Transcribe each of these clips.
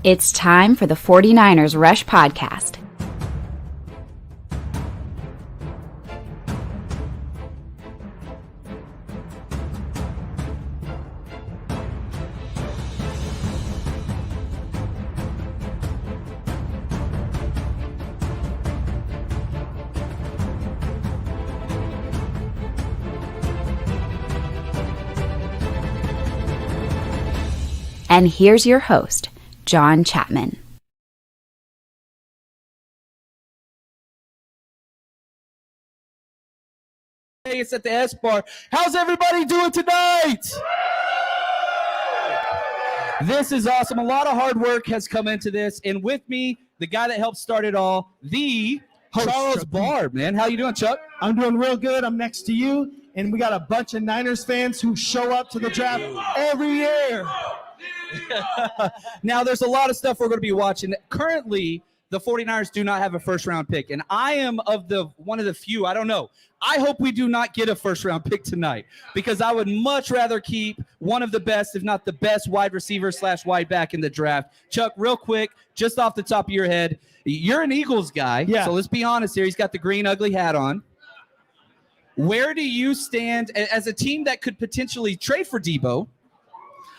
It's time for the 49ers Rush Podcast. And here's your host, John Chapman. Hey, it's at the S Bar. How's everybody doing tonight? This is awesome. A lot of hard work has come into this. And with me, the guy that helped start it all, the host, Charles Barr, man. How you doing, Chuck? I'm doing real good. I'm next to you. And we got a bunch of Niners fans who show up to the draft every year. Now, there's a lot of stuff we're going to be watching. Currently, the 49ers do not have a first-round pick, and I am one of the few. I don't know. I hope we do not get a first-round pick tonight because I would much rather keep one of the best, if not the best, wide receiver / wide back in the draft. Chuck, real quick, just off the top of your head, you're an Eagles guy, so let's be honest here. He's got the green ugly hat on. Where do you stand as a team that could potentially trade for Debo?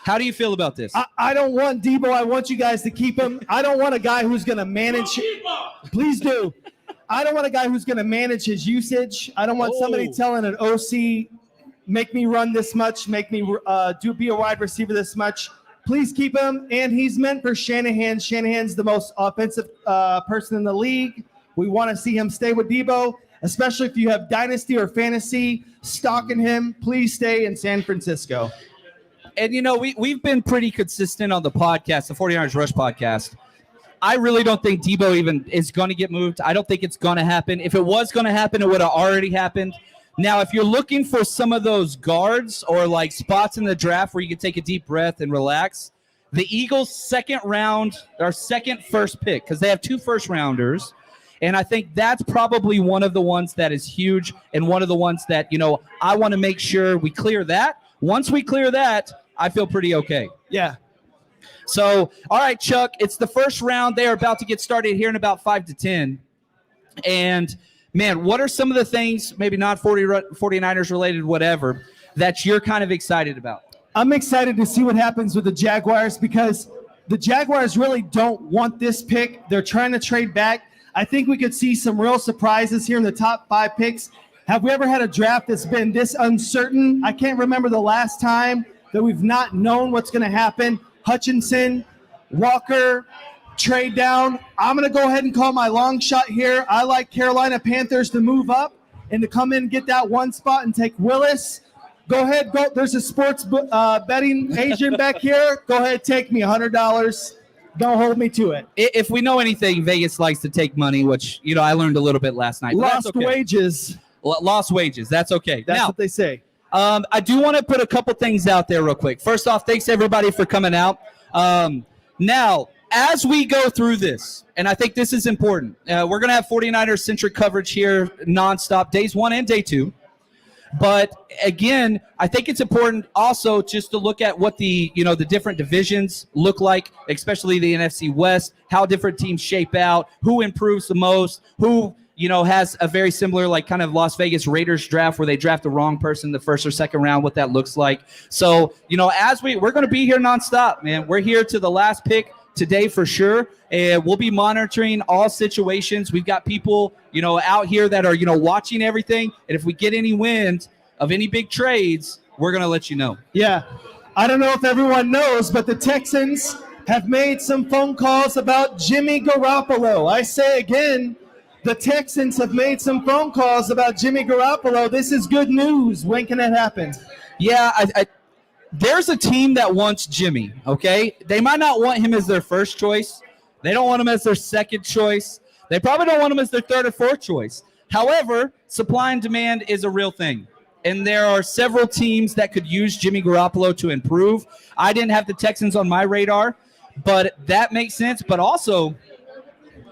How do you feel about this? I don't want Debo. I want you guys to keep him. I don't want a guy who's going to manage. Please do. I don't want a guy who's going to manage his usage. I don't want somebody telling an OC, make me run this much, make me be a wide receiver this much. Please keep him. And he's meant for Shanahan. Shanahan's the most offensive person in the league. We want to see him stay with Debo, especially if you have dynasty or fantasy stocking him. Please stay in San Francisco. And, you know, we've been pretty consistent on the podcast, the 49ers Rush podcast. I really don't think Debo even is going to get moved. I don't think it's going to happen. If it was going to happen, it would have already happened. Now, if you're looking for some of those guards or, like, spots in the draft where you can take a deep breath and relax, the Eagles' second first pick, because they have 2 first-rounders, and I think that's probably one of the ones that is huge and one of the ones that, you know, I want to make sure we clear that. Once we clear that, I feel pretty okay. Yeah. So, all right, Chuck, it's the first round. They are about to get started here in about 5 to 10. And, man, what are some of the things, maybe not 49ers related, whatever, that you're kind of excited about? I'm excited to see what happens with the Jaguars because the Jaguars really don't want this pick. They're trying to trade back. I think we could see some real surprises here in the top 5 picks. Have we ever had a draft that's been this uncertain? I can't remember the last time that we've not known what's going to happen. Hutchinson, Walker, trade down. I'm going to go ahead and call my long shot here. I like Carolina Panthers to move up and to come in and get that one spot and take Willis. Go ahead. Go. There's a sports betting agent back here. Go ahead, take me $100. Don't hold me to it. If we know anything, Vegas likes to take money, which, you know, I learned a little bit last night. Lost wages. Lost wages. That's okay. That's what they say. I do want to put a couple things out there real quick. First off, thanks everybody for coming out. Now, as we go through this, and I think this is important, we're going to have 49ers-centric coverage here nonstop, days 1 and day 2. But again, I think it's important also just to look at what the different divisions look like, especially the NFC West, how different teams shape out, who improves the most, who has a very similar, like, kind of Las Vegas Raiders draft where they draft the wrong person in the first or second round, what that looks like. So, as we're going to be here nonstop, man. We're here to the last pick today for sure, and we'll be monitoring all situations. We've got people, out here that are, watching everything, and if we get any wind of any big trades, we're going to let you know. Yeah. I don't know if everyone knows, but the Texans have made some phone calls about Jimmy Garoppolo. I say again, the Texans have made some phone calls about Jimmy Garoppolo. This is good news. When can it happen? Yeah, there's a team that wants Jimmy, okay? They might not want him as their first choice. They don't want him as their second choice. They probably don't want him as their third or fourth choice. However, supply and demand is a real thing. And there are several teams that could use Jimmy Garoppolo to improve. I didn't have the Texans on my radar, but that makes sense. But also,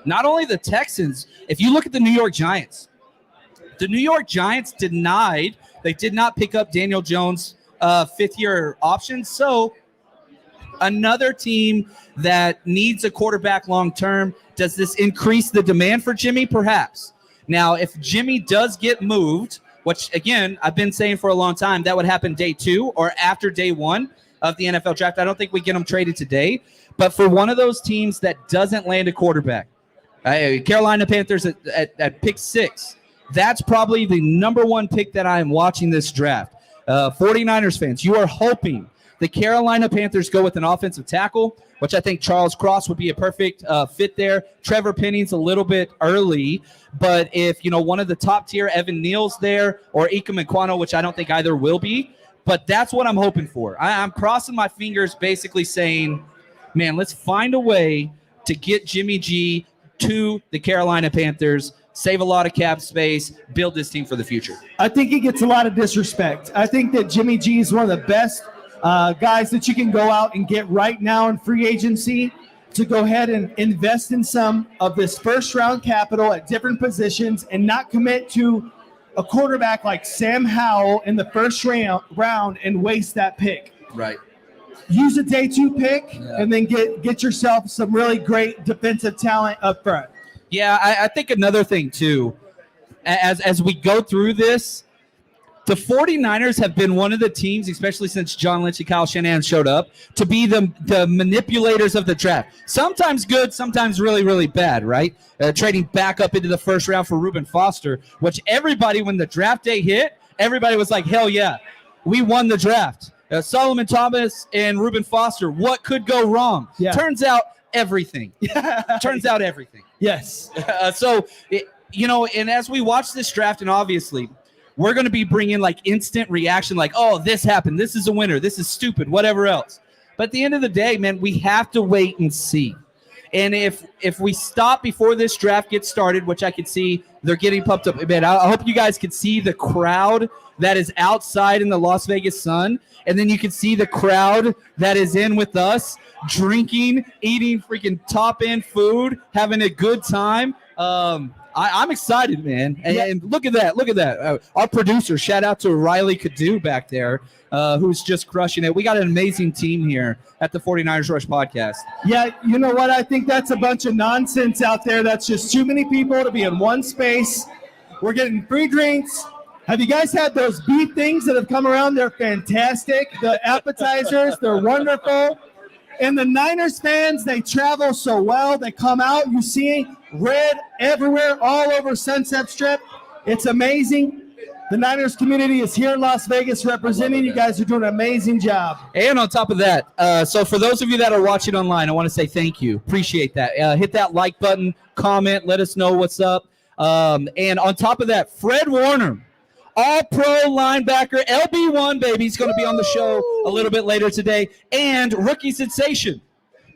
not only the Texans, if you look at the New York Giants did not pick up Daniel Jones' fifth-year option. So Another team that needs a quarterback long term. Does this increase the demand for Jimmy? Perhaps. Now, if Jimmy does get moved, which, again, I've been saying for a long time, that would happen day 2 or after day 1 of the NFL draft. I don't think we get him traded today. But for one of those teams that doesn't land a quarterback, Carolina Panthers at pick 6, that's probably the number 1 pick that I am watching this draft. 49ers fans, you are hoping the Carolina Panthers go with an offensive tackle, which I think Charles Cross would be a perfect fit there. Trevor Penning's a little bit early, but if one of the top tier Evan Neal's there or Ika Mekwano, which I don't think either will be, but that's what I'm hoping for. I'm crossing my fingers, basically saying, man, let's find a way to get Jimmy G to the Carolina Panthers, save a lot of cap space, build this team for the future. I think he gets a lot of disrespect. I think that Jimmy G is one of the best guys that you can go out and get right now in free agency to go ahead and invest in some of this first-round capital at different positions and not commit to a quarterback like Sam Howell in the first round and waste that pick. Right. Use a day 2 pick and then get yourself some really great defensive talent up front. Yeah, I think another thing, too, as we go through this, the 49ers have been one of the teams, especially since John Lynch and Kyle Shanahan showed up, to be the manipulators of the draft. Sometimes good, sometimes really, really bad, right? Trading back up into the first round for Reuben Foster, which everybody, when the draft day hit, everybody was like, hell yeah, we won the draft. Solomon Thomas and Reuben Foster, what could go wrong? Yeah. Turns out everything. Turns out everything. Yes. And as we watch this draft, and obviously we're going to be bringing like instant reaction, like, oh, this happened, this is a winner, this is stupid, whatever else. But at the end of the day, man, we have to wait and see. And if we stop before this draft gets started, which I could see they're getting pumped up, man, I hope you guys could see the crowd that is outside in the Las Vegas sun. And then you can see the crowd that is in with us, drinking, eating freaking top-end food, having a good time. I'm excited, man. And look at that. Look at that. Our producer, shout out to Riley Cadu back there, who's just crushing it. We got an amazing team here at the 49ers Rush podcast. Yeah, you know what? I think that's a bunch of nonsense out there. That's just too many people to be in one space. We're getting free drinks. Have you guys had those beef things that have come around? They're fantastic. The appetizers, they're wonderful. And the Niners fans, they travel so well. They come out. You see red everywhere, all over Sunset Strip. It's amazing. The Niners community is here in Las Vegas representing. You guys are doing an amazing job. And on top of that, so for those of you that are watching online, I want to say thank you. Appreciate that. Hit that like button, comment, let us know what's up. And on top of that, Fred Warner, all-pro linebacker, LB1, baby. He's going to be on the show a little bit later today. And rookie sensation.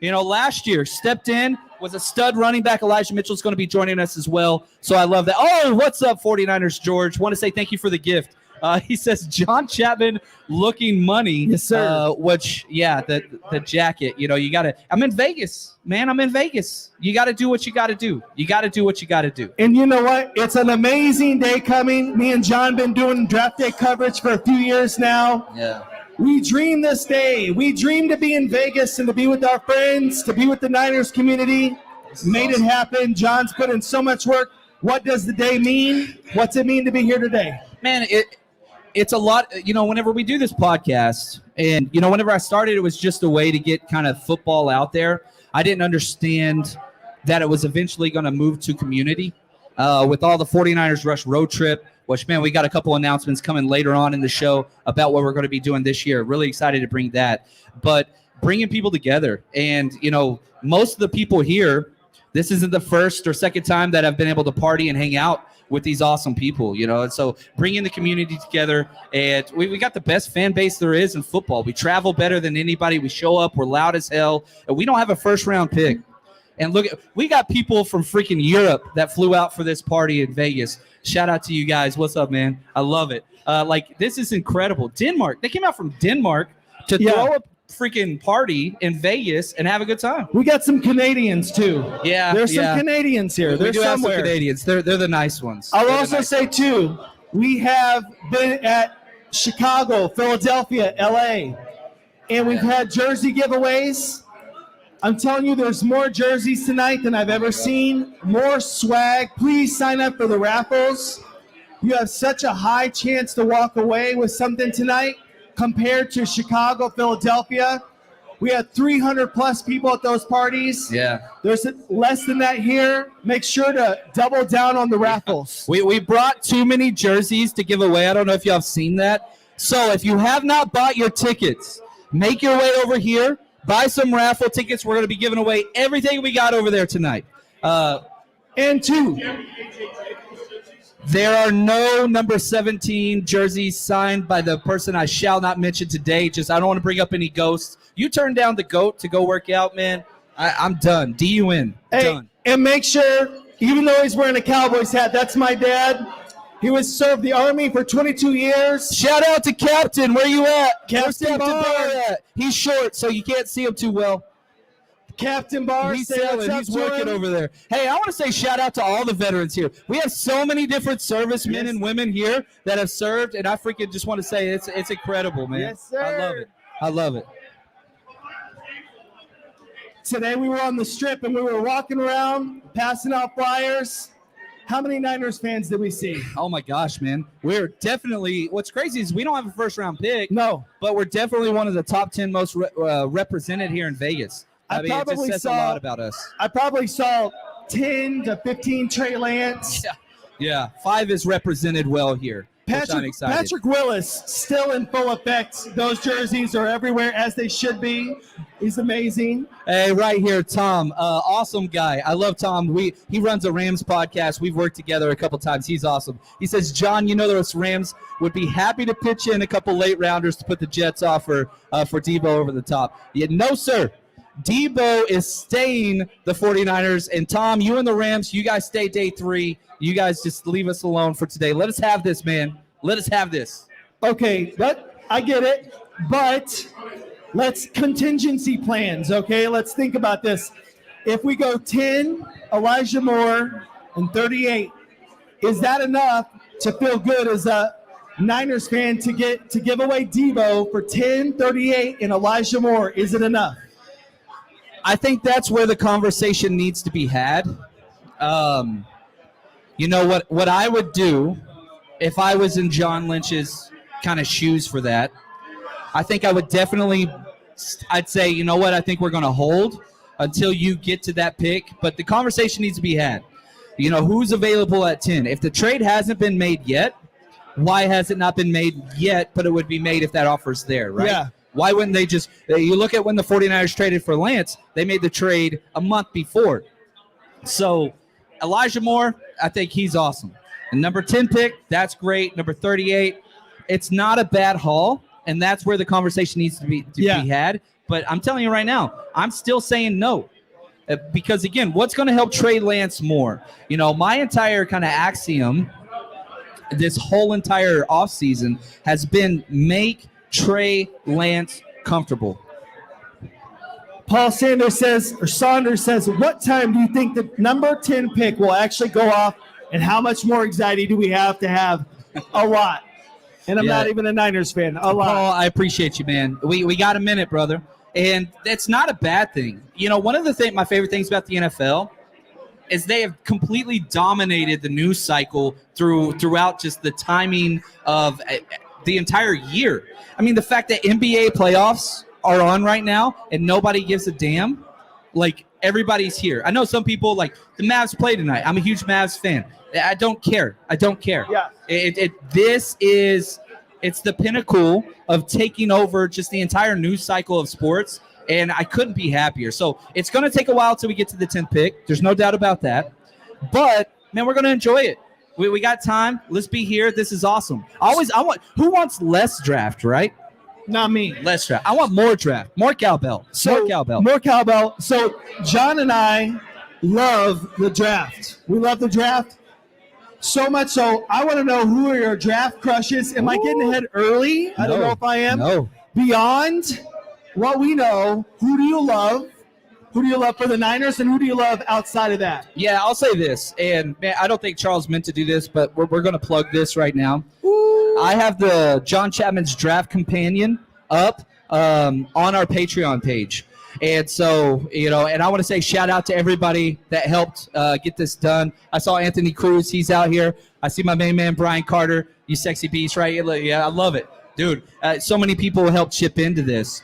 Last year stepped in, was a stud running back. Elijah Mitchell's going to be joining us as well. So I love that. Oh, what's up, 49ers, George? Want to say thank you for the gift. He says, John Chapman looking money. Yes, sir. Which, yeah, the jacket, you got to – I'm in Vegas, man. I'm in Vegas. You got to do what you got to do. You got to do what you got to do. And you know what? It's an amazing day coming. Me and John been doing draft day coverage for a few years now. Yeah. We dream this day. We dream to be in Vegas and to be with our friends, to be with the Niners community. Made it happen. John's put in so much work. What does the day mean? What's it mean to be here today? Man, it's a lot. Whenever we do this podcast, and whenever I started, it was just a way to get kind of football out there. I didn't understand that it was eventually going to move to community with all the 49ers Rush road trip, which, man, we got a couple announcements coming later on in the show about what we're going to be doing this year. Really excited to bring that. But bringing people together. And, most of the people here, this isn't the first or second time that I've been able to party and hang out with these awesome people, and so bringing the community together. And we got the best fan base there is in football. We travel better than anybody. We show up. We're loud as hell. And we don't have a first-round pick. And look, we got people from freaking Europe that flew out for this party in Vegas. Shout out to you guys. What's up, man? I love it. This is incredible. Denmark. They came out from Denmark to throw a freaking party in Vegas and have a good time. We got some Canadians too. Yeah. There's some Canadians here. We do somewhere. have some Canadians. They're the nice ones. I'll also say too, we have been at Chicago, Philadelphia, LA. And we've had jersey giveaways. I'm telling you, there's more jerseys tonight than I've ever seen. More swag. Please sign up for the raffles. You have such a high chance to walk away with something tonight compared to Chicago, Philadelphia. We had 300 plus people at those parties. Yeah. There's less than that here. Make sure to double down on the raffles. We brought too many jerseys to give away. I don't know if y'all have seen that. So if you have not bought your tickets, make your way over here. Buy some raffle tickets. We're going to be giving away everything we got over there tonight. And two. There are no number 17 jerseys signed by the person I shall not mention today. Just I don't want to bring up any ghosts. You turned down the GOAT to go work out, man. I'm done. DUN. Hey, done. And make sure, even though he's wearing a Cowboys hat, that's my dad. He was served the Army for 22 years. Shout out to Captain. Where you at? Captain Barr. At? He's short, so you can't see him too well. Captain Barr. He's selling. He's working over there. Hey, I want to say shout out to all the veterans here. We have so many different servicemen and women here that have served, and I freaking just want to say it's incredible, man. Yes, sir. I love it. I love it. Today we were on the strip and we were walking around, passing out flyers. How many Niners fans did we see? Oh, my gosh, man. We're definitely – what's crazy is we don't have a first-round pick. No. But we're definitely one of the top 10 most represented here in Vegas. I mean, it just says a lot about us. I probably saw 10 to 15 Trey Lance. Yeah. 5 is represented well here. Patrick Willis still in full effect. Those jerseys are everywhere as they should be. He's amazing. Hey, right here, Tom. Awesome guy. I love Tom. He runs a Rams podcast. We've worked together a couple times. He's awesome. He says, John, you know those Rams would be happy to pitch in a couple late rounders to put the Jets off for Debo over the top. Yeah, no, sir. Debo is staying the 49ers. And, Tom, you and the Rams, you guys stay day 3. You guys just leave us alone for today. Let us have this, man. Let us have this. Okay, I get it. But let's contingency plans, okay? Let's think about this. If we go 10, Elijah Moore, and 38, is that enough to feel good as a Niners fan to give away Debo for 10, 38, and Elijah Moore? Is it enough? I think that's where the conversation needs to be had. You know what I would do if I was in John Lynch's kind of shoes for that. I think I would definitely, I'd say, you know what, I think we're going to hold until you get to that pick. But the conversation needs to be had. You know, who's available at 10? If the trade hasn't been made yet, why has it not been made yet, but it would be made if that offer's there, right? Yeah. Why wouldn't they just – you look at when the 49ers traded for Lance, they made the trade a month before. So Elijah Moore, I think he's awesome. And number 10 pick, that's great. Number 38, it's not a bad haul, and that's where the conversation needs to be had. But I'm telling you right now, I'm still saying no. Because, again, what's going to help Trey Lance more? You know, my entire kind of axiom this whole entire offseason has been make Trey Lance comfortable. Paul Saunders says, what time do you think the number 10 pick will actually go off, and how much more anxiety do we have to have? A lot. And I'm not even a Niners fan. A lot. Paul, I appreciate you, man. We got a minute, brother. And that's not a bad thing. You know, one of my favorite things about the NFL is they have completely dominated the news cycle throughout just the timing of the entire year. I mean, the fact that NBA playoffs are on right now and nobody gives a damn, like everybody's here. I know some people like the Mavs play tonight. I'm a huge Mavs fan. I don't care. Yeah. It's the pinnacle of taking over just the entire news cycle of sports, and I couldn't be happier. So it's going to take a while till we get to the 10th pick. There's no doubt about that. But, man, we're going to enjoy it. We got time. Let's be here. This is awesome. Who wants less draft, right? Not me. Less draft. I want more draft. More cowbell. More cowbell. So John and I love the draft. We love the draft. So much so, I want to know who are your draft crushes. Am I getting ahead early? I don't know if I am. No. Beyond what we know, who do you love? Who do you love for the Niners, and who do you love outside of that? Yeah, I'll say this, and man, I don't think Charles meant to do this, but we're going to plug this right now. Ooh. I have the John Chapman's draft companion up. on our Patreon page. And so, and I want to say shout out to everybody that helped get this done. I saw Anthony Cruz. He's out here. I see my main man, Brian Carter. You sexy beast, right? Yeah, I love it. Dude, so many people helped chip into this.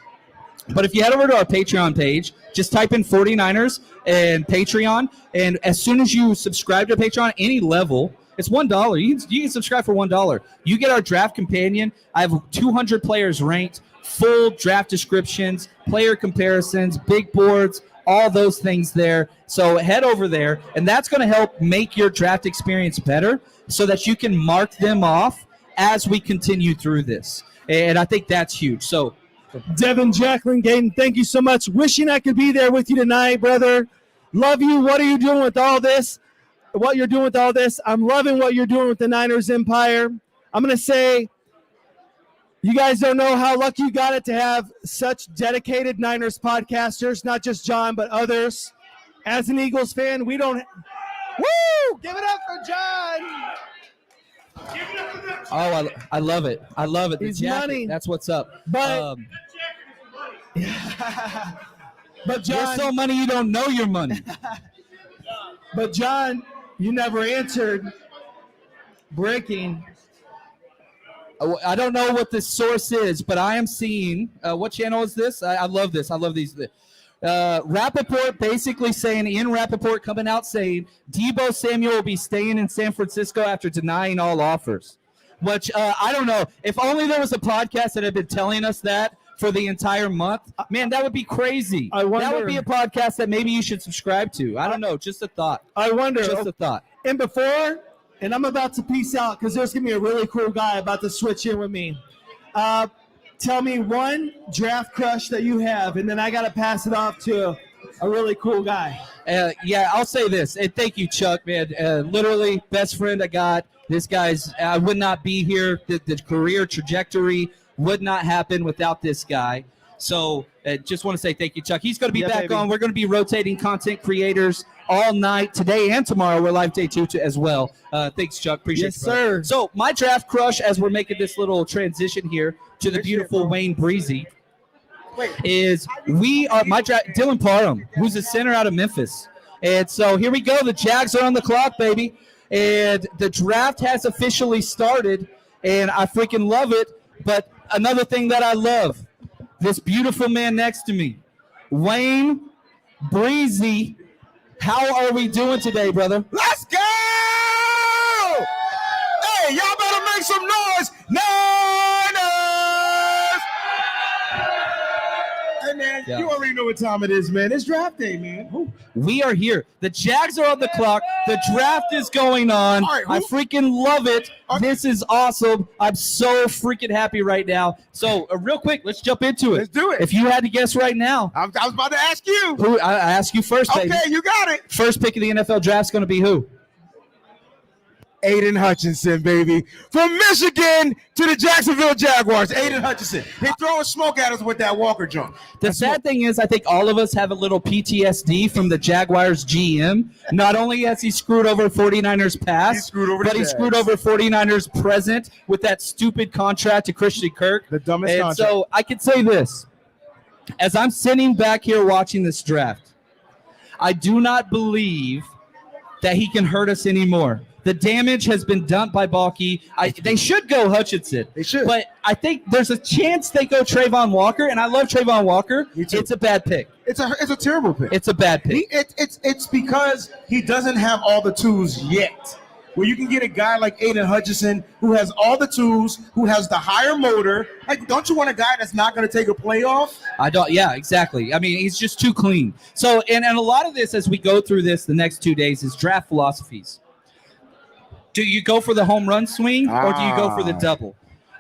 But if you head over to our Patreon page, just type in 49ers and Patreon. And as soon as you subscribe to Patreon, any level, it's $1. You can subscribe for $1. You get our draft companion. I have 200 players ranked, full draft descriptions, player comparisons, big boards, all those things there. So head over there, and that's going to help make your draft experience better so that you can mark them off as we continue through this. And I think that's huge. So Devin, Jacqueline, Gaten, thank you so much. Wishing I could be there with you tonight, brother. Love you. What are you doing with all this? What you're doing with all this? I'm loving what you're doing with the Niners Empire. I'm going to say you guys don't know how lucky you got it to have such dedicated Niners podcasters, not just John, but others. As an Eagles fan, we don't – woo! Give it up for John. Oh, I love it. I love it. The He's jacket, money. that's what's up. But but You're John, so money you don't know your money. but John, you never answered. Breaking. I don't know what the source is, but I am seeing what channel is this? I love this. I love these. Rappaport basically saying, Ian Rappaport coming out saying Debo Samuel will be staying in San Francisco after denying all offers. Which I don't know. If only there was a podcast that had been telling us that for the entire month. Man, that would be crazy. I wonder, that would be a podcast that maybe you should subscribe to. I don't know. Just a thought. I wonder. Just a thought. And before, and I'm about to peace out because there's going to be a really cool guy about to switch in with me. Tell me one draft crush that you have, and then I got to pass it off to a really cool guy. Yeah, I'll say this. And thank you, Chuck, man. Literally, best friend I got. This guy's, I would not be here. The career trajectory would not happen without this guy. So just want to say thank you, Chuck. He's going to be back baby. on. We're going to be rotating content creators all night, today and tomorrow. We're live day 2 as well. Thanks, Chuck. Appreciate Yes, you, brother. sir. So my draft crush, as we're making this little transition here to the beautiful Wayne Breezy, is Dylan Parham, who's a center out of Memphis. And so here we go. The Jags are on the clock, baby. And the draft has officially started, and I freaking love it. But another thing that I love, this beautiful man next to me, Wayne Breezy. How are we doing today, brother? Let's go! Hey, y'all better make some noise. Niners! Hey, man, Yeah. You already know what time it is, man. It's draft day, man. We are here. The Jags are on the clock. The draft is going on. All right, I freaking love it. This is awesome. I'm so freaking happy right now. So real quick, let's jump into it. Let's do it. If you had to guess right now, I was about to ask you. who I ask you first, baby. Okay, you got it. First pick of the NFL draft is going to be who? Aiden Hutchinson, baby. From Michigan to the Jacksonville Jaguars. Aiden Hutchinson. They throwing smoke at us with that Walker jump. The sad thing is, I think all of us have a little PTSD from the Jaguars GM. Not only has he screwed over 49ers past, He screwed over but the he Jags. screwed over 49ers present with that stupid contract to Christian Kirk. The dumbest and contract. So I can say this. As I'm sitting back here watching this draft, I do not believe that he can hurt us anymore. The damage has been done by Balky. They should go Hutchinson. They should. But I think there's a chance they go Trayvon Walker, and I love Trayvon Walker. Me too. It's a bad pick. It's a terrible pick. It's a bad pick. It's because he doesn't have all the tools yet. Where you can get a guy like Aiden Hutchinson who has all the tools, who has the higher motor. Like, don't you want a guy that's not going to take a playoff? I don't. Yeah, exactly. I mean, he's just too clean. So, and a lot of this, as we go through this the next 2 days, is draft philosophies. Do you go for the home run swing or do you go for the double?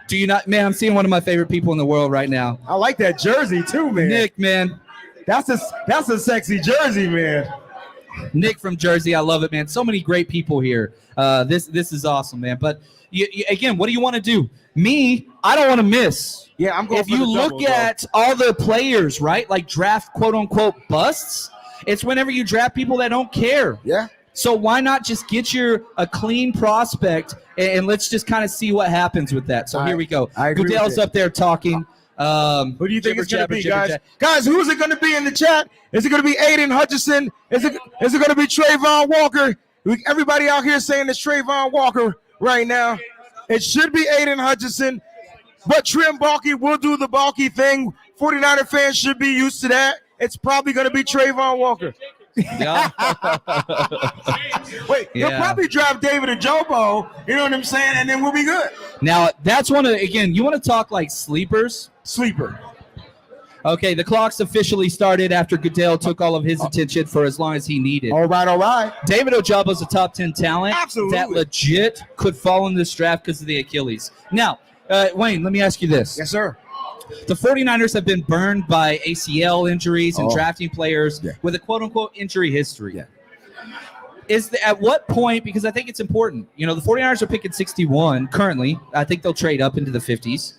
Do you not? Man, I'm seeing one of my favorite people in the world right now. I like that jersey too, man. Nick, man. That's a sexy jersey, man. Nick from Jersey. I love it, man. So many great people here. This is awesome, man. But again, what do you want to do? Me, I don't want to miss. Yeah, I'm going If for you the look double, at all the players, right, like draft quote unquote busts, it's whenever you draft people that don't care. Yeah. So why not just get a clean prospect and let's just kind of see what happens with that. So here we go. I agree with Goodell's it. up there talking. Who do you think it's going to be, guys? jabber. Guys, who is it going to be in the chat? Is it going to be Aiden Hutchinson? Is it going to be Trayvon Walker? Everybody out here saying it's Trayvon Walker right now. It should be Aiden Hutchinson, but Trim Balky will do the Balky thing. 49er fans should be used to that. It's probably going to be Trayvon Walker. Yeah. Wait, he'll probably drive David or Jobo, you know what I'm saying, and then we'll be good. Now, that's one of, again, you want to talk like sleepers? Sleeper. Okay, the clock's officially started after Goodell took all of his attention for as long as he needed. All right. David Ojabo's a top 10 talent. Absolutely. That legit could fall in this draft because of the Achilles. Now, Wayne, let me ask you this. Yes, sir. The 49ers have been burned by ACL injuries and drafting players Yeah. with a quote-unquote injury history. Yeah. At what point, because I think it's important, the 49ers are picking 61 currently. I think they'll trade up into the 50s.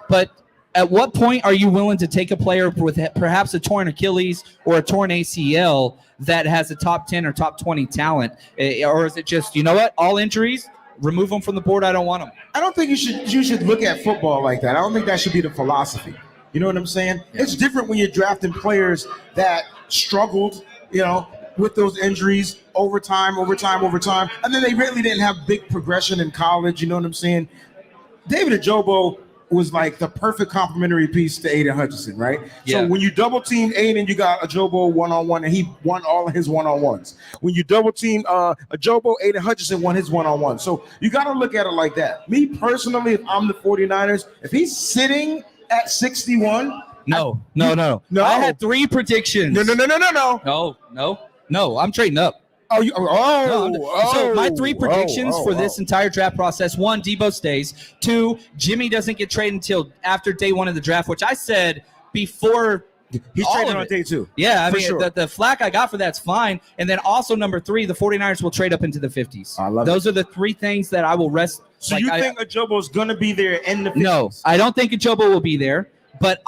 But at what point are you willing to take a player with perhaps a torn Achilles or a torn ACL that has a top 10 or top 20 talent? Or is it just, you know what, all injuries, remove them from the board, I don't want them? I don't think you should look at football like that. I don't think that should be the philosophy. You know what I'm saying? Yeah. It's different when you're drafting players that struggled, with those injuries over time, and then they really didn't have big progression in college. You know what I'm saying? David Ojobo was like the perfect complementary piece to Aiden Hutchinson, right? Yeah. So when you double team Aiden, you got Ojobo one-on-one, and he won all of his one-on-ones. When you double team Ojobo, Aiden Hutchinson won his one-on-one. So you got to look at it like that. Me personally, if I'm the 49ers, if he's sitting at 61, No. No. I had 3 predictions. No, I'm trading up. So my 3 predictions for this entire draft process: 1, Debo stays; 2, Jimmy doesn't get traded until after day 1 of the draft, which I said before. He's trading on day 2. Yeah, I mean, sure. the flack I got for that's fine. And then also number 3, the 49ers will trade up into the 50s. I love Those are the 3 things that I will rest. So you think Ojobo's going to be there in the 50s? No, I don't think Ojobo will be there, but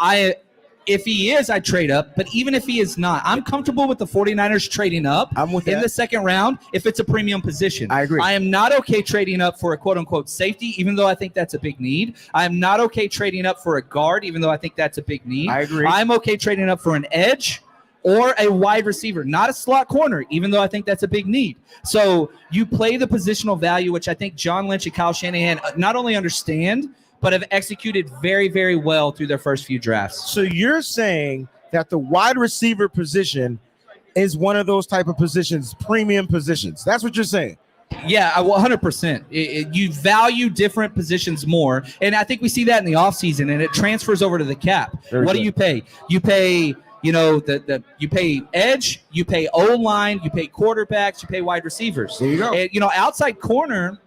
if he is, I'd trade up. But even if he is not, I'm comfortable with the 49ers trading up in the second round if it's a premium position. I agree. I am not okay trading up for a quote-unquote safety, even though I think that's a big need. I am not okay trading up for a guard, even though I think that's a big need. I agree. I'm okay trading up for an edge or a wide receiver, not a slot corner, even though I think that's a big need. So you play the positional value, which I think John Lynch and Kyle Shanahan not only understand, but have executed very, very well through their first few drafts. So you're saying that the wide receiver position is one of those type of positions, premium positions. That's what you're saying. Yeah, 100%. You value different positions more, and I think we see that in the offseason, and it transfers over to the cap. What do you pay? You pay, you pay edge, you pay O-line, you pay quarterbacks, you pay wide receivers. There you go. And, outside corner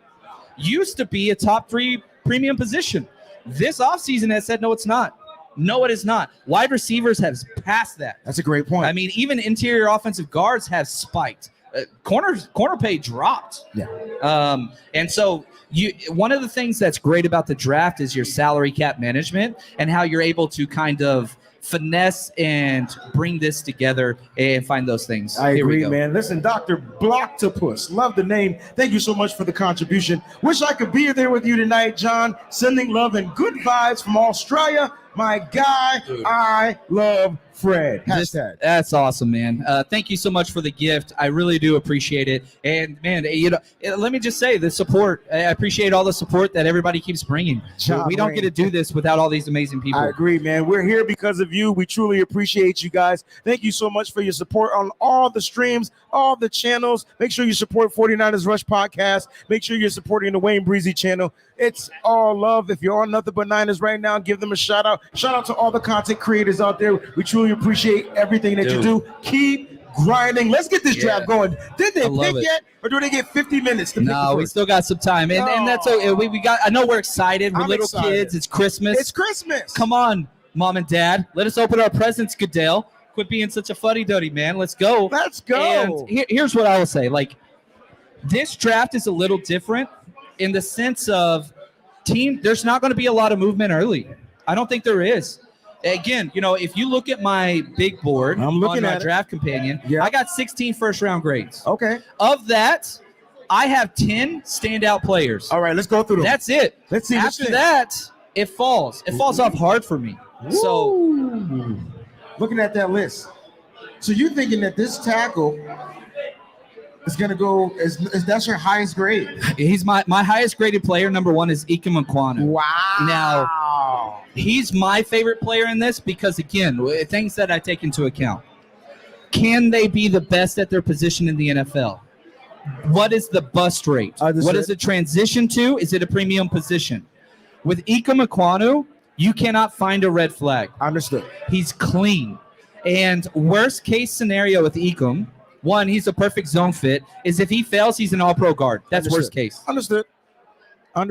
used to be a top 3 premium position. This offseason has said, no, it's not. No, it is not. Wide receivers have passed that. That's a great point. I mean, even interior offensive guards have spiked. Corner pay dropped. Yeah. And so one of the things that's great about the draft is your salary cap management and how you're able to kind of finesse and bring this together and find those things. I agree, man. Listen, Dr. Blocktopus, love the name. Thank you so much for the contribution. Wish I could be there with you tonight, John. Sending love and good vibes from Australia. My guy, I love Fred. Hashtag. That's awesome, man. Thank you so much for the gift. I really do appreciate it. And, man, let me just say the support. I appreciate all the support that everybody keeps bringing. John we don't Rain. get to do this without all these amazing people. I agree, man. We're here because of you. We truly appreciate you guys. Thank you so much for your support on all the streams, all the channels. Make sure you support 49ers Rush Podcast. Make sure you're supporting the Wayne Breezy channel. It's all love. If you're on Nothing But Niners right now, give them a shout out. Shout out to all the content creators out there. We truly appreciate everything that you do. Keep grinding. Let's get this draft going. Did they pick yet, or do they get 50 minutes to pick? No, we still got some time, and that's okay. We got. I know we're excited. We're little kids. It's Christmas. It's Christmas. Come on, Mom and Dad. Let us open our presents, Goodell. Quit being such a fuddy-duddy, man. Let's go. Let's go. And here's what I will say. Like, this draft is a little different in the sense of there's not going to be a lot of movement early. I don't think there is. Again, if you look at my big board I'm looking on at my draft companion, I got 16 first-round grades. Okay. Of that, I have 10 standout players. All right, let's go through them. That's it. Let's see. After that, it falls. It falls off hard for me. So looking at that list. So you're thinking that this tackle is going to go, is that's your highest grade? he's my highest graded player. Number one is Ikem Ekwonu. Wow. Now, he's my favorite player in this because, again, things that I take into account. Can they be the best at their position in the NFL? What is the bust rate? What is it transition to? Is it a premium position? With Ikem Ekwonu, you cannot find a red flag. Understood. He's clean. And worst case scenario with Ikem, one, he's a perfect zone fit, is if he fails, he's an all-pro guard. That's worst case. Understood. All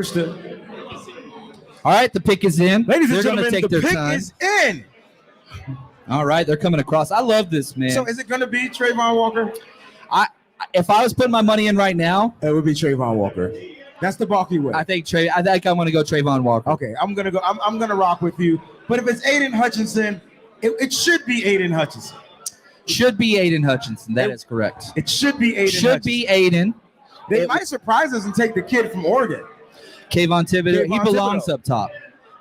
right, the pick is in. Ladies and They're gentlemen, take the their pick time. is in. All right, they're coming across. I love this, man. So is it going to be Trayvon Walker? If I was putting my money in right now, it would be Trayvon Walker. That's the bulky way. I think I'm going to go Trayvon Walker. Okay, I'm going to go. I'm going to rock with you. But if it's Aiden Hutchinson, it should be Aiden Hutchinson. Should be Aiden Hutchinson. That is correct. It should be Aiden. Should be Aiden. They might surprise us and take the kid from Oregon. Kayvon Thibodeau. He belongs up top.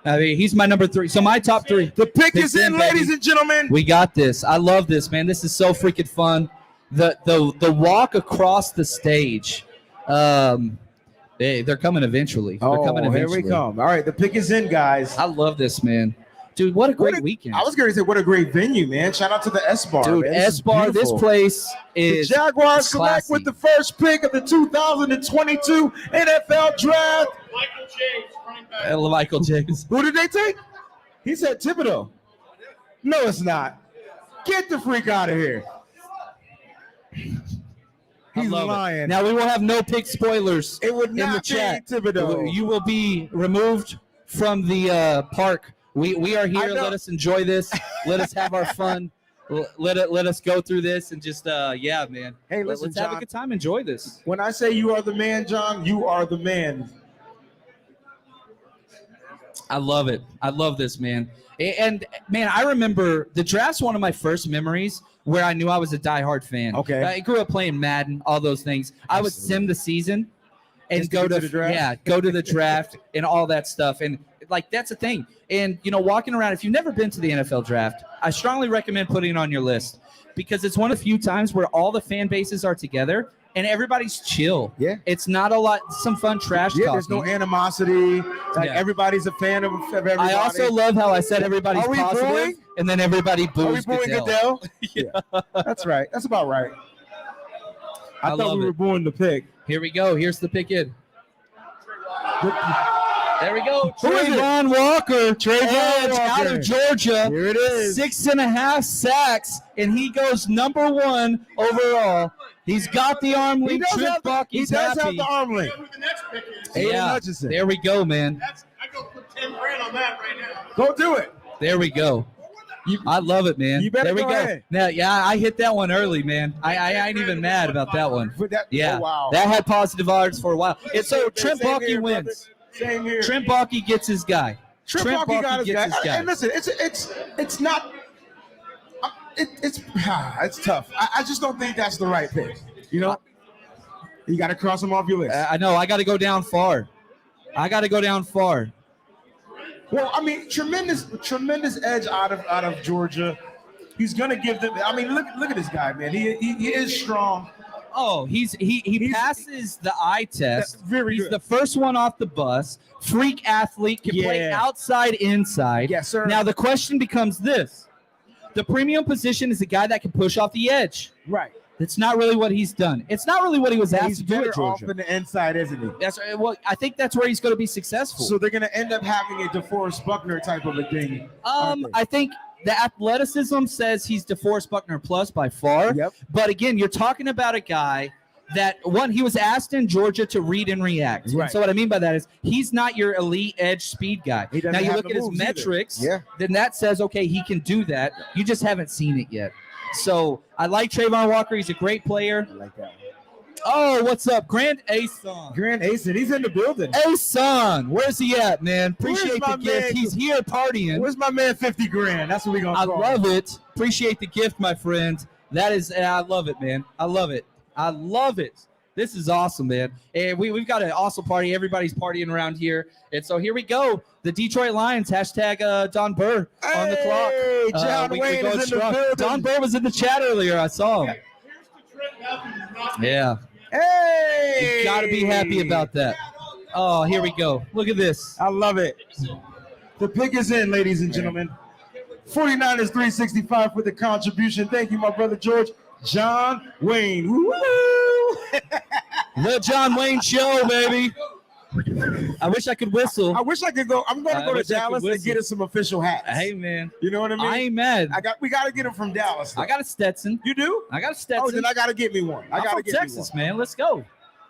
I mean, he's my number 3. So my top 3. The pick is in, ladies and gentlemen. We got this. I love this, man. This is so freaking fun. The walk across the stage. They're coming eventually. They're coming eventually. Here we come. All right, the pick is in, guys. I love this, man. Dude, what a great weekend. I was going to say, what a great venue, man. Shout out to the S-Bar. Dude, S-Bar, this place is the Jaguars select classy. with the first pick of the 2022 NFL Draft. Michael James, running back. Michael James. Who did they take? He said Thibodeau. No, it's not. Get the freak out of here. He's lying. Now, we will have no pick spoilers It would in the not chat. be Thibodeau. You will be removed from the park. We are here. Let us enjoy this. Let us have our fun. Let us go through this and just yeah, man. Hey, listen, let's John, have a good time. Enjoy this. When I say you are the man, John, you are the man. I love it. I love this, man. And man, I remember the draft's one of my first memories where I knew I was a diehard fan. Okay. I grew up playing Madden, all those things. I would sim the season and Just go to the draft? go to the draft and all that stuff. And like that's the thing. And you know, walking around, if you've never been to the NFL draft, I strongly recommend putting it on your list because it's one of the few times where all the fan bases are together and everybody's chill. Yeah. It's not a lot, some fun trash talking. There's no animosity. Like everybody's a fan of everybody. I also love how I said everybody's Are we positive, booing? and then everybody boos Are we booing Goodell? Yeah, that's right. That's about right. I thought love we were it. booing the pick. Here we go. Here's the pick in. There we go. Who is it? Trayvon Walker. Trayvon Walker. Out of Georgia. Here it is. 6.5 sacks, and he goes number 1 overall. He's got the arm He link. does, have the, he He's does happy. have the arm link. Who the next pick is? Aiden Hutchinson. There we go, man. I go put 10 grand on that right now. Go do it. There we go. I love it, man. You better there we go go. ahead. Now, yeah, I hit that one early, man. I ain't even mad about that one. Yeah, Oh, wow. that had positive odds for a while. And so Same Trent here, Baalke brother. wins. Same here. Trent Baalke gets his guy. Trent Baalke got his gets guy. And listen, it's not. It's tough. I just don't think that's the right pick. You know, you got to cross him off your list. I know. I got to go down far. Well, I mean, tremendous edge out of Georgia. He's gonna give them. I mean, look at this guy, man. He is strong. Oh, he passes the eye test. Very He's good. the first one off the bus. Freak athlete, can play Yeah. outside, inside. Yes, sir. Now the question becomes this: the premium position is a guy that can push off the edge. Right. That's not really what he's done. It's not really what he was asked He's to do better at off Georgia. in the inside, isn't he? That's well, I think that's where he's going to be successful. So they're gonna end up having a DeForest Buckner type of a thing. aren't they? I think the athleticism says he's DeForest Buckner plus by far. Yep. But again, you're talking about a guy that he was asked in Georgia to read and react. And Right. so what I mean by that is he's not your elite edge speed guy. He doesn't Now you have look the at his moves either. metrics, Yeah. then that says, okay, he can do that. You just haven't seen it yet. So I like Trayvon Walker. He's a great player. I like that. Oh, what's up? Grand Ason. Grant Asen, he's in the building. Ason, where's he at, man? Where's Appreciate my the gift. man? He's here partying. Where's my man 50 grand? That's what we gonna I call love him. it. Appreciate the gift, my friend. That is, I love it, man. I love it. This is awesome, man. And we've got an awesome party. Everybody's partying around here. And so here we go. The Detroit Lions, hashtag Don Burr on the clock. Hey, John Wayne is in the building. Don Burr was in the chat earlier. I saw him. Yeah. Hey. You got to be happy about that. Oh, here we go. Look at this. I love it. The pick is in, ladies and gentlemen. 49ers 365 for the contribution. Thank you, my brother George. John Wayne. Woo! The John Wayne Show, baby. I wish I could whistle. I wish I could go. I'm going to go to Dallas and get us some official hats. Hey, man. You know what I mean? I ain't mad. We got to get them from Dallas. Though. I got a Stetson. You do? I got a Stetson. Oh, then I got to get me one. I got to get Texas, me one. man. Let's go.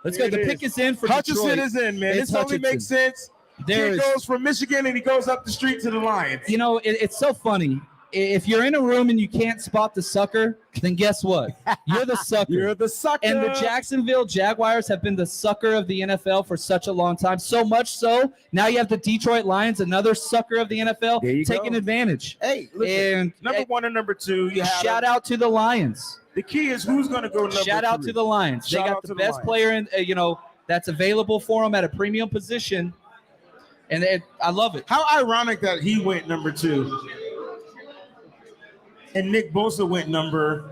Let's go. The pick is in for Hutchinson Detroit. is in, man. This only makes sense. He goes from Michigan and he goes up the street to the Lions. You know, it's so funny. If you're in a room and you can't spot the sucker, then guess what? You're the sucker. You're the sucker. And the Jacksonville Jaguars have been the sucker of the NFL for such a long time. So much so, now you have the Detroit Lions, another sucker of the NFL, taking advantage. Hey, listen, and number 1 and number 2. You have shout out to the Lions. The key is who's going to go number 3. Shout out to the Lions. They got the best player in, that's available for them at a premium position. And I love it. How ironic that he went number 2. And Nick Bosa went number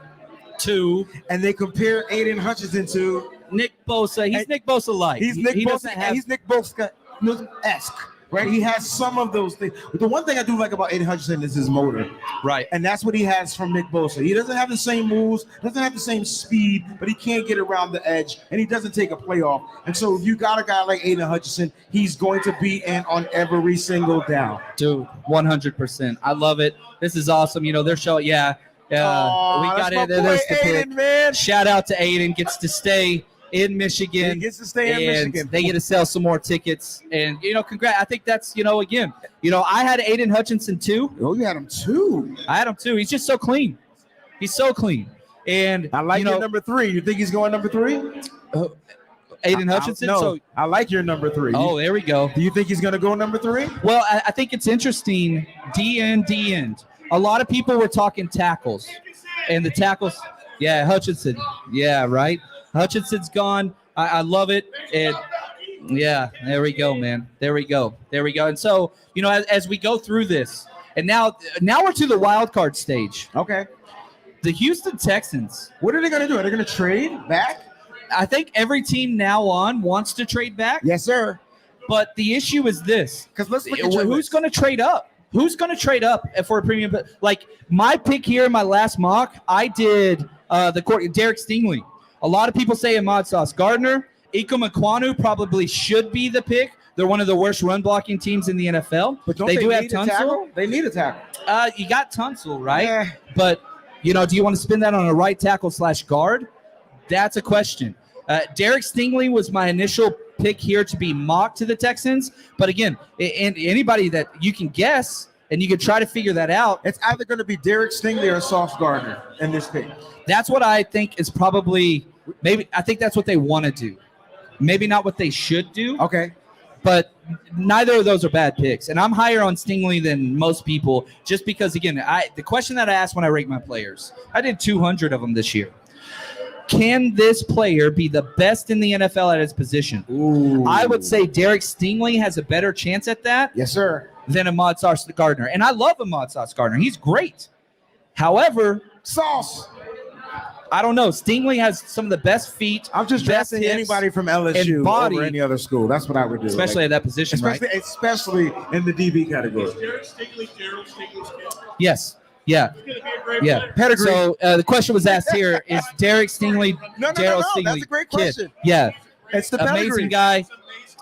2, and they compare Aiden Hutchinson to Nick Bosa. He's Nick Bosa like. He's Nick Bosa. He's Nick Bosa-esque, right? He has some of those things. But the one thing I do like about Aiden Hutchinson is his motor, right? And that's what he has from Nick Bosa. He doesn't have the same moves, doesn't have the same speed, but he can't get around the edge, and he doesn't take a play off. And so if you got a guy like Aiden Hutchinson, he's going to be in on every single down. Dude, 100%. I love it. This is awesome. They're showing, we got it. There's the pick. Man. Shout out to Aiden. Gets to stay in Michigan. He gets to stay in Michigan. They get to sell some more tickets. And, congrats. I think that's, again, I had Aiden Hutchinson too. Oh, you had him too? I had him too. He's just so clean. He's so clean. And I like your number 3. You think he's going number 3? Aiden Hutchinson? No, I like your number 3. Oh, there we go. Do you think he's going to go number 3? Well, I think it's interesting. D-end. A lot of people were talking tackles. And the tackles, Hutchinson. Yeah, right? Hutchinson's gone. I love it. And there we go, man. There we go. And so, as we go through this, and now we're to the wild card stage. Okay. The Houston Texans. What are they going to do? Are they going to trade back? I think every team now on wants to trade back. Yes, sir. But the issue is this. Because let's look at who's going to trade up? Who's going to trade up for a premium? Like my pick here in my last mock, I did Derek Stingley. A lot of people say Ahmad Sauce Gardner. Ikem Ekwonu probably should be the pick. They're one of the worst run blocking teams in the NFL. But they do have Tunsil. They need a tackle. You got Tunsil, right? Yeah. But, do you want to spend that on a right tackle / guard? That's a question. Derek Stingley was my initial pick here to be mocked to the Texans. But again, and anybody that you can guess and you can try to figure that out. It's either going to be Derek Stingley or Sauce Gardner in this pick. That's what I think is probably I think that's what they want to do. Maybe not what they should do. Okay. But neither of those are bad picks. And I'm higher on Stingley than most people just because, again, the question that I asked when I rate my players, I did 200 of them this year. Can this player be the best in the NFL at his position? Ooh. I would say Derek Stingley has a better chance at that. Yes, sir. Than Ahmad Sauce Gardner. And I love Ahmad Sauce Gardner. He's great. However, Sauce. I don't know. Stingley has some of the best feet. I'm just drafting anybody from LSU over any other school. That's what I would do. Especially at that position, especially in the DB category. Is Derek Stingley Darryl Stingley's kid? Yes. Yeah. He's going to be a great player. Pedigree. So the question was asked here, is Derek Stingley Darryl Stingley That's a great question. Kid? Yeah. It's the pedigree. Amazing guy.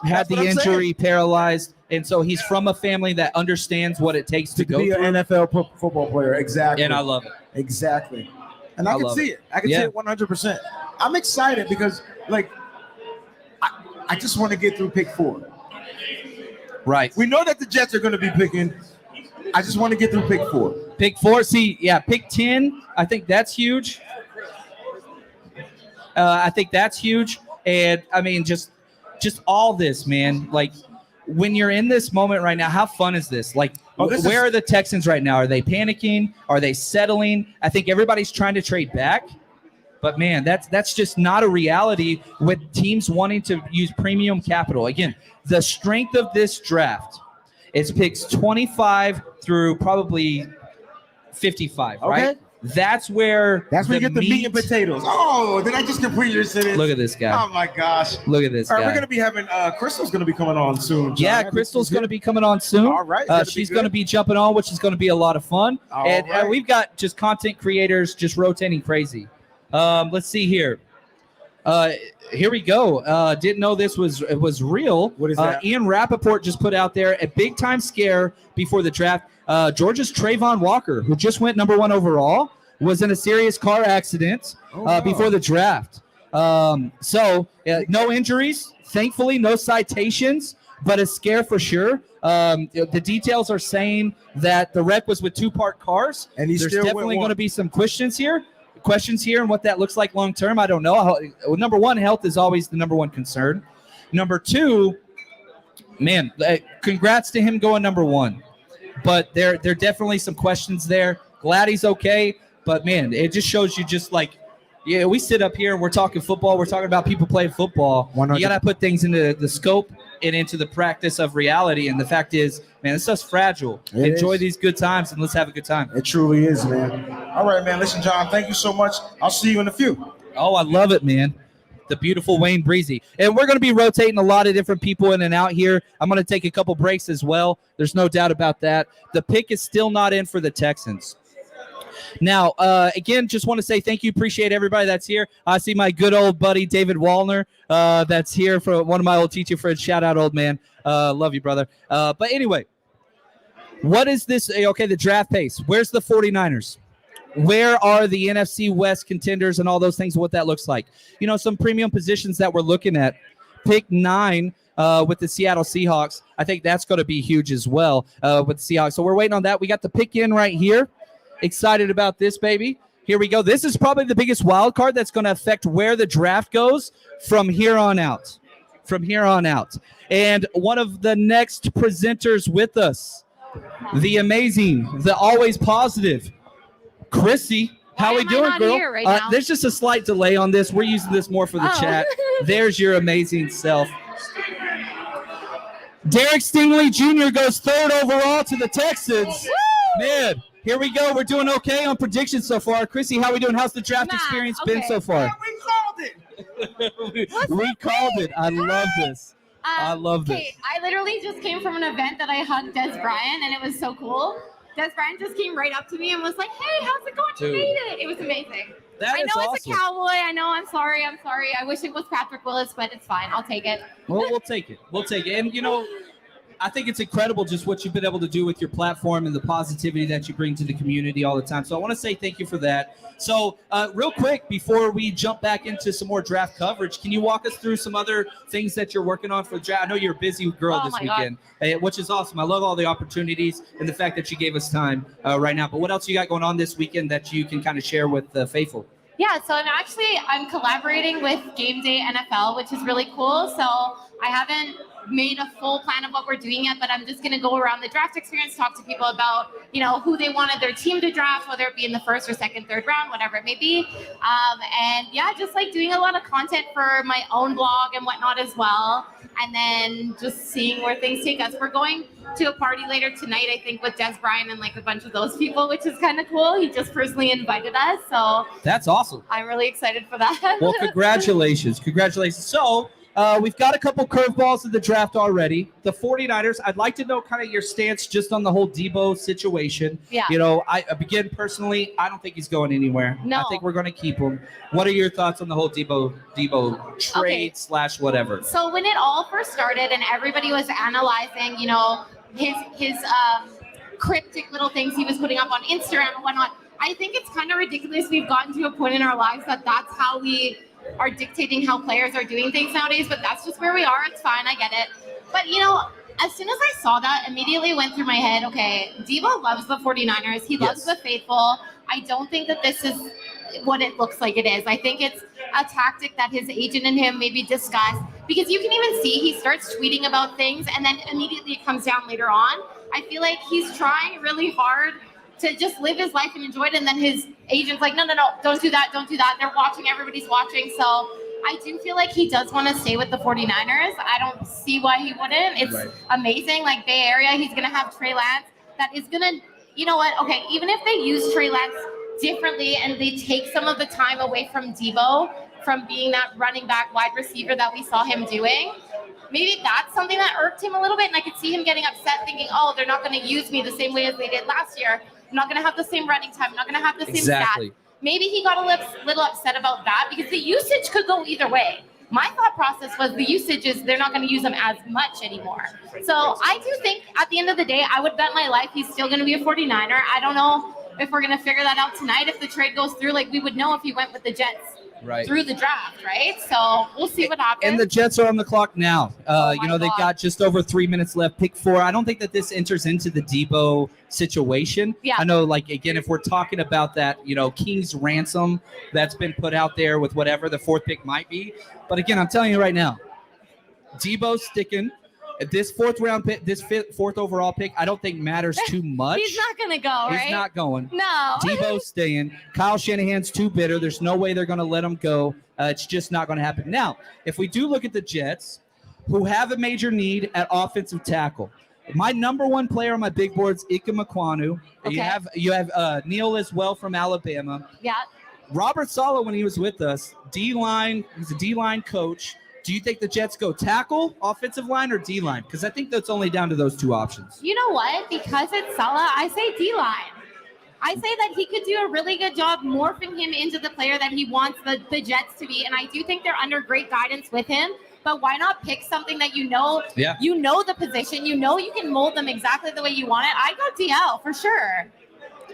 Had That's the injury, paralyzed. And so he's from a family that understands what it takes to go be through. an NFL football player. Exactly. And I love it. Exactly. And I can see it. I can see it 100%. I'm excited because, I just want to get through pick 4. Right. We know that the Jets are going to be picking. I just want to get through pick 4. Pick 4. Pick 10. I think that's huge. I think that's huge. And, I mean, just all this, man. Like, when you're in this moment right now, how fun is this? Like, where are the Texans right now? Are they panicking? Are they settling? I think everybody's trying to trade back. But man, that's just not a reality with teams wanting to use premium capital. Again, the strength of this draft is picks 25 through probably 55, right? That's where you get the meat and potatoes. Oh, did I just complete your sentence? Look at this guy. Oh my gosh. Look at this guy. All right, we're gonna be having Crystal's gonna be coming on soon. John. Yeah, Crystal's going to be coming on soon. All right, she's going to be jumping on, which is going to be a lot of fun. And we've got just content creators just rotating crazy. Let's see here. Here we go. Didn't know this was real. What is that? Ian Rappaport just put out there a big time scare before the draft. Georgia's Trayvon Walker, who just went number 1 overall, was in a serious car accident before the draft. So no injuries, thankfully, no citations, but a scare for sure. The details are saying that the wreck was with 2 parked cars. And there's definitely going to be some questions here and what that looks like long term. I don't know. Number 1, health is always the number 1 concern. Number 2, man, congrats to him going number 1. But there are definitely some questions there. Glad he's okay. But, man, it just shows you just like, yeah, we sit up here and we're talking football. We're talking about people playing football. 100. You got to put things into the scope and into the practice of reality. And the fact is, man, this stuff's fragile. Enjoy these good times and let's have a good time. It truly is, man. All right, man. Listen, John, thank you so much. I'll see you in a few. Oh, I love it, man. The beautiful Wayne Breezy. And we're going to be rotating a lot of different people in and out here. I'm going to take a couple breaks as well. There's no doubt about that. The pick is still not in for the Texans. Now, again, just want to say thank you. Appreciate everybody that's here. I see my good old buddy, David Wallner, that's here for one of my old teacher friends. Shout out, old man. Love you, brother. But anyway, what is this? Okay, the draft pace. Where's the 49ers? Where are the NFC West contenders and all those things, what that looks like? You know, some premium positions that we're looking at. Pick 9 with the Seattle Seahawks. I think that's going to be huge as well with the Seahawks. So we're waiting on that. We got the pick in right here. Excited about this, baby. Here we go. This is probably the biggest wild card that's going to affect where the draft goes from here on out. From here on out. And one of the next presenters with us, the amazing, the always positive, Chrissy. How we doing, girl? Right now? There's just a slight delay on this. We're using this more for the chat. There's your amazing self. Derek Stingley Jr. goes 3rd overall to the Texans. Woo! Man, here we go. We're doing okay on predictions so far. Chrissy, how we doing? How's the draft experience been so far? We called it. we called it. I love this. I love this. Okay, I literally just came from an event that I hugged Des Bryant, and it was so cool. Des Bryant just came right up to me and was like, "Hey, how's it going? You made it." It was amazing. I know awesome. It's a cowboy. I know. I'm sorry. I wish it was Patrick Willis, but it's fine. I'll take it. Well, we'll take it. We'll take it. And, you know, I think it's incredible just what you've been able to do with your platform and the positivity that you bring to the community all the time. So I want to say thank you for that. So real quick, before we jump back into some more draft coverage, can you walk us through some other things that you're working on for the draft? I know you're a busy girl this weekend, which is awesome. I love all the opportunities and the fact that you gave us time right now. But what else you got going on this weekend that you can kind of share with the faithful? Yeah, so I'm collaborating with Game Day NFL, which is really cool. So I haven't made a full plan of what we're doing yet, but I'm just going to go around the draft experience, talk to people about, you know, who they wanted their team to draft, whether it be in the 1st or 2nd, 3rd round, whatever it may be. And yeah, just like doing a lot of content for my own blog and whatnot as well. And then just seeing where things take us. We're going to a party later tonight, I think, with Des Bryant and like a bunch of those people, which is kind of cool. He just personally invited us. So that's awesome. I'm really excited for that. Well, congratulations. Congratulations. So we've got a couple curveballs in the draft already. The 49ers, I'd like to know kind of your stance just on the whole Debo situation. Yeah. You know, I begin personally, I don't think he's going anywhere. No. I think we're going to keep him. What are your thoughts on the whole Debo trade / whatever? So when it all first started and everybody was analyzing, you know, his cryptic little things he was putting up on Instagram and whatnot, I think it's kind of ridiculous. We've gotten to a point in our lives that that's how we are dictating how players are doing things nowadays, but that's just where we are. It's fine. I get it. But, you know, as soon as I saw that, immediately went through my head, okay, Debo loves the 49ers. He loves the faithful. I don't think that this is what it looks like it is. I think it's a tactic that his agent and him maybe discussed, because you can even see he starts tweeting about things and then immediately it comes down later on. I feel like he's trying really hard to just live his life and enjoy it. And then his agent's like, no, don't do that. They're watching. Everybody's watching. So I do feel like he does want to stay with the 49ers. I don't see why he wouldn't. It's amazing. Like Bay Area, he's going to have Trey Lance. That is going to, you know what? Okay, even if they use Trey Lance differently and they take some of the time away from Debo, from being that running back wide receiver that we saw him doing, maybe that's something that irked him a little bit. And I could see him getting upset thinking, oh, they're not going to use me the same way as they did last year. I'm not going to have the same running time. I'm not going to have the same stats. Maybe he got a little upset about that because the usage could go either way. My thought process was the usage is they're not going to use him as much anymore. So I do think at the end of the day, I would bet my life he's still going to be a 49er. I don't know if we're going to figure that out tonight. If the trade goes through, like we would know if he went with the Jets through the draft, right? So we'll see what happens. And the Jets are on the clock now. They've got just over 3 minutes left. Pick 4. I don't think that this enters into the Debo situation. Yeah. I know, like, again, if we're talking about that, King's ransom that's been put out there with whatever the 4th pick might be. But again, I'm telling you right now, Debo's sticking. This 4th round pick, this 4th overall pick, I don't think matters too much. He's not going to go, right? He's not going. No. Debo's staying. Kyle Shanahan's too bitter. There's no way they're going to let him go. It's just not going to happen. Now, if we do look at the Jets, who have a major need at offensive tackle, my number 1 player on my big board's Ike Mekwonu. Okay. You have Neil as well from Alabama. Yeah. Robert Saleh, when he was with us, D-line. He's a D-line coach. Do you think the Jets go tackle, offensive line, or D-line? Because I think that's only down to those 2 options. You know what? Because it's Salah, I say D-line. I say that he could do a really good job morphing him into the player that he wants the Jets to be. And I do think they're under great guidance with him. But why not pick something that you know the position, you can mold them exactly the way you want it. I go DL for sure.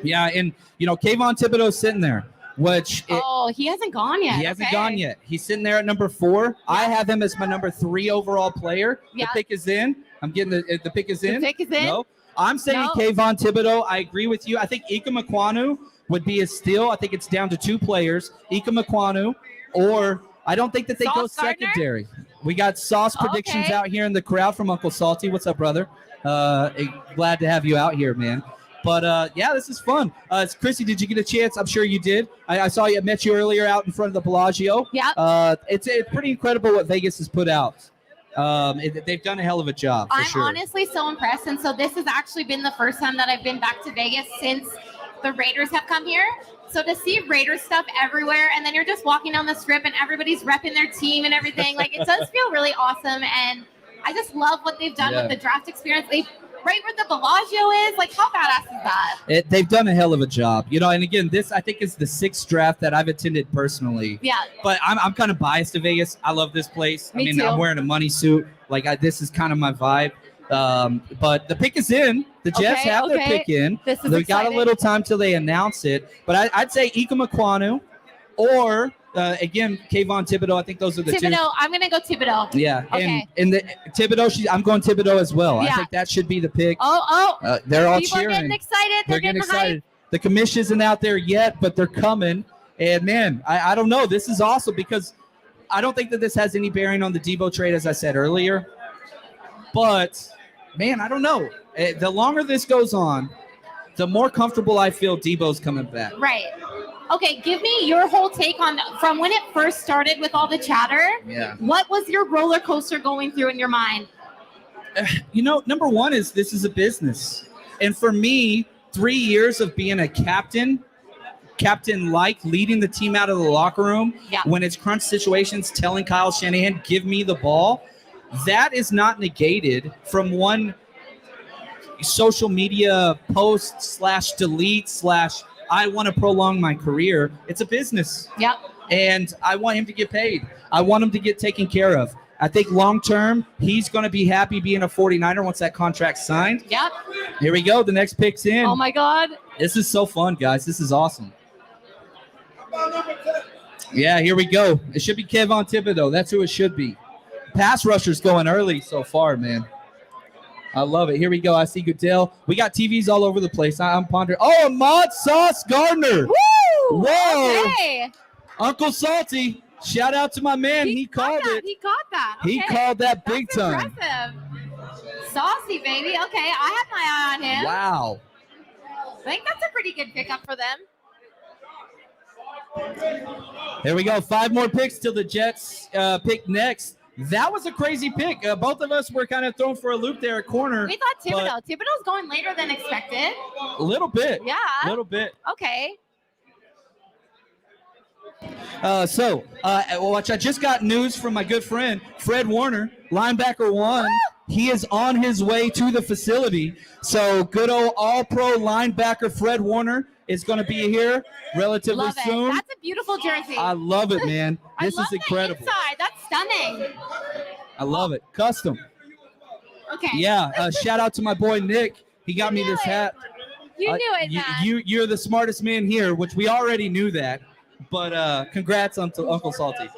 Yeah, and, Kayvon Thibodeau's sitting there. He hasn't gone yet. He hasn't gone yet. He's sitting there at number 4. Yeah. I have him as my number 3 overall player. Yeah. The pick is in. I'm getting the pick is in. The pick is in. No, I'm saying Kayvon Thibodeau. I agree with you. I think Ike Mekwonu would be a steal. I think it's down to 2 players, Ike Mekwonu, or I don't think that they go secondary. We got Sauce predictions out here in the crowd from Uncle Salty. What's up, brother? Glad to have you out here, man. But, this is fun. Chrissy, did you get a chance? I'm sure you did. I saw you. I met you earlier out in front of the Bellagio. Yeah. It's pretty incredible what Vegas has put out. They've done a hell of a job, for sure. I'm honestly so impressed. And so this has actually been the first time that I've been back to Vegas since the Raiders have come here. So to see Raiders stuff everywhere, and then you're just walking down the strip and everybody's repping their team and everything, like it does feel really awesome. And I just love what they've done with the draft experience. Right where the Bellagio is, like how badass is that? They've done a hell of a job, and again, this I think is the 6th draft that I've attended personally. Yeah. But I'm kind of biased to Vegas. I love this place. Me too. I'm wearing a money suit. This is kind of my vibe. But the pick is in. The Jets have their pick in. They've got a little time till they announce it. But I'd say Ike Mekwonu or. Again, Kayvon Thibodeau. I think those are the 2. I'm going to go Thibodeau. Yeah. Okay. And the Thibodeau, I'm going Thibodeau as well. Yeah. I think that should be the pick. They're all people cheering. Are getting excited. They're getting excited. The commission isn't out there yet, but they're coming. And, man, I don't know. This is awesome because I don't think that this has any bearing on the Debo trade, as I said earlier. But, man, I don't know. The longer this goes on, the more comfortable I feel Debo's coming back. Right. Okay, give me your whole take on from when it first started with all the chatter. Yeah. What was your roller coaster going through in your mind? Number 1 is this is a business. And for me, 3 years of being a captain-like, leading the team out of the locker room, when it's crunch situations, telling Kyle Shanahan, give me the ball, that is not negated from one social media post / delete / I want to prolong my career. It's a business. Yep. And I want him to get paid. I want him to get taken care of. I think long-term, he's going to be happy being a 49er once that contract's signed. Yep. Here we go. The next pick's in. Oh, my God. This is so fun, guys. This is awesome. Yeah, here we go. It should be Kayvon Thibodeau. That's who it should be. Pass rushers going early so far, man. I love it. Here we go. I see Goodell. We got TVs all over the place. I'm pondering. Oh, Ahmad Sauce Gardner. Woo! Whoa. Okay. Uncle Salty. Shout out to my man. He called it. He caught that. Okay. He called that big time. Impressive. Saucy, baby. Okay, I have my eye on him. Wow. I think that's a pretty good pickup for them. There we go. 5 more picks till the Jets pick next. That was a crazy pick. Both of us were kind of thrown for a loop there at corner. We thought Thibodeau. Thibodeau's going later than expected. A little bit. Yeah. A little bit. Okay. Watch, I just got news from my good friend, Fred Warner, linebacker 1. He is on his way to the facility. So good old all-pro linebacker Fred Warner is going to be here relatively Love it. soon. That's a beautiful jersey. I love it, man. This is incredible. The inside. That's stunning. I love it. Custom. Okay. Yeah. Shout out to my boy Nick. He got me this hat. You knew it, man. You're the smartest man here, which we already knew that. But congrats on to Uncle Salty.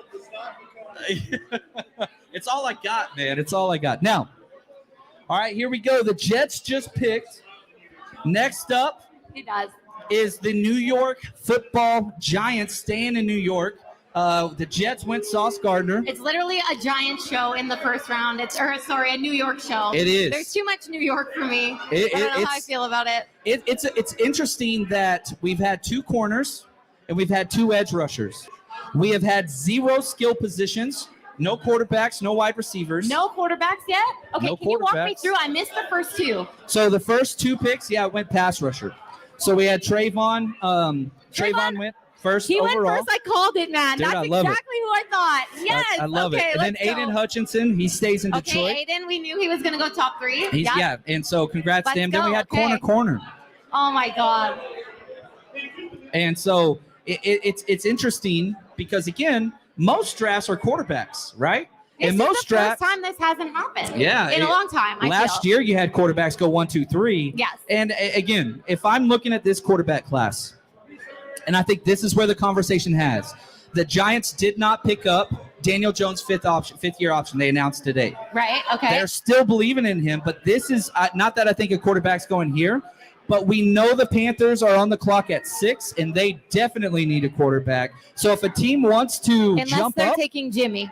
It's all I got, man. It's all I got. Now, all right, here we go. The Jets just picked. Next up is the New York Football Giants, staying in New York. The Jets went Sauce Gardner. It's literally a giant show in the first round. A New York show. It is. There's too much New York for me. I don't know how I feel about it. It's interesting that we've had 2 corners and we've had 2 edge rushers. We have had 0 skill positions, no quarterbacks, no wide receivers. No quarterbacks yet? Okay, No can you walk me quarterbacks. through? I missed the first 2. So the first 2 picks, it went pass rusher. So we had Trayvon. Trayvon went first He overall. went first. I called it, man. Dude, I That's love it. exactly who I thought. Yes. I love it. And then let's go. Aiden Hutchinson, he stays in Detroit. Okay, Aiden, we knew he was going to go top 3. Yeah, and so congrats to him. Then we had Okay. corner. Oh, my God. And so it's interesting because, again, most drafts are quarterbacks, right? This and is most the drafts, first time this hasn't happened. Yeah, In a long time, I last feel. year you had quarterbacks go 1, 2, 3. Yes. And again, if I'm looking at this quarterback class, and I think this is where the conversation has, the Giants did not pick up Daniel Jones' 5th year option. They announced today. Right, okay. They're still believing in him, but this is not that I think a quarterback's going here, but we know the Panthers are on the clock at 6, and they definitely need a quarterback. So if a team wants to Unless jump they're up, taking Jimmy.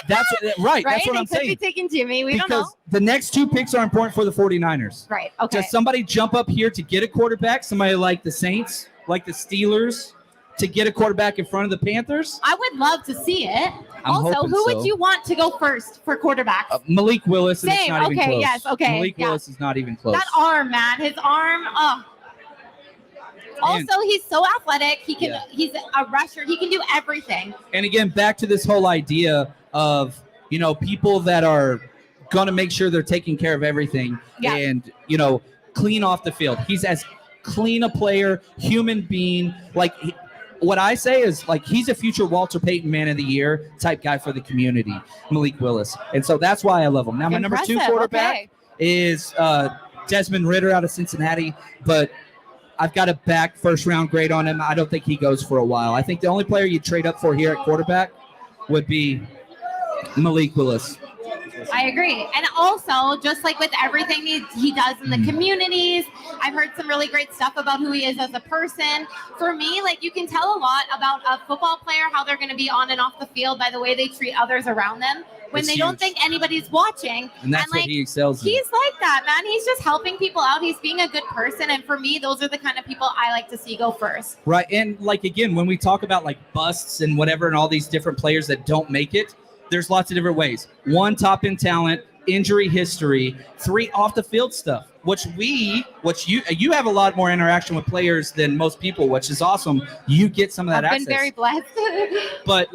that's right. That's what They I'm could saying. be taking Jimmy. We don't Because know. the next 2 picks are important for the 49ers. Right, okay. Does somebody jump up here to get a quarterback? Somebody like the Saints, like the Steelers, to get a quarterback in front of the Panthers? I would love to see it. I'm Also, hoping who so. would you want to go first for quarterbacks? Malik Willis, and it's Same. not even Okay, close. yes, okay, Malik yeah. Willis is not even close. That arm, man. His arm. Also, he's so athletic. He can. Yeah. He's a rusher. He can do everything. And again, back to this whole idea of, people that are going to make sure they're taking care of everything and, clean off the field. He's as clean a player, human being. What I say is, he's a future Walter Payton Man of the Year type guy for the community, Malik Willis. And so that's why I love him. Now, my number 2 quarterback is Desmond Ridder out of Cincinnati, but I've got a back first-round grade on him. I don't think he goes for a while. I think the only player you'd trade up for here at quarterback would be Malik Willis. I agree. And also, just like with everything he does in the communities, I've heard some really great stuff about who he is as a person. For me, you can tell a lot about a football player, how they're going to be on and off the field by the way they treat others around them when It's they huge. don't think anybody's watching. And that's what he excels in. He's like that, man. He's just helping people out. He's being a good person. And for me, those are the kind of people I like to see go first. Right. And again, when we talk about busts and whatever and all these different players that don't make it, there's lots of different ways. 1, top end talent, injury history. 3, off the field stuff, which you have a lot more interaction with players than most people, which is awesome. You get some of that I've access. been very blessed. But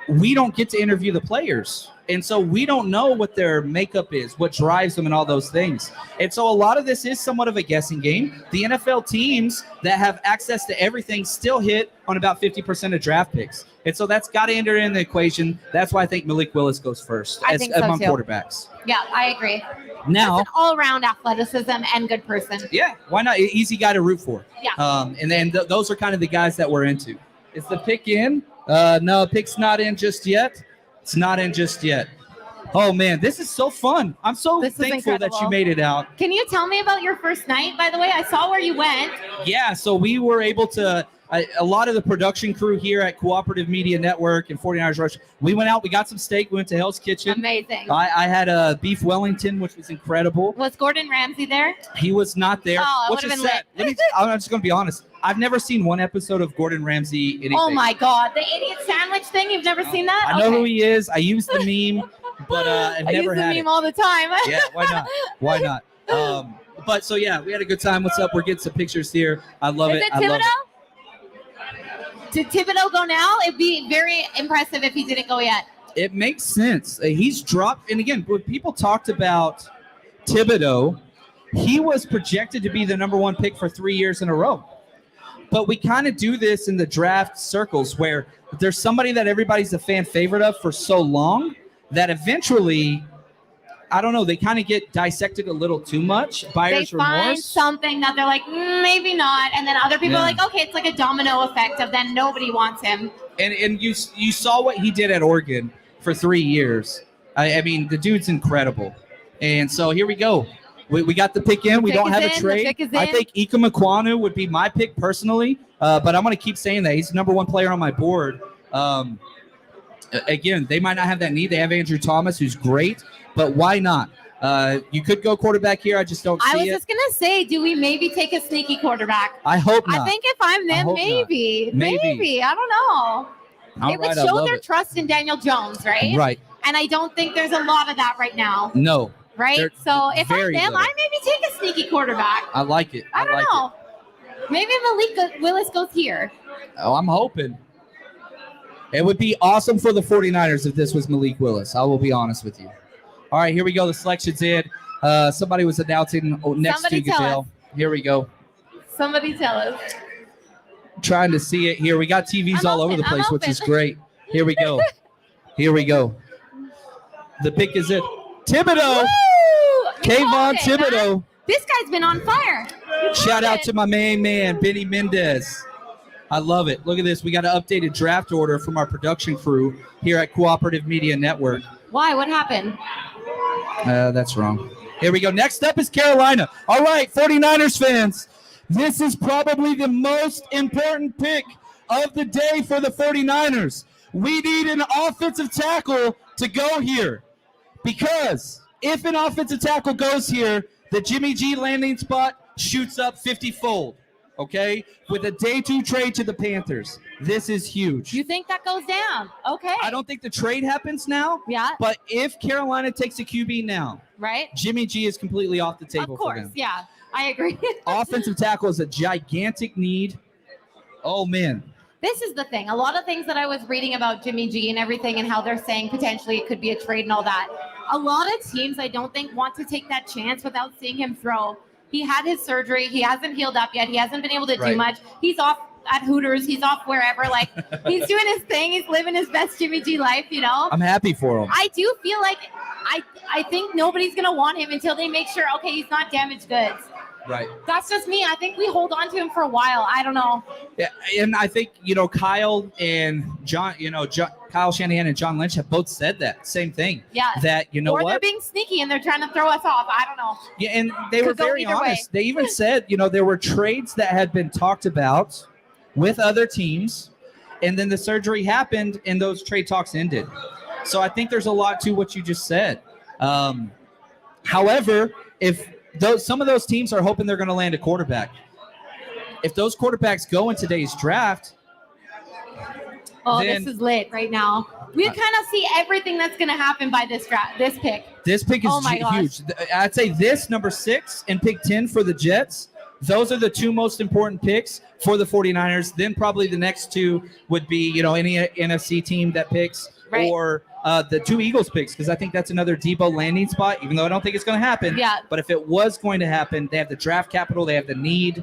we don't get to interview the players. And so we don't know what their makeup is, what drives them and all those things. And so a lot of this is somewhat of a guessing game. The NFL teams that have access to everything still hit on about 50% of draft picks. And so that's got to enter in the equation. That's why I think Malik Willis goes first I think so among too. quarterbacks. Yeah, I agree. Now, Just an all-around athleticism and good person. yeah, why not? Easy guy to root for. Yeah. And then those are kind of the guys that we're into. Is the pick in? No, pick's not in just yet. It's not in just yet. Oh man, this is so fun. I'm so This is thankful that you incredible. made it out. Can you tell me about your first night, by the way? I saw where you went. Yeah, so we were able to, a lot of the production crew here at Cooperative Media Network and 49ers Rush, we went out, we got some steak, we went to Hell's Kitchen. Amazing. I had a beef Wellington, which was incredible. Was Gordon Ramsay there? He was not there. Oh, it which would've is been sad. I'm just going to be honest. I've never seen one episode of Gordon Ramsay anything. Oh my God. The idiot sandwich thing? You've never seen that? I know Okay. who he is. I use the meme, but I've I use never the had meme it. all the time. Yeah, why not? Why not? But so yeah, we had a good time. What's up? We're getting some pictures here. I love Is it. it I love it. Thibodeau? Did Thibodeau go now? It'd be very impressive if he didn't go yet. It makes sense. He's dropped, and again, when people talked about Thibodeau, he was projected to be the number one pick for 3 years in a row. But we kind of do this in the draft circles where there's somebody that everybody's a fan favorite of for so long that eventually, I don't know, they kind of get dissected a little too much. They Buyer's find remorse. something that they're like, maybe not. And then other people Yeah. are like, okay, it's like a domino effect of then nobody wants him. And you saw what he did at Oregon for 3 years. I mean, the dude's incredible. And so here we go. We got the pick in. We pick don't is have a in, the trade. pick is I in. think Ike Mekwonu would be my pick personally, but I'm going to keep saying that. He's the number one player on my board. Again, they might not have that need. They have Andrew Thomas, who's great, but why not? You could go quarterback here. I just don't see I was it. just going to say, do we maybe take a sneaky quarterback? I hope not. I think if I'm I them, hope not. maybe. Maybe. Maybe. I don't know. All It would right, I show love their it. trust in Daniel Jones, right? Right. And I don't think there's a lot of that right now, No, right? They're So if I'm very them, little. I maybe take a sneaky quarterback. I like it. I don't like know. Maybe Malik Willis goes here. it. Oh, I'm hoping. It would be awesome for the 49ers if this was Malik Willis. I will be honest with you. All right, here we go. The selection's in. Somebody was announcing next Somebody to tell Goodell. Here we go. Somebody tell us. Trying to see it here. We got TVs I'm all over open, the place, I'm which is open. great. Here we go. Here we go. The pick is it. Thibodeau. Woo! We Kayvon called it, Thibodeau. man. This guy's been on fire. Shout out to my main man, Benny Mendez. I love it. Look at this. We got an updated draft order from our production crew here at Cooperative Media Network. Why? What happened? That's wrong. Here we go. Next up is Carolina. All right, 49ers fans. This is probably the most important pick of the day for the 49ers. We need an offensive tackle to go here. Because if an offensive tackle goes here, the Jimmy G landing spot shoots up 50-fold. Okay? With a day 2 trade to the Panthers. This is huge. You think that goes down? Okay. I don't think the trade happens now. Yeah. But if Carolina takes a QB now, Right? Jimmy G is completely off the table Of for course. them. Yeah. I agree. Offensive tackle is a gigantic need. Oh, man. This is the thing. A lot of things that I was reading about Jimmy G and everything and how they're saying potentially it could be a trade and all that. A lot of teams I don't think want to take that chance without seeing him throw. He had his surgery. He hasn't healed up yet. He hasn't been able to do Right. much. He's off at Hooters. He's off wherever. Like he's doing his thing. He's living his best Jimmy G life, you know? I'm happy for him. I do feel like I think nobody's going to want him until they make sure, okay, he's not damaged goods. Right. That's just me. I think we hold on to him for a while. I don't know. Yeah, and I think, Kyle and John, Kyle Shanahan and John Lynch have both said that same thing. Yeah. That, Or they're what? being sneaky and they're trying to throw us off. I don't know. Yeah, and they were Could go very either way. honest. They even said, there were trades that had been talked about with other teams, and then the surgery happened and those trade talks ended. So I think there's a lot to what you just said. However, if some of those teams are hoping they're going to land a quarterback, if those quarterbacks go in today's draft, Oh, then- this is lit right now. We kind of see everything that's going to happen by this draft, this pick. this pick is Oh my gosh. huge. I'd say this, number 6, and pick 10 for the Jets. Those are the 2 most important picks for the 49ers. Then probably the next 2 would be, any NFC team that picks, Right. or the 2 Eagles picks, because I think that's another Debo landing spot, even though I don't think it's going to happen. Yeah. But if it was going to happen, they have the draft capital, they have the need.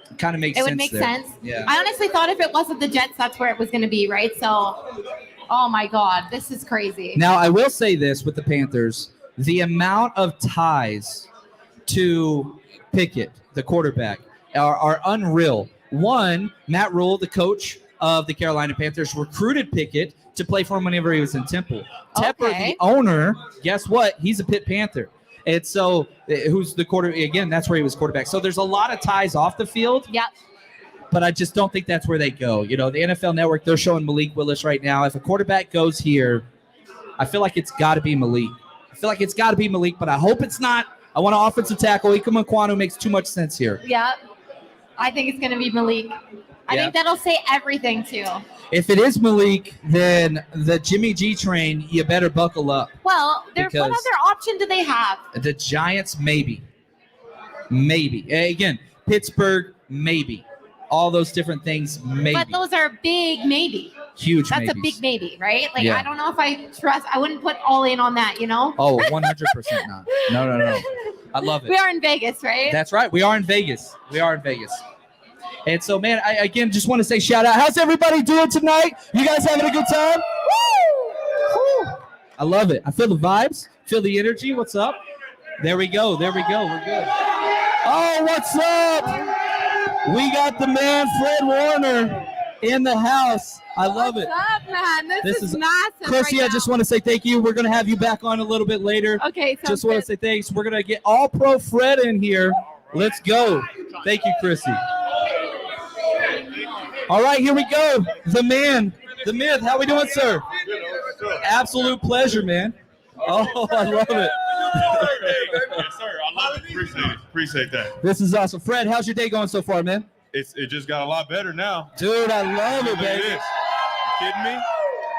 It kind of makes It sense. would make there. sense. Yeah. I honestly thought if it wasn't the Jets, that's where it was going to be, right? So, oh my God, this is crazy. Now, I will say this with the Panthers, the amount of ties to Pickett, the quarterback, are unreal. One, Matt Rule, the coach of the Carolina Panthers recruited Pickett to play for him whenever he was in Temple. Tepper, Okay. the owner, guess what? He's a Pitt Panther. And so who's the quarter? Again, that's where he was quarterback. So there's a lot of ties off the field. Yep. But I just don't think that's where they go. You know, the NFL Network, they're showing Malik Willis right now. If a quarterback goes here, I feel like it's got to be Malik. But I hope it's not. I want an offensive tackle. Ikem Ekwonu makes too much sense here. Yep. I think it's going to be Malik. I think that'll say everything, too. If it is Malik, then the Jimmy G train, you better buckle up. Well, what Because- other option do they have? The Giants, maybe. Again, Pittsburgh, maybe. All those different things, maybe. But those are big maybe. Huge That's maybes. a big maybe, right? Like, Yeah. I don't know if I wouldn't put all in on that, you know? Oh, 100% not. No. I love it. We are in Vegas, right? That's right. We are in Vegas. And so, man, I again just want to say shout out. How's everybody doing tonight? You guys having a good time? Woo! I love it. I feel the vibes. Feel the energy. What's up? There we go. We're good. Oh, what's up? We got the man, Fred Warner, in the house. I love it. What's up, man? This is massive. Chrissy, right I just want to say thank you. We're going to have you back on a little bit later. now. Okay, so Just want to say thanks. We're going to get all pro Fred in here. Let's go. Thank you, Chrissy. All right, here we go. The man, the myth. How we doing, sir? Absolute pleasure, man. Oh, I love it. Yes, sir. I love it. Appreciate that. This is awesome. Fred, how's your day going so far, man? It just got a lot better now. Dude, I love it, Look at baby. this. You kidding me?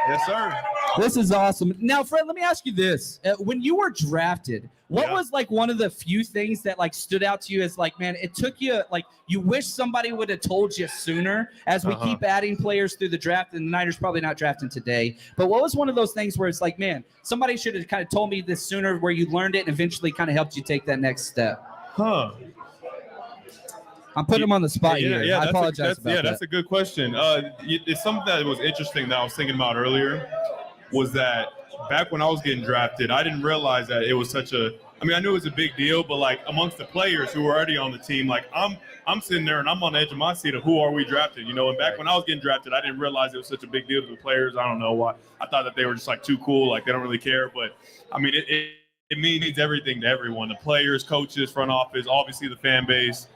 Yes, sir. This is awesome. Now, Fred, let me ask you this. When you were drafted, what Yeah. was like one of the few things that like stood out to you as like, man, it took you like you wish somebody would have told you sooner as we keep adding players through the draft, and the Niners probably not drafting today. But what was one of those things where it's like, man, somebody should have kind of told me this sooner, where you learned it and eventually kind of helped you take that next step? I'm putting him on the spot here. I apologize about that. That's a good question. It's something that was interesting that I was thinking about earlier, was that back when I was getting drafted, I didn't realize that it was such a – I mean, I knew it was a big deal, but, like, amongst the players who were already on the team, like, I'm sitting there and I'm on the edge of my seat of who are we drafted, you know? And back when I was getting drafted, I didn't realize it was such a big deal to the players. I don't know why. I thought that they were just, like, too cool, like, they don't really care. But, I mean, it means everything to everyone, the players, coaches, front office, obviously the fan base.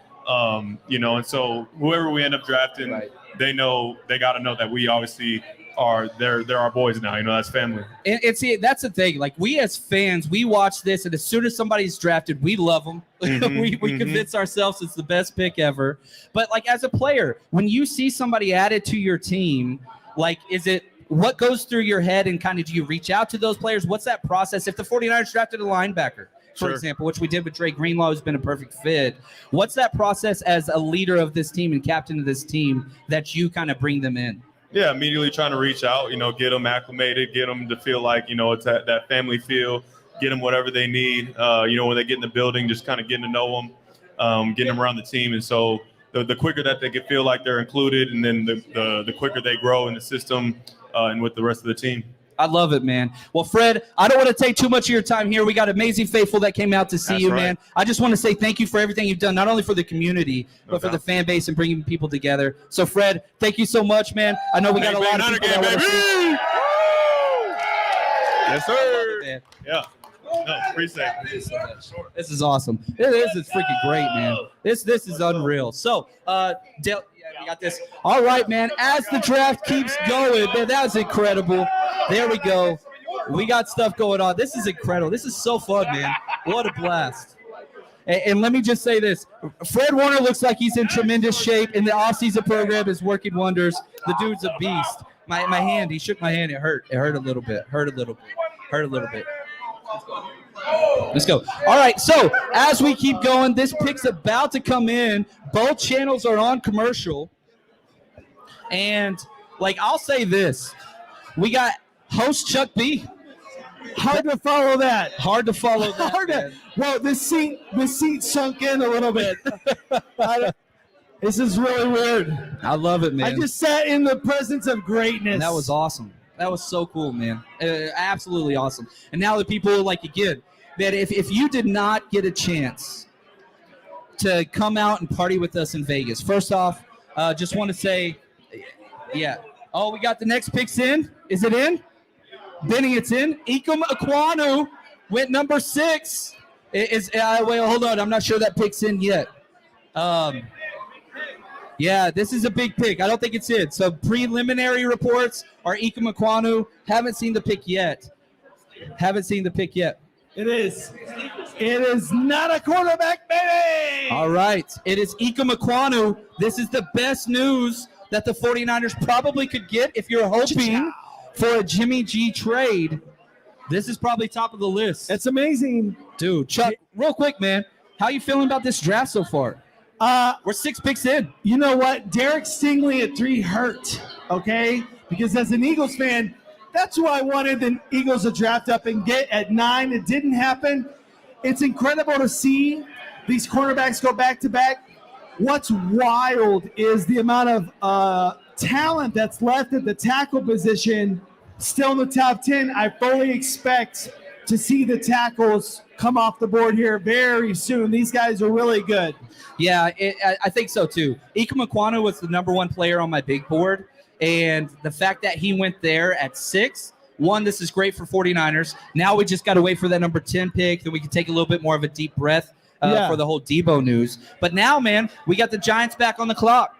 You know, and so whoever we end up drafting, they got to know that we obviously are they're our boys now. You know, that's family. And see, that's the thing. Like, we as fans, we watch this, and as soon as somebody's drafted, we love them. We convince ourselves it's the best pick ever. But like, as a player, when you see somebody added to your team, like, what goes through your head, and kind of do you reach out to those players? What's that process? If the 49ers drafted a linebacker, for example, which we did with Dre Greenlaw, who's been a perfect fit. What's that process as a leader of this team and captain of this team that you kind of bring them in? Yeah, immediately trying to reach out, you know, get them acclimated, get them to feel like, you know, it's that family feel, get them whatever they need. You know, when they get in the building, just kind of getting to know them, getting them around the team. And so the quicker that they can feel like they're included, and then the quicker they grow in the system and with the rest of the team. I love it, man. Well, Fred, I don't want to take too much of your time here. We got amazing faithful that came out to see you, man. I just want to say thank you for everything you've done, not only for the community, but for the fan base and bringing people together. So, Fred, thank you so much, man. I know we got a lot of people that want to see. Yes, sir. Man. Yeah. No, appreciate it. This is awesome. This is freaking great, man. This is unreal. So, Dale, we got this. All right, man. As the draft keeps going, man, that was incredible. There we go. We got stuff going on. This is incredible. This is so fun, man. What a blast. And let me just say this. Fred Warner looks like he's in tremendous shape, and the offseason program is working wonders. The dude's a beast. My hand, he shook my hand. It hurt. It hurt a little bit. Let's go. All right, so as we keep going, this pick's about to come in. Both channels are on commercial. And, like, I'll say this. We got host Chuck B. Hard to follow that. Man. Well, the seat sunk in a little bit. This is really weird. I love it, man. I just sat in the presence of greatness. And that was awesome. That was so cool, man. Absolutely awesome. And now the people, like, again, that if you did not get a chance to come out and party with us in Vegas, first off, just want to say Yeah. Oh, we got the next picks in. Is it in? Benny, it's in. Ikem Ekwonu went number 6. Wait, hold on. I'm not sure that pick's in yet. Yeah, this is a big pick. I don't think it's in. So preliminary reports are Ikem Ekwonu. Haven't seen the pick yet. It is. It is not a quarterback, baby. All right. It is Ikem Ekwonu. This is the best news that the 49ers probably could get if you're hoping for a Jimmy G trade. This is probably top of the list. It's amazing. Dude, Chuck, real quick, man. How you feeling about this draft so far? We're 6 picks in. You know what? Derek Stingley at 3 hurt, okay? Because as an Eagles fan, that's who I wanted the Eagles to draft up and get at 9. It didn't happen. It's incredible to see these cornerbacks go back-to-back. What's wild is the amount of talent that's left at the tackle position still in the top 10. I fully expect to see the tackles come off the board here very soon. These guys are really good. Yeah, I think so too. Ikem Ekwonu was the number 1 player on my big board, and the fact that he went there at 6, this is great for 49ers. Now we just got to wait for that number 10 pick, then we can take a little bit more of a deep breath for the whole Debo news. But now, man, we got the Giants back on the clock.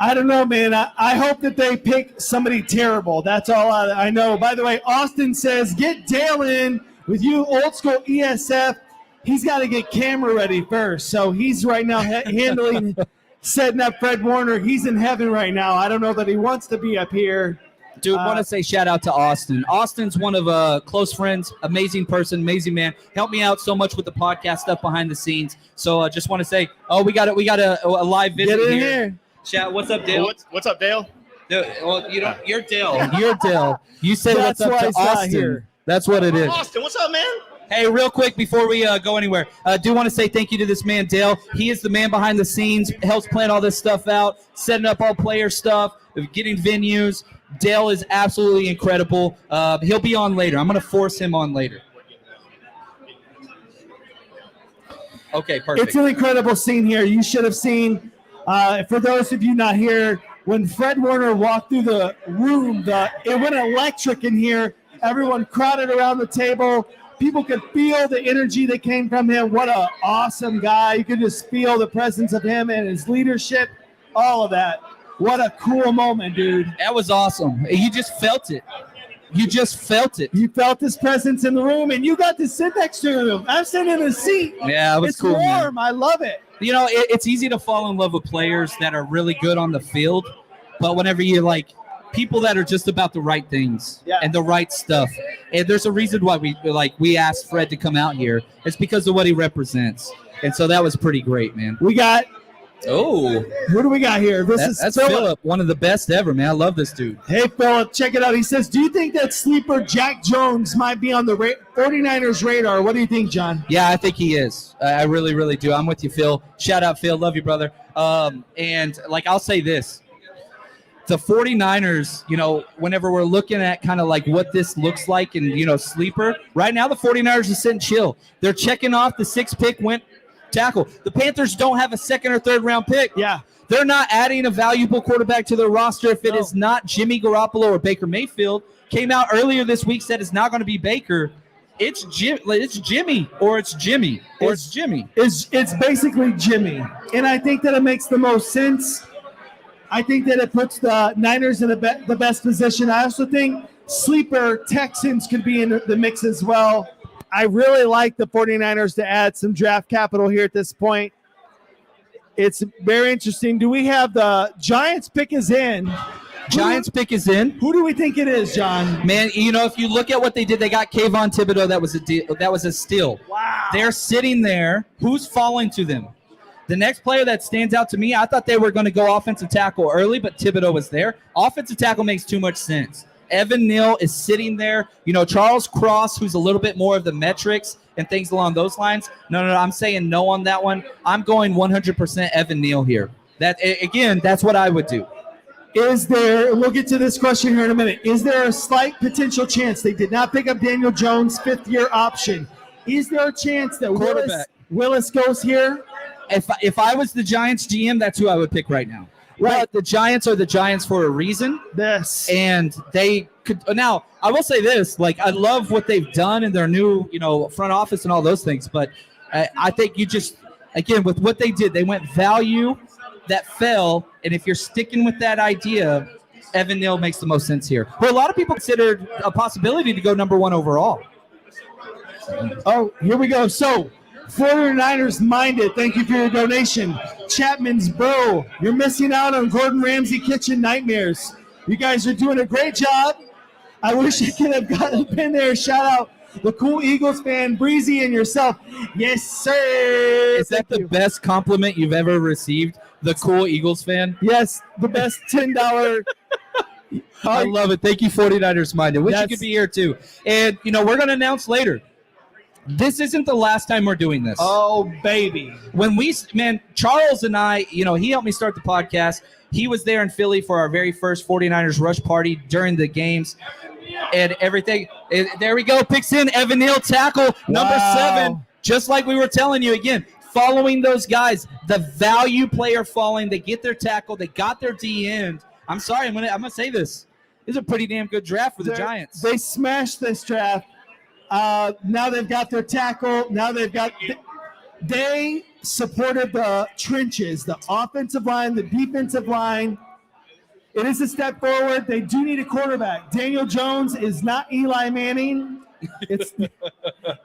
I don't know, man. I hope that they pick somebody terrible. That's all I know. By the way, Austin says, get Dale in with you, old school ESF. He's got to get camera ready first. So he's right now handling, setting up Fred Warner. He's in heaven right now. I don't know that he wants to be up here. Dude, want to say shout out to Austin. Austin's one of close friends, amazing person, amazing man. Helped me out so much with the podcast stuff behind the scenes. So just want to say, we got a live visit Get in here. Chat. What's up, Dale? What's up, Dale? Well, you're Dale. You're Dale. You say That's what's up why to he's not Austin. here. That's what it is. Austin, what's up, man? Hey, real quick before we go anywhere, do want to say thank you to this man, Dale. He is the man behind the scenes, helps plan all this stuff out, setting up all player stuff, getting venues. Dale is absolutely incredible. He'll be on later. I'm going to force him on later. Okay, perfect. It's an incredible scene here. You should have seen, for those of you not here, when Fred Warner walked through the room, it went electric in here. Everyone crowded around the table. People could feel the energy that came from him. What an awesome guy. You could just feel the presence of him and his leadership, all of that. What a cool moment, dude. That was awesome. You just felt it. You felt his presence in the room, and you got to sit next to him. I'm sitting in his seat. Yeah, it was it's cool. It's Man. warm. I love it. You know, it's easy to fall in love with players that are really good on the field, but whenever you're like people that are just about the right things and the right stuff, and there's a reason why we asked Fred to come out here. It's because of what he represents, and so that was pretty great, man. We got. Oh, who do we got here? That's Phillip, one of the best ever, man. I love this dude. Hey, Phillip, check it out. He says, do you think that sleeper Jack Jones might be on the 49ers radar? What do you think, John? Yeah, I think he is. I really, really do. I'm with you, Phil. Shout out, Phil. Love you, brother. And I'll say this. The 49ers, whenever we're looking at kind of like what this looks like and, sleeper, right now the 49ers are sitting chill. They're checking off the 6th pick went tackle. The Panthers don't have a 2nd or 3rd round pick. Yeah. They're not adding a valuable quarterback to their roster if it is not Jimmy Garoppolo or Baker Mayfield. Came out earlier this week, said it's not going to be Baker. It's Jimmy or it's Jimmy or it's Jimmy. It's basically Jimmy. And I think that it makes the most sense. I think that it puts the Niners in the best position. I also think sleeper Texans could be in the mix as well. I really like the 49ers to add some draft capital here at this point. It's very interesting. Do we have the Giants pick is in? Giants pick is in. Who do we think it is, John? Man, if you look at what they did, they got Kayvon Thibodeau. That was a deal. That was a steal. Wow. They're sitting there. Who's falling to them? The next player that stands out to me, I thought they were going to go offensive tackle early, but Thibodeau was there. Offensive tackle makes too much sense. Evan Neal is sitting there. Charles Cross, who's a little bit more of the metrics and things along those lines. No, I'm saying no on that one. I'm going 100% Evan Neal here. That's what I would do. We'll get to this question here in a minute. Is there a slight potential chance they did not pick up Daniel Jones' 5th-year option? Is there a chance that Willis goes here? If I was the Giants GM, that's who I would pick right now. Right. But the Giants are the Giants for a reason. Yes. And they could now. I will say this: like, I love what they've done in their new, front office and all those things. But I think you just, again, with what they did, they went value that fell. And if you're sticking with that idea, Evan Neal makes the most sense here. But a lot of people considered a possibility to go number 1 overall. Oh, here we go. So, 49ers minded. Thank you for your donation. Chapman's bro, you're missing out on Gordon Ramsay kitchen nightmares. You guys are doing a great job. I wish I could have been there. Shout out the cool Eagles fan, Breezy, and yourself. Yes, sir. Is that the best compliment you've ever received? The cool Eagles fan? Yes, the best $10. I love it. Thank you, 49ers minded. Wish you could be here too. And, we're going to announce later. This isn't the last time we're doing this. Oh, baby. Charles and I, he helped me start the podcast. He was there in Philly for our very first 49ers rush party during the games and everything. There we go. Picks in Evan Neal, tackle number 7. Just like we were telling you again, following those guys, the value player falling, they get their tackle, they got their D end. I'm sorry, I'm gonna say this. This is a pretty damn good draft for the Giants. They smashed this draft. Now they've got their tackle. Now they supported the trenches, the offensive line, the defensive line. It is a step forward. They do need a quarterback. Daniel Jones is not Eli Manning. It's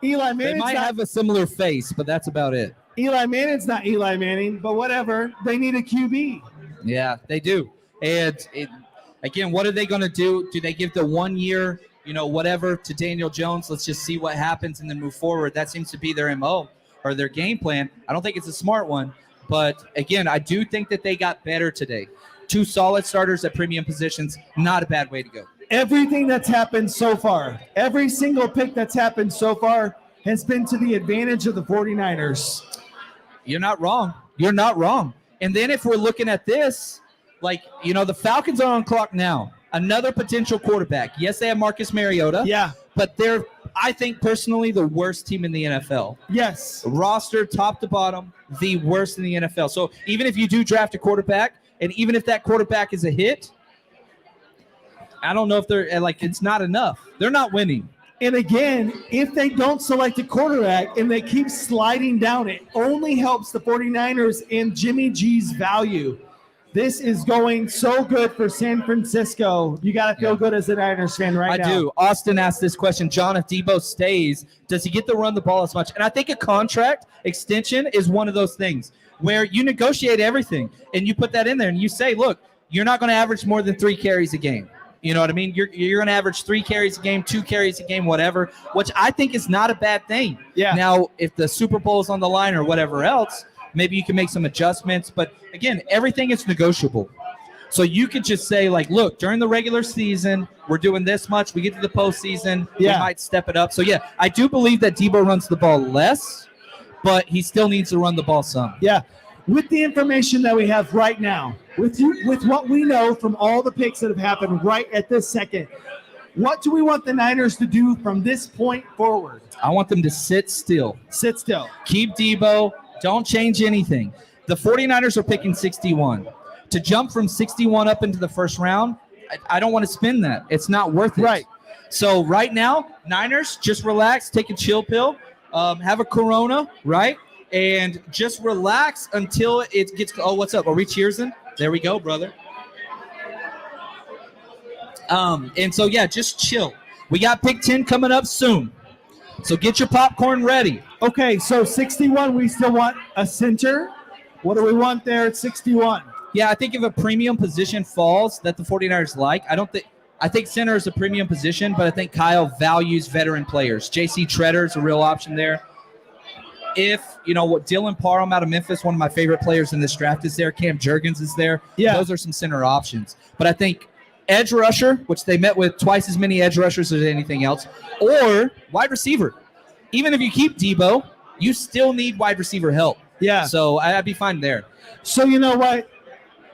Eli Manning. They might have a similar face, but that's about it. Eli Manning's not Eli Manning, but whatever. They need a QB. Yeah, they do. And again, what are they going to do? Do they give the 1 year, whatever to Daniel Jones? Let's just see what happens and then move forward. That seems to be their MO or their game plan. I don't think it's a smart one. But again, I do think that they got better today. 2 solid starters at premium positions, not a bad way to go. Everything that's happened so far, every single pick that's happened so far has been to the advantage of the 49ers. You're not wrong. You're not wrong. And then if we're looking at this, the Falcons are on clock now. Another potential quarterback. Yes, they have Marcus Mariota. Yeah. But they're, I think, personally, the worst team in the NFL. Yes. Roster, top to bottom, the worst in the NFL. So even if you do draft a quarterback, and even if that quarterback is a hit, I don't know if they're, it's not enough. They're not winning. And again, if they don't select a quarterback and they keep sliding down, it only helps the 49ers and Jimmy G's value. This is going so good for San Francisco. You got to feel good as a Niners fan now. I do. Austin asked this question. John, if Debo stays, does he get to run the ball as much? And I think a contract extension is one of those things where you negotiate everything and you put that in there and you say, look, you're not going to average more than 3 carries a game. You know what I mean? You're going to average 3 carries a game, 2 carries a game, whatever, which I think is not a bad thing. Yeah. Now, if the Super Bowl is on the line or whatever else, maybe you can make some adjustments. But, again, everything is negotiable. So you could just say, look, during the regular season, we're doing this much. We get to the postseason, we might step it up. So, yeah, I do believe that Debo runs the ball less, but he still needs to run the ball some. Yeah. With the information that we have right now, with what we know from all the picks that have happened right at this second, what do we want the Niners to do from this point forward? I want them to sit still. Sit still. Keep Debo. Don't change anything. The 49ers are picking 61. To jump from 61 up into the first round, I don't want to spin that. It's not worth it. Right. So right now, Niners, just relax, take a chill pill, have a Corona, right? And just relax until it gets – oh, what's up? Are we cheersing? There we go, brother. And so, yeah, just chill. We got pick 10 coming up soon. So get your popcorn ready. Okay, so 61, we still want a center. What do we want there at 61? Yeah, I think if a premium position falls that the 49ers like, I think center is a premium position, but I think Kyle values veteran players. J.C. Treader is a real option there. If, Dylan Parham out of Memphis, one of my favorite players in this draft, is there. Cam Jurgens is there. Yeah. Those are some center options. But I think edge rusher, which they met with twice as many edge rushers as anything else, or wide receiver. Even if you keep Debo, you still need wide receiver help. Yeah. So I'd be fine there. So you know what?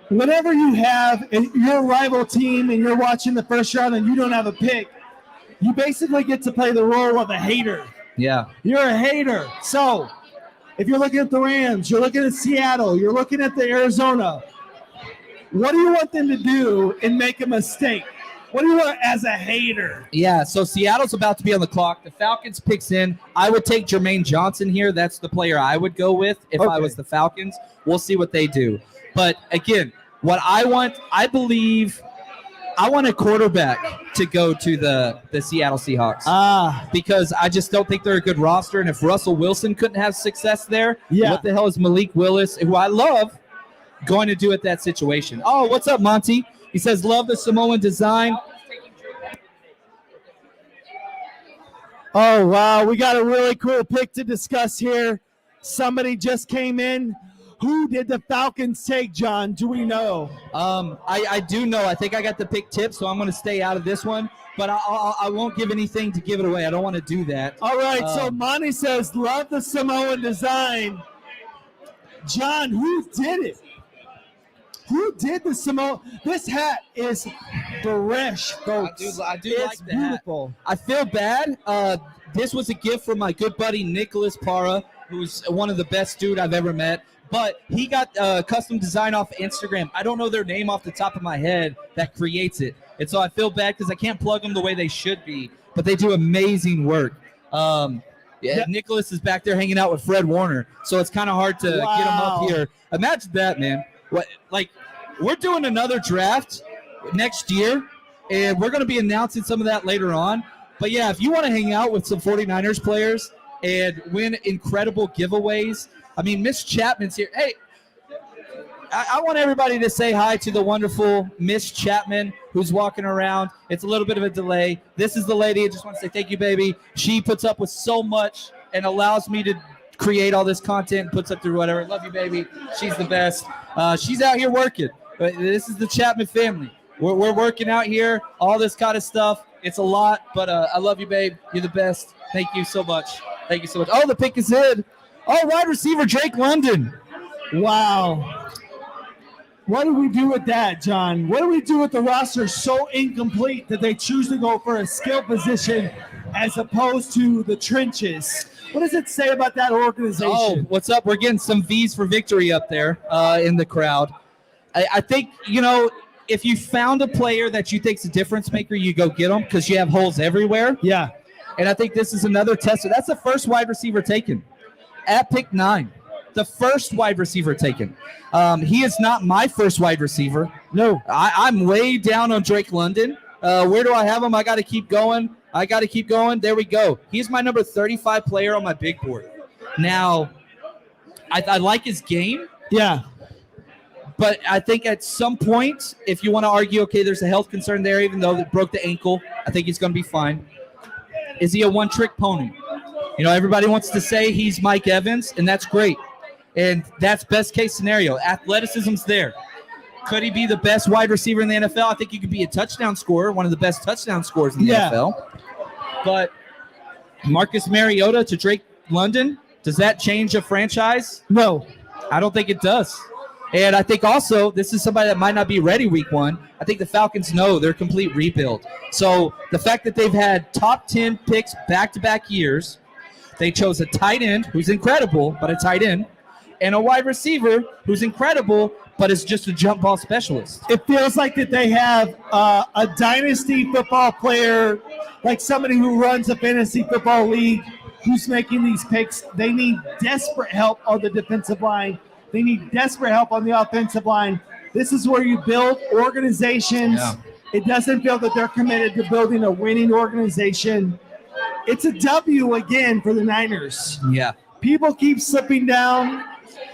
Whenever you have your rival team and you're watching the first round and you don't have a pick, you basically get to play the role of a hater. Yeah. You're a hater. So if you're looking at the Rams, you're looking at Seattle, you're looking at the Arizona, What do you want them to do and make a mistake? What do you want as a hater? Yeah, so Seattle's about to be on the clock. The Falcons picks in. I would take Jermaine Johnson here. That's the player I would go with if I was the Falcons. We'll see what they do. But, again, what I want, I believe I want a quarterback to go to the Seattle Seahawks. Because I just don't think they're a good roster. And if Russell Wilson couldn't have success there, what the hell is Malik Willis, who I love, going to do at that situation? Oh, what's up, Monty? He says, love the Samoan design. Oh, wow. We got a really cool pick to discuss here. Somebody just came in. Who did the Falcons take, John? Do we know? I do know. I think I got the pick tip, so I'm going to stay out of this one. But I won't give anything to give it away. I don't want to do that. All right, so Monty says, love the Samoan design. John, who did it? Who did the Samoan? This hat is fresh, folks. I do it's like that. Beautiful. I feel bad. This was a gift from my good buddy Nicholas Parra, who's one of the best dude I've ever met. But he got custom design off Instagram. I don't know their name off the top of my head that creates it. And so I feel bad because I can't plug them the way they should be. But they do amazing work. Nicholas is back there hanging out with Fred Warner. So it's kind of hard to get him up here. Imagine that, man. We're doing another draft next year, and we're going to be announcing some of that later on. But, yeah, if you want to hang out with some 49ers players and win incredible giveaways, I mean, Miss Chapman's here. Hey, I want everybody to say hi to the wonderful Miss Chapman who's walking around. It's a little bit of a delay. This is the lady. I just want to say thank you, baby. She puts up with so much and allows me to create all this content, puts up through whatever. Love you, baby. She's the best. She's out here working. This is the Chapman family. We're working out here, all this kind of stuff. It's a lot, but I love you, babe. You're the best. Thank you so much. Thank you so much. Oh, the pick is in. Oh, wide receiver Drake London. Wow. What do we do with that, John? What do we do with the roster so incomplete that they choose to go for a skill position as opposed to the trenches? What does it say about that organization? Oh, what's up? We're getting some V's for victory up there in the crowd. I think, if you found a player that you think's a difference maker, you go get them because you have holes everywhere. Yeah. And I think this is another tester. That's the first wide receiver taken at pick 9. The first wide receiver taken. He is not my first wide receiver. No. I'm way down on Drake London. Where do I have him? I got to keep going. There we go. He's my number 35 player on my big board. Now, I like his game. Yeah. But I think at some point, if you want to argue, okay, there's a health concern there, even though it broke the ankle, I think he's going to be fine. Is he a one-trick pony? Everybody wants to say he's Mike Evans, and that's great. And that's best case scenario. Athleticism's there. Could he be the best wide receiver in the NFL? I think he could be a touchdown scorer, one of the best touchdown scorers in the NFL. But Marcus Mariota to Drake London, does that change a franchise? No. I don't think it does. And I think also this is somebody that might not be ready week 1. I think the Falcons know they're a complete rebuild. So the fact that they've had top 10 picks back-to-back years, they chose a tight end who's incredible, but a tight end, and a wide receiver who's incredible, but is just a jump ball specialist. It feels like that they have a dynasty football player, like somebody who runs a fantasy football league who's making these picks. They need desperate help on the defensive line. They need desperate help on the offensive line. This is where you build organizations. Yeah. It doesn't feel that they're committed to building a winning organization. It's a W again for the Niners. Yeah. People keep slipping down.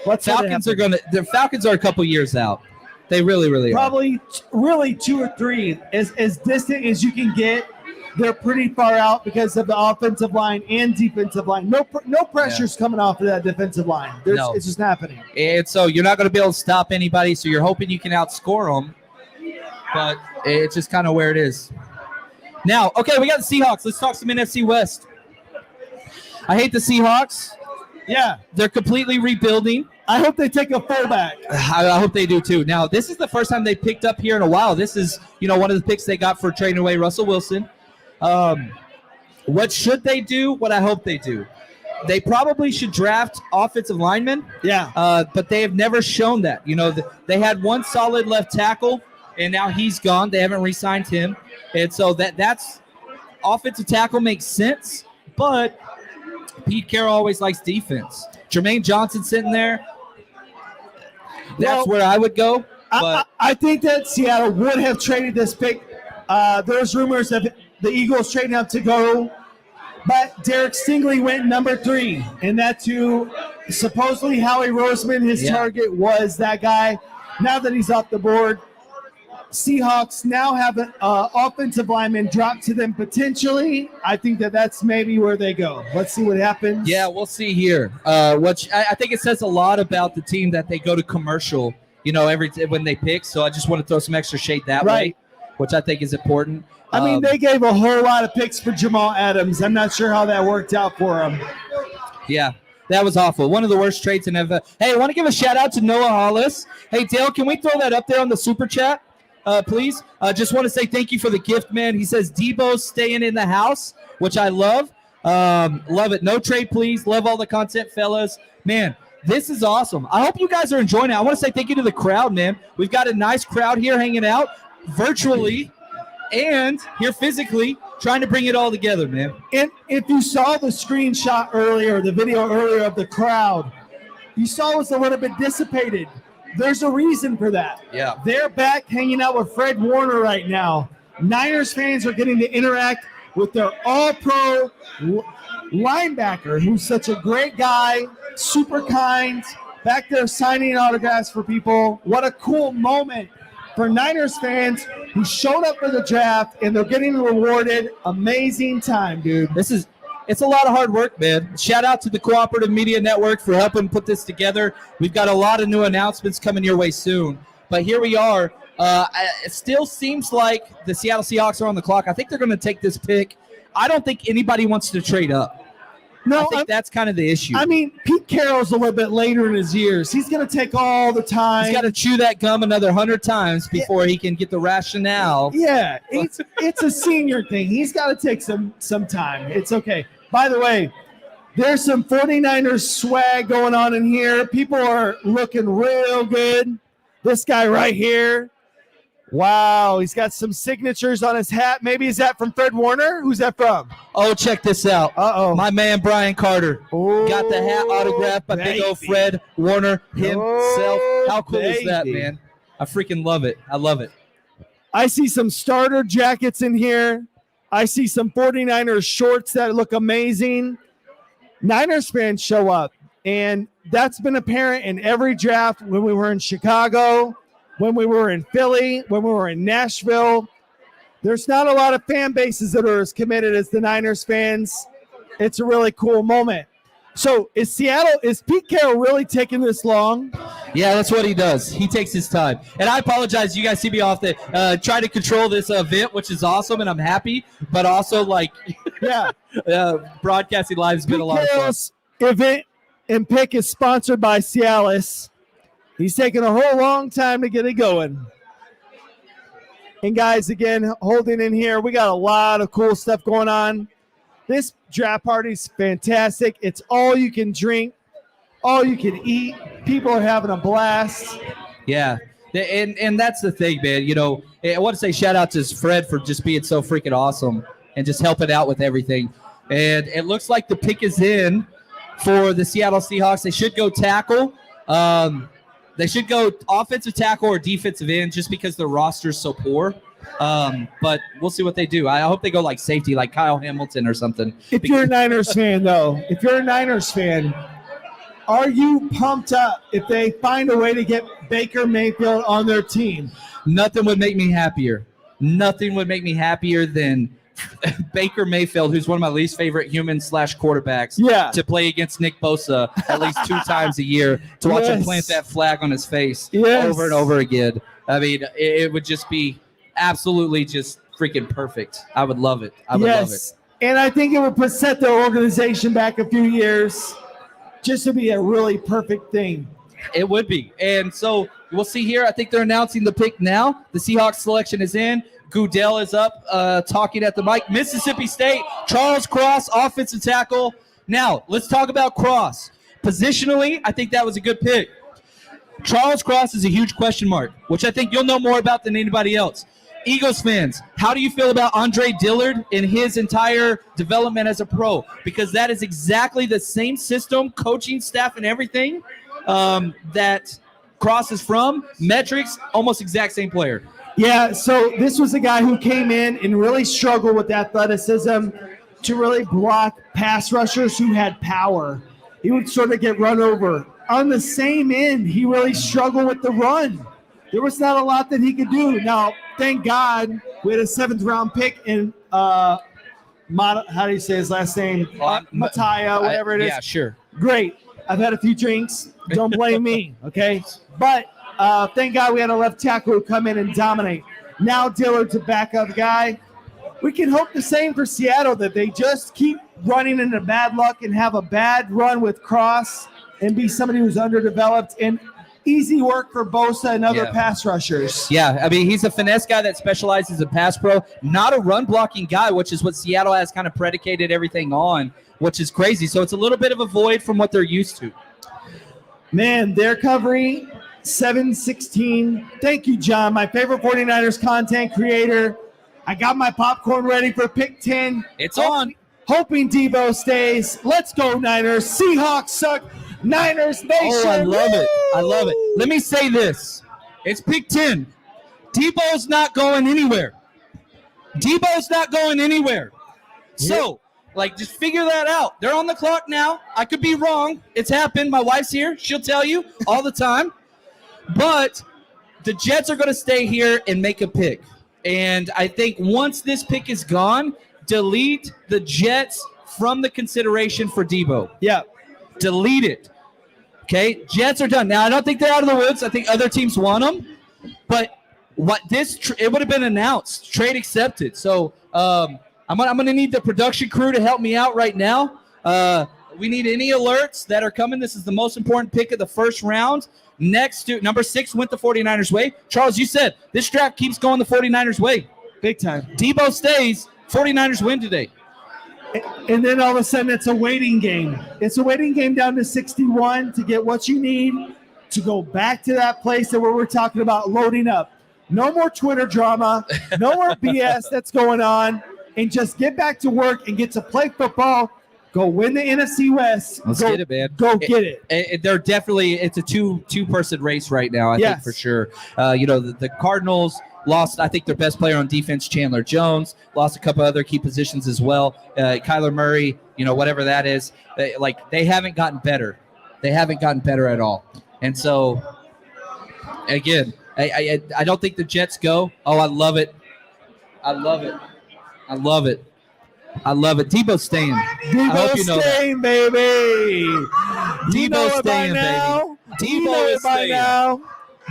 The Falcons are a couple years out. They really, really Probably really 2 or 3. As distant as you can get, they're pretty far out because of the offensive line and defensive line. No pressure's coming off of that defensive line. It's just happening. And so you're not going to be able to stop anybody, so you're hoping you can outscore them. But it's just kind of where it is. Now, okay, we got the Seahawks. Let's talk some NFC West. I hate the Seahawks. Yeah. They're completely rebuilding. I hope they take a fullback. I hope they do too. Now, this is the first time they picked up here in a while. This is, one of the picks they got for trading away Russell Wilson. What should they do? What I hope they do. They probably should draft offensive linemen. Yeah. But they have never shown that. You know, they had one solid left tackle, and now he's gone. They haven't re-signed him. And so that's offensive tackle makes sense, but Pete Carroll always likes defense. Jermaine Johnson sitting there. That's where I would go. But I think that Seattle would have traded this pick. There's rumors of the Eagles trading up to go, but Derek Stingley went number 3, and that's who supposedly Howie Roseman, his target was that guy. Now that he's off the board, Seahawks now have an offensive lineman drop to them potentially. I think that's maybe where they go. Let's see what happens. Yeah, we'll see here. Which I think it says a lot about the team that they go to commercial, you know, when they pick. So I just want to throw some extra shade that way, which I think is important. I mean, they gave a whole lot of picks for Jamal Adams. I'm not sure how that worked out for him. Yeah. That was awful. One of the worst trades in NFL. Hey, I want to give a shout out to Noah Hollis. Hey, Dale, can we throw that up there on the super chat? Please. Just want to say thank you for the gift, man. He says Debo's staying in the house, which I love. Love it. No trade, please. Love all the content, fellas. Man, this is awesome. I hope you guys are enjoying it. I want to say thank you to the crowd, man. We've got a nice crowd here hanging out virtually and here physically, trying to bring it all together, man. And if you saw the screenshot earlier, the video earlier of the crowd, you saw it was a little bit dissipated. There's a reason for that. Yeah. They're back hanging out with Fred Warner right now. Niners fans are getting to interact with their all-pro linebacker, who's such a great guy, super kind, back there signing autographs for people. What a cool moment for Niners fans who showed up for the draft, and they're getting rewarded. Amazing time, dude. It's a lot of hard work, man. Shout out to the Cooperative Media Network for helping put this together. We've got a lot of new announcements coming your way soon. But here we are. It still seems like the Seattle Seahawks are on the clock. I think they're going to take this pick. I don't think anybody wants to trade up. No, I think that's kind of the issue. I mean, Pete Carroll's a little bit later in his years. He's going to take all the time. He's got to chew that gum another 100 times before he can get the rationale. Yeah, it's a senior thing. He's got to take some time. It's okay. By the way, there's some 49ers swag going on in here. People are looking real good. This guy right here. Wow, he's got some signatures on his hat. Maybe is that from Fred Warner? Who's that from? Oh, check this out. Uh-oh. My man Brian Carter Oh, got the hat autographed by big old Fred Warner himself. How cool is that, baby. man? I freaking love it. I love it. I see some starter jackets in here. I see some 49ers shorts that look amazing. Niners fans show up, and that's been apparent in every draft when we were in Chicago, when we were in Philly, when we were in Nashville. There's not a lot of fan bases that are as committed as the Niners fans. It's a really cool moment. So is Pete Carroll really taking this long? Yeah, that's what he does. He takes his time. And I apologize. You guys see me off the try to control this event, which is awesome, and I'm happy. But also, yeah, broadcasting live has been a lot of fun. Carroll's event and pick is sponsored by Cialis. He's taking a whole long time to get it going. And guys, again, holding in here, we got a lot of cool stuff going on. This draft party's fantastic. It's all you can drink, all you can eat. People are having a blast. Yeah, and that's the thing, man. You know, I want to say shout out to Fred for just being so freaking awesome and just helping out with everything. And it looks like the pick is in for the Seattle Seahawks. They should go tackle. They should go offensive tackle or defensive end just because their roster's so poor. But we'll see what they do. I hope they go like safety, like Kyle Hamilton or something. If you're a Niners fan, though, are you pumped up if they find a way to get Baker Mayfield on their team? Nothing would make me happier. Nothing would make me happier than Baker Mayfield, who's one of my least favorite human/quarterbacks, to play against Nick Bosa at least 2 times a year, to watch him plant that flag on his face over and over again. I mean, it would just be absolutely just freaking perfect. I would love it. I would love it. And I think it would set their organization back a few years just to be a really perfect thing. It would be. And so we'll see here. I think they're announcing the pick now. The Seahawks selection is in. Goodell is up talking at the mic. Mississippi State, Charles Cross, offensive tackle. Now, let's talk about Cross. Positionally, I think that was a good pick. Charles Cross is a huge question mark, which I think you'll know more about than anybody else. Eagles fans, how do you feel about Andre Dillard and his entire development as a pro? Because that is exactly the same system, coaching staff and everything that Cross is from. Metrics, almost exact same player. Yeah, so this was a guy who came in and really struggled with athleticism to really block pass rushers who had power. He would sort of get run over. On the same end, he really struggled with the run. There was not a lot that he could do. Now, thank God we had a 7th-round pick in how do you say his last name? Mattia, whatever it is. Yeah, sure. Great. I've had a few drinks. Don't blame me, okay? But thank God we had a left tackle who come in and dominate. Now Dillard's a backup guy. We can hope the same for Seattle, that they just keep running into bad luck and have a bad run with Cross and be somebody who's underdeveloped, and easy work for Bosa and other pass rushers. Yeah, I mean, he's a finesse guy that specializes in pass pro, not a run blocking guy, which is what Seattle has kind of predicated everything on, which is crazy. So it's a little bit of a void from what they're used to. Man, they're covering 7-16. Thank you, John, my favorite 49ers content creator. I got my popcorn ready for pick 10. It's on. Hoping Debo stays. Let's go, Niners. Seahawks suck. Niners Nation. Oh, I love it. I love it. Let me say this. It's pick 10. Debo's not going anywhere. Debo's not going anywhere. So, just figure that out. They're on the clock now. I could be wrong. It's happened. My wife's here. She'll tell you all the time. But the Jets are going to stay here and make a pick. And I think once this pick is gone, delete the Jets from the consideration for Debo. Yeah. Delete it. Okay? Jets are done. Now, I don't think they're out of the woods. I think other teams want them. But it would have been announced. Trade accepted. So I'm going to need the production crew to help me out right now. We need any alerts that are coming. This is the most important pick of the first round. Next to number 6 went the 49ers way. Charles, you said this draft keeps going the 49ers way. Big time. Debo stays. 49ers win today. And then all of a sudden it's a waiting game. It's a waiting game down to 61 to get what you need to go back to that place that where we're talking about loading up. No more Twitter drama. No more BS that's going on. And just get back to work and get to play football. Go win the NFC West. Let's get it, man. Go get it. They're definitely, it's a two-person race right now, I think, for sure. The Cardinals lost, I think, their best player on defense, Chandler Jones. Lost a couple other key positions as well. Kyler Murray, whatever that is. They haven't gotten better. They haven't gotten better at all. And so, again, I don't think the Jets go. Oh, I love it. I love it. I love it. I love it. Debo's staying. Debo's staying, baby. Debo's staying, baby. Debo is staying.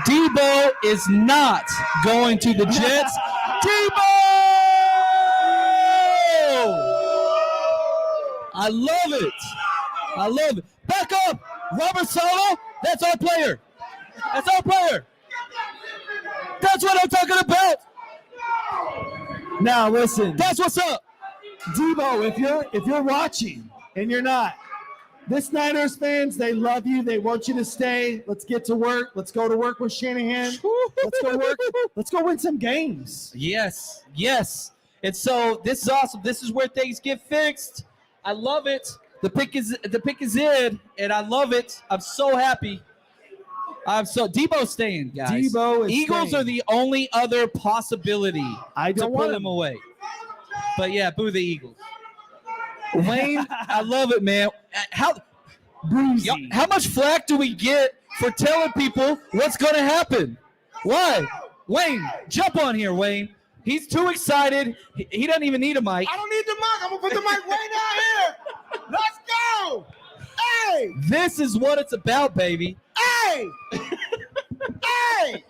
Debo is not going to the Jets. Debo! I love it. I love it. Back up. Robert Sala, that's our player. That's our player. That's what I'm talking about. Now, listen. That's what's up. Debo, if you're watching and you're not, this Niners fans, they love you. They want you to stay. Let's get to work. Let's go to work with Shanahan. Let's go work. Let's go win some games. Yes. And so this is awesome. This is where things get fixed. I love it. The pick is in, and I love it. I'm so happy. Debo's staying, guys. Debo is Eagles staying. are the only other possibility I don't to want pull him away. But yeah, boo the Eagles. Wayne, I love it, man. How much flack do we get for telling people what's going to happen? Why? Wayne, jump on here, Wayne. He's too excited. He doesn't even need a mic. I don't need the mic. I'm going to put the mic right down here. Let's go. Hey. This is what it's about, baby. Hey. Hey.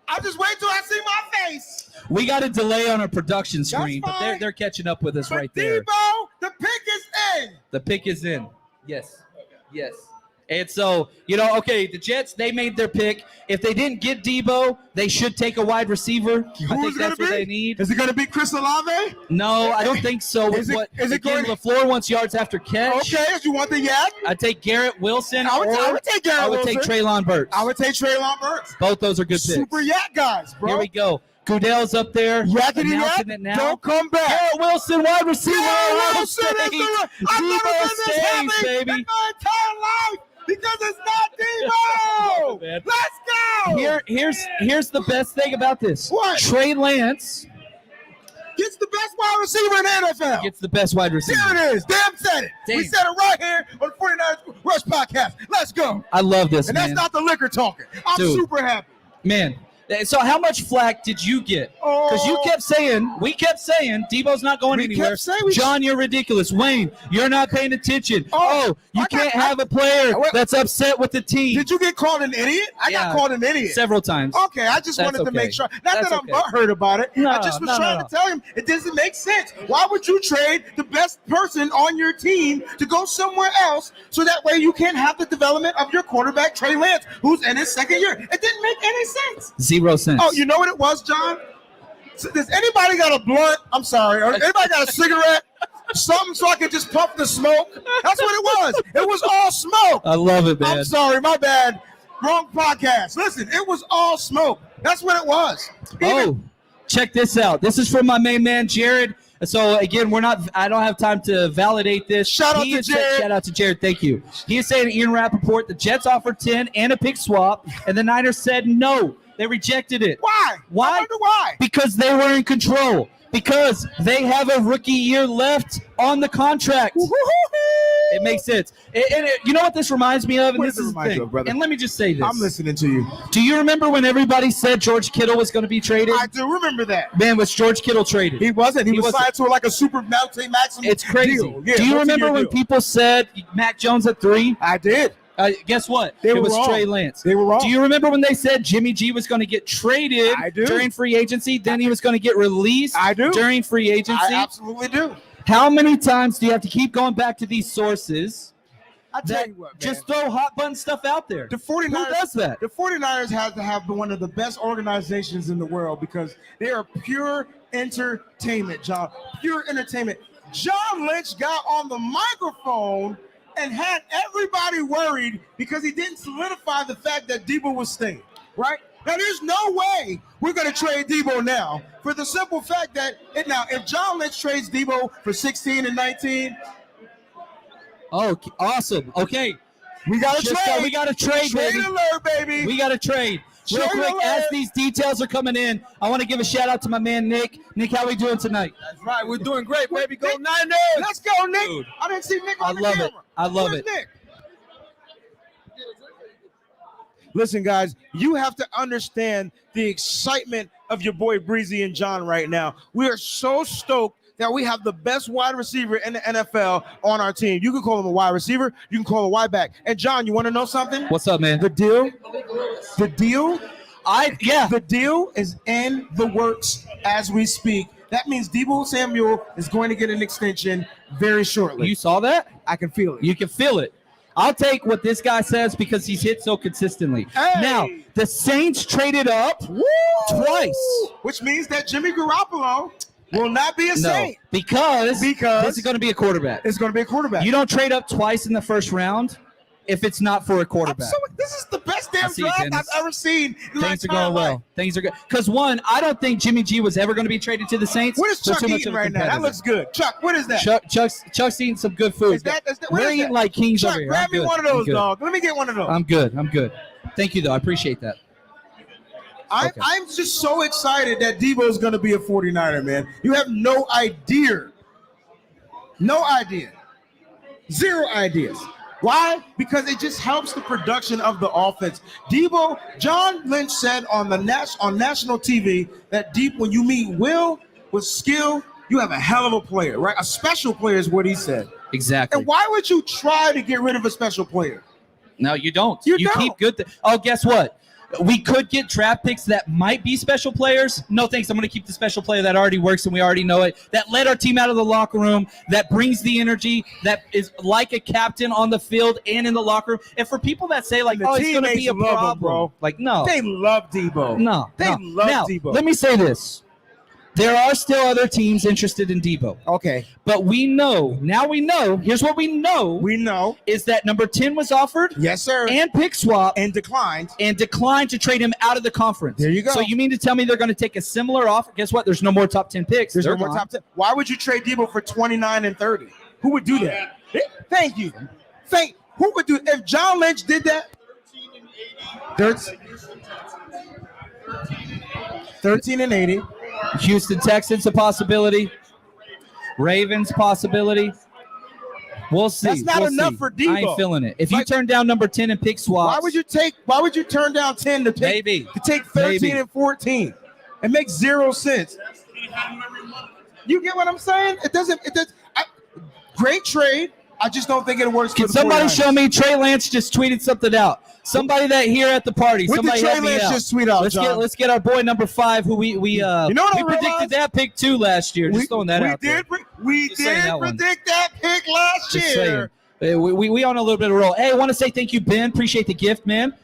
I'll just wait till I see my face. We got a delay on our production screen, That's but fine. they're catching up with us But right there. Debo, the pick is in. The pick is in. Yes. And so, okay, the Jets, they made their pick. If they didn't get Debo, they should take a wide receiver. I think that's what they need. Is it going to be Chris Olave? No, I don't think so. Is it going LaFleur wants yards after catch. Okay, if you want the yak? I'd take Garrett Wilson. I would take Garrett Wilson. I would take Treylon Burks. I would take Treylon Burks. Both those are good picks. Super yak guys, bro. Here we go. Goodell's up there. Yakety announcing yak. it now. Don't come back. Garrett Wilson, wide receiver. Garrett Wilson is Debo Samuel, baby. in my entire life because it's not Debo. Let's go. Here's the best thing about this. What? Trey Lance gets the best wide receiver in the NFL. gets the best wide receiver. There it is. Damn said it. Damn. We said it right here on the 49ers Rush Podcast. Let's go. I love this, And man. that's not the liquor talking. I'm Dude. super happy. Man, so how much flack did you get? Because we kept saying, Debo's not going anywhere. kept saying John, you're ridiculous. Wayne, you're not paying attention. You can't have a player that's upset with the team. Did you get called an idiot? I got called an idiot. Several times. Okay, I just wanted to make sure. Not That's that I'm okay. butthurt about it. No, I just was trying no. to tell him it doesn't make sense. Why would you trade the best person on your team to go somewhere else so that way you can have the development of your quarterback, Trey Lance, who's in his second year? It didn't make any sense. 0 cents. Oh, you know what it was, John? Does anybody got a blunt? I'm sorry. Or anybody got a cigarette? Something so I could just puff the smoke? That's what it was. It was all smoke. I love it, man. I'm sorry, my bad. Wrong podcast. Listen, it was all smoke. That's what it was. Check this out. This is from my main man, Jared. So again, I don't have time to validate this. Shout out to Jared. Shout out to Jared. Thank you. He is saying Ian Rappaport, the Jets offered 10 and a pick swap, and the Niners said no. They rejected it. Why? Why? I wonder why. Because they were in control. Because they have a rookie year left on the contract. It makes sense. And you know what this reminds me of? And What this does it is the remind you thing. of, brother? And let me just say this. I'm listening to you. Do you remember when everybody said George Kittle was going to be traded? I do remember that. Man, was George Kittle traded? He wasn't. He was wasn't. signed to like a super maximum It's crazy. deal. Yeah, do you remember multi-year when deal. people said Mac Jones at 3? I did. Guess what? They it were was wrong. Trey Lance. They were wrong. Do you remember when they said Jimmy G was going to get traded I do. during free agency? Then he was going to get released I do. during free agency? I absolutely do. How many times do you have to keep going back to these sources? I tell you what, man. Just throw hot button stuff out there. The 49ers, Who does that? The 49ers have to have one of the best organizations in the world because they are pure entertainment, John. Pure entertainment. John Lynch got on the microphone and had everybody worried because he didn't solidify the fact that Debo was staying, right? Now, there's no way we're going to trade Debo now for the simple fact that if John Lynch trades Debo for 16 and 19, oh, awesome. Okay. we got to trade. We got to trade, Trade baby. alert, baby. We got to trade. Real Trade quick, alert. as these details are coming in, I want to give a shout out to my man, Nick. Nick, how we doing tonight? That's right. We're doing great, baby. Go Nick, Niners. Let's go, Nick. Dude. I didn't see Nick I on the love camera. it. I love Where's it. Nick? Listen, guys, you have to understand the excitement of your boy Breezy and John right now. We are so stoked that we have the best wide receiver in the NFL on our team. You can call him a wide receiver. You can call him a wide back. And John, you want to know something? What's up, man? The deal is in the works as we speak. That means Debo Samuel is going to get an extension very shortly. You saw that? I can feel it. You can feel it. I'll take what this guy says because he's hit so consistently. Hey. Now, the Saints traded up twice. Which means that Jimmy Garoppolo will not be a No, Saint. because this is going to be a quarterback. It's going to be a quarterback. You don't trade up twice in the first round if it's not for a quarterback. This is the best I damn see, draft Dennis. I've ever seen in my Things are entire going well. life. Things are good. Because, one, I don't think Jimmy G was ever going to be traded to the Saints. What is They're Chuck too much eating of a right now? That competitor. looks good. Chuck, what is that? Chuck's eating some good food. Is that what We're is eating that? like kings Chuck, over here. grab I'm me good. one of I'm those, good. dog. Let me get one of those. I'm good. Thank you, though. I appreciate that. Okay. I'm just so excited that Debo is going to be a 49er, man. You have no idea. No idea. Zero ideas. Why? Because it just helps the production of the offense. Debo, John Lynch said on national TV that when you meet Will with skill, you have a hell of a player, right? A special player is what he said. Exactly. And why would you try to get rid of a special player? No, you don't. You don't. keep good. Oh, guess what? We could get draft picks that might be special players. No thanks. I'm going to keep the special player that already works and we already know it. That led our team out of the locker room, that brings the energy, that is like a captain on the field and in the locker room. And for people that say, like, oh, it's going to be a problem. Bro. Like, no. They love Debo. No. They love Debo. Let me say this. There are still other teams interested in Debo. Okay. But we know, here's what we know. We know. Is that number 10 was offered. Yes, sir. And pick swap. And declined. To trade him out of the conference. There you go. So you mean to tell me they're going to take a similar offer? Guess what? There's no more top 10 picks. There's no more top 10. Why would you trade Debo for 29 and 30? Who would do that? Thank you. Who would do if John Lynch did that? 13 and 80. Houston Texans a possibility. Ravens possibility. We'll see. That's not enough for Debo. I ain't feeling it. If you turn down number 10 and pick swaps. Why would you turn down 10 to take 13 and 14? It makes zero sense. You get what I'm saying? It does. Great trade. I just don't think it works. Can somebody show me? Trey Lance just tweeted something out. Somebody that here at the party. What somebody did Trey Lance just tweet out, let's get our boy number 5, who we you know what we predicted that pick too last year. Just throwing that out there. We did predict that pick last year. We on a little bit of a roll. Hey, I want to say thank you, Ben. Appreciate the gift, man.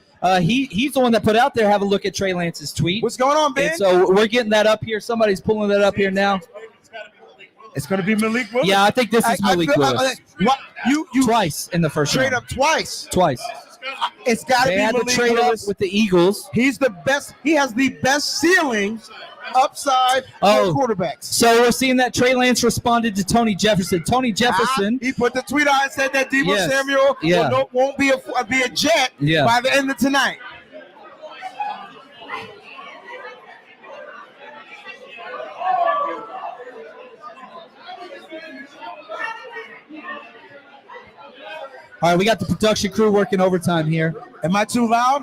He's the one that put out there. Have a look at Trey Lance's tweet. What's going on, Ben? And so we're getting that up here. Somebody's pulling that up here now. It's going to be Malik Willis. Yeah, I think this is Malik Willis. You twice in the first trade round. up twice. It's got to be Malik Malik trade Willis up with the Eagles. He's the best. He has the best ceiling upside for quarterbacks. So we're seeing that Trey Lance responded to Tony Jefferson. Tony Jefferson. He put the tweet out and said that Debo Samuel won't be a Jet by the end of tonight. All right, we got the production crew working overtime here. Am I too loud?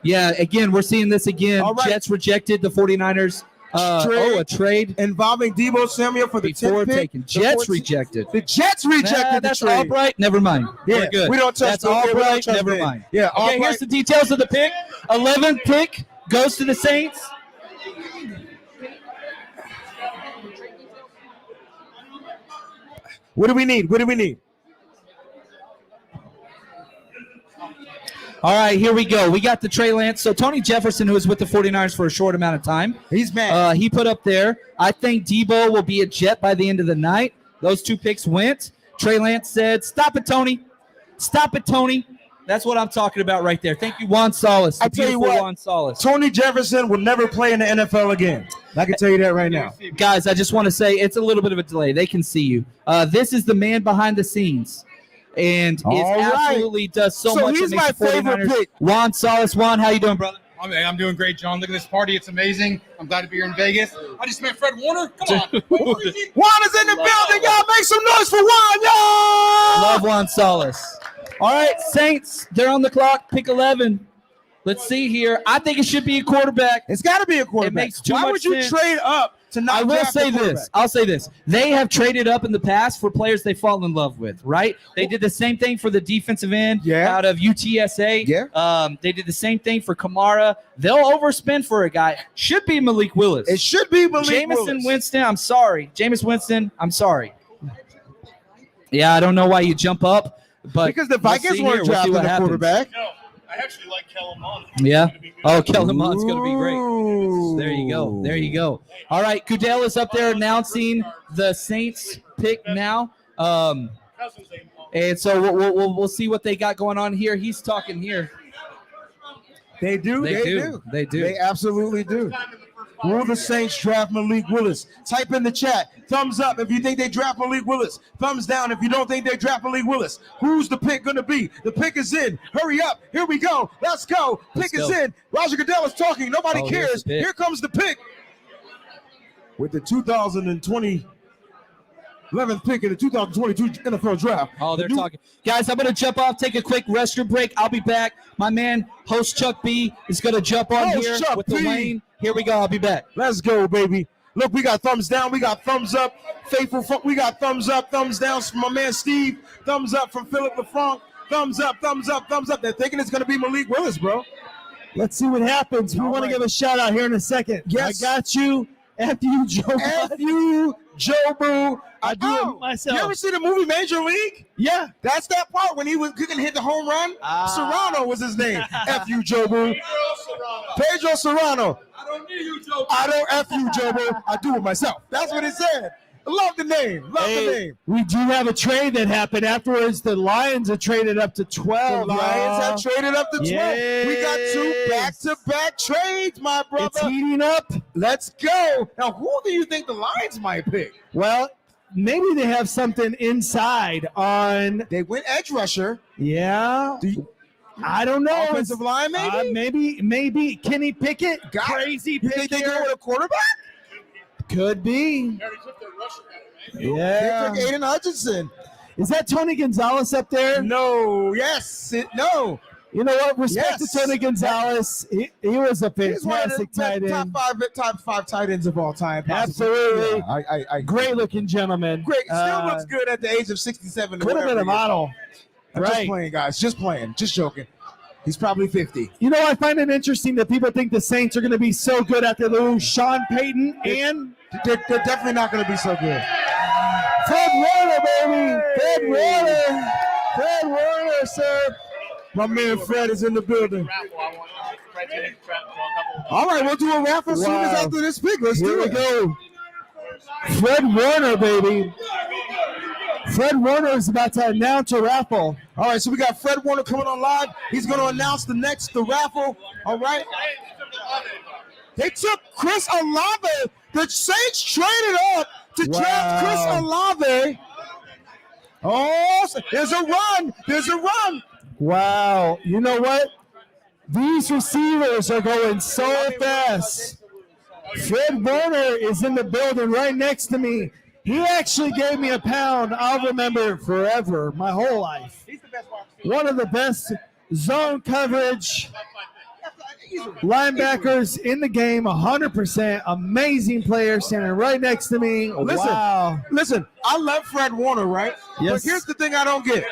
Yeah, again, we're seeing this again. All right. Jets rejected the 49ers. A trade involving Debo Samuel for the 10th pick. Taken. Jets rejected. The Jets rejected that's the trade. Albright. Never mind. Yeah, we're good. We don't touch that's Albright. Never mind. Yeah. Okay, here's the details of the pick. 11th pick goes to the Saints. What do we need? All right, here we go. We got the Trey Lance. So Tony Jefferson, who was with the 49ers for a short amount of time. He's mad. He put up there, I think Debo will be a Jet by the end of the night. Those 2 picks went. Trey Lance said, stop it, Tony. Stop it, Tony. That's what I'm talking about right there. Thank you, Juan Solis. I tell you what, Juan Solis. Tony Jefferson will never play in the NFL again. I can tell you that right now. Guys, I just want to say it's a little bit of a delay. They can see you. This is the man behind the scenes. And absolutely does so much. So he's my favorite pick. Juan Solis. Juan, how you doing, brother? I'm doing great, John. Look at this party. It's amazing. I'm glad to be here in Vegas. I just met Fred Warner. Come on. Juan is in the building. Y'all make some noise for Juan, y'all. Love Juan Solis. All right, Saints, they're on the clock. Pick 11. Let's see here. I think it should be a quarterback. It's got to be a quarterback. It makes too Why much would you sense. trade up to not I will draft say a this. I'll say this. They have traded up in the past for players they fall in love with, right? They did the same thing for the defensive end out of UTSA. Yeah. They did the same thing for Kamara. They'll overspend for a guy. Should be Malik Willis. It should be Malik Jameis Willis. Winston, I'm sorry. Jameis Winston, I'm sorry. Yeah, I don't know why you jump up. But because the Vikings weren't drafting a quarterback. No, I actually like Kellen Mond. Yeah. Oh, Kellen Mond's going to be great. There you go. There you go. All right, Goodell is up there announcing the Saints pick now. And so we'll see what they got going on here. He's talking here. They do. They absolutely do. Will the Saints draft Malik Willis? Type in the chat. Thumbs up if you think they draft Malik Willis. Thumbs down if you don't think they draft Malik Willis. Who's the pick going to be? The pick is in. Hurry up. Here we go. Let's go. Pick is in. Roger Goodell is talking. Nobody cares. Here comes the pick. With the 2020 11th pick in the 2022 NFL Draft. Oh, they're talking. Guys, I'm going to jump off, take a quick restroom break. I'll be back. My man, host Chuck B, is going to jump on here with the Wayne. Here we go. I'll be back. Let's go, baby. Look, we got thumbs down. We got thumbs up. Faithful. We got thumbs up, thumbs down from my man Steve. Thumbs up from Philip LaFranc. Thumbs up, thumbs up, thumbs up. They're thinking it's going to be Malik Willis, bro. Let's see what happens. We want to give a shout out here in a second. Yes. I got you. F you, Joe. F you, Joe Boo. I do it myself. You ever see the movie Major League? Yeah. That's that part when he was couldn't hit the home run. Serrano was his name. F you, Joe Boo. Pedro Serrano. I don't need you, Joe. I don't F you, Joe Boo. I do it myself. That's what he said. Love the name. Love the name. We do have a trade that happened afterwards. The Lions have traded up to 12. The Lions have traded up to 12. Yes. We got 2 back-to-back trades, my brother. It's heating up. Let's go. Now, who do you think the Lions might pick? Well, maybe they have something inside on. They went edge rusher. Yeah. I don't know. Offensive line, maybe? Maybe Kenny Pickett. Crazy pick think they here. go with a quarterback? Could be. Yeah. They took Aiden Hutchinson. Is that Tony Gonzalez up there? No. Yes. No. You know what? Respect Yes. to Tony Gonzalez. He was a He's one of the fantastic tight end. top five tight ends of all time. possibly. Absolutely. Yeah, I Great looking gentleman. Great. Still looks good at the age of 67. Could have been a model. I'm just playing, guys. Just playing. Just joking. He's probably 50. You know, I find it interesting that people think the Saints are going to be so good after they lose Sean Payton and They're definitely not going to be so good. Fred Warner, baby. Fred Warner. Fred Warner, sir. My man Fred is in the building. All right, we'll do a raffle as soon as after this pick. Let's Here do we it. go. Fred Warner, baby. Fred Warner is about to announce a raffle. All right, so we got Fred Warner coming on live. He's going to announce the raffle. All right. They took Chris Olave. The Saints traded up to draft Chris Olave. Oh, there's a run. There's a run. Wow. You know what? These receivers are going so fast. Fred Warner is in the building right next to me. He actually gave me a pound I'll remember forever, my whole life. One of the best zone coverage linebackers in the game, 100%. Amazing player standing right next to me. Listen, I love Fred Warner, right? Yes. But here's the thing I don't get.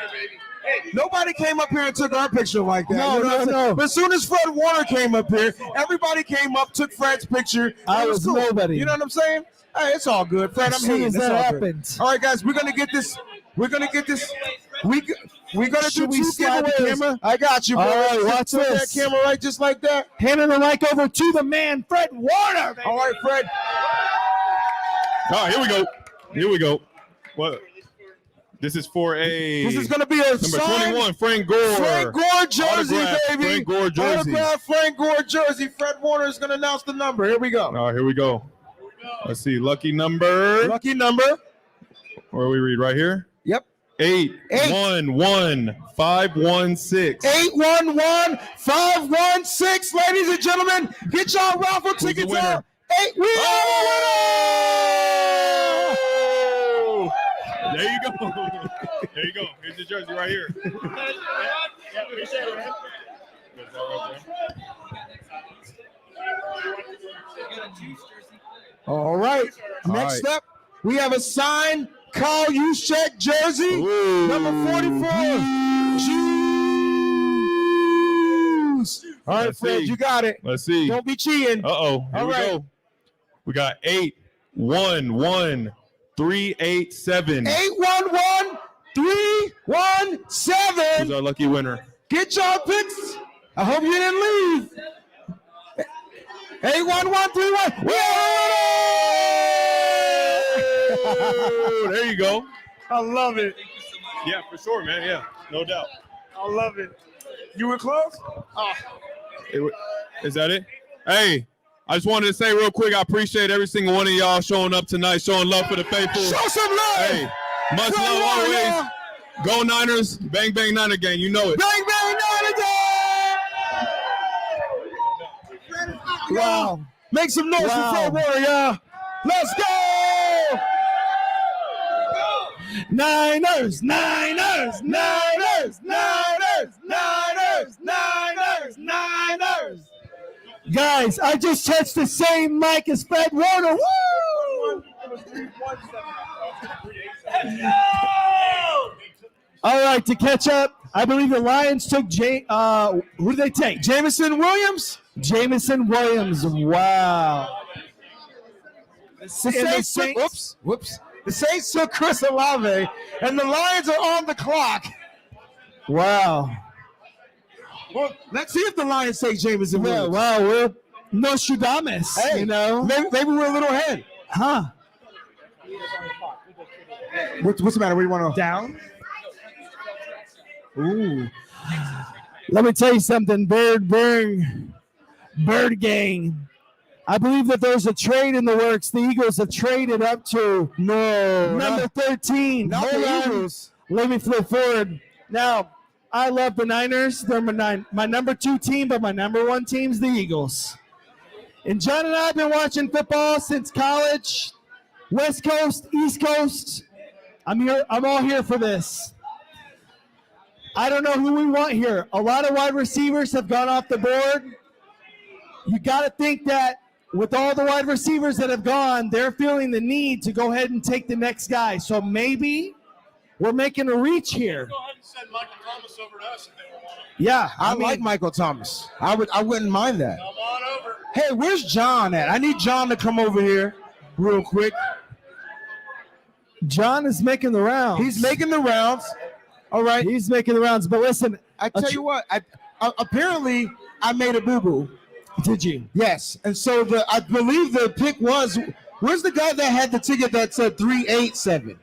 Nobody came up here and took our picture like that. No, You know what I'm saying? no. But as soon as Fred Warner came up here, everybody came up, took Fred's picture. I It was cool. nobody. You know what I'm saying? Hey, it's all good, Fred. I'm As soon hating. as It's that all good. happened. All right, guys, we're gonna get this. We're gonna do Should we 2 slide the giveaways. camera? I got you, bro. All right, Just watch put this. that camera right just like that. Handing the mic over to the man, Fred Warner. Baby. All right, Fred. All right, here we go. Here we go. What? This is for a This is gonna be a number signed 21, Frank Gore. Frank Gore jersey, Autograph baby. Frank Gore jersey. Autograph Frank Gore jersey. Fred Warner is gonna announce the number. Here we go. All right, here we go. Let's see. Lucky number. Lucky number. Where we read right here. Yep. 811516. 811516, ladies and gentlemen. Get y'all raffle tickets winner? out. We have a winner! There you go. There you go. Here's the jersey right here. All right. Next up, we have a signed Kyle Juszczyk jersey. Ooh. Number 44. Juice. All right, Let's Fred, see. you got it. Let's see. Don't be cheating. Uh-oh. Here All we right. go. We got 811387. 811317. Who's our lucky winner? Get y'all picks. I hope you didn't leave. 81131. We Oh, there you go. I love it. Yeah, for sure, man. Yeah, no doubt. I love it. You were close? Is that it? Hey, I just wanted to say real quick, I appreciate every single one of y'all showing up tonight, showing love for the faithful. Show some love. Hey, much Show love love, always. y'all. Go Niners. Bang, bang, Niner gang. You know it. Bang, bang, Niner. Wow. Make some noise for Fred Warner, y'all. Let's go. Niners, Niners, Niners, Niners, Niners, Niners, Niners. Guys, I just touched the same mic as Fred Warner. Woo! All right, to catch up, I believe the Lions took who did they take? Jameson Williams. Jameson Williams. Wow. The Saints, whoops. The Saints took Chris Olave, and the Lions are on the clock. Wow. Well, let's see if the Lions take Jameson Yeah, Williams. wow, we're Nostradamus, Hey, you know? maybe we're a little ahead. Huh. What's the matter? What do you want to Down? Ooh. Let me tell you something, Bird Gang. I believe that there's a trade in the works. The Eagles have traded up to number 13. Not Hold the on. Eagles. Let me flip forward. Now, I love the Niners. They're my number 2 team, but my number 1 team's the Eagles. And John and I have been watching football since college. West Coast, East Coast. I'm here. I'm all here for this. I don't know who we want here. A lot of wide receivers have gone off the board. You got to think that with all the wide receivers that have gone, they're feeling the need to go ahead and take the next guy. So maybe we're making a reach here. Go ahead and send Michael Thomas over to us if they want him. Yeah, I like Michael Thomas. I wouldn't mind that. Come on over. Hey, where's John at? I need John to come over here real quick. John is making the rounds. He's making the rounds. All right. He's making the rounds. But listen, I tell you what, apparently I made a boo-boo. Did you? Yes. And so I believe the pick was, where's the guy that had the ticket that said 387?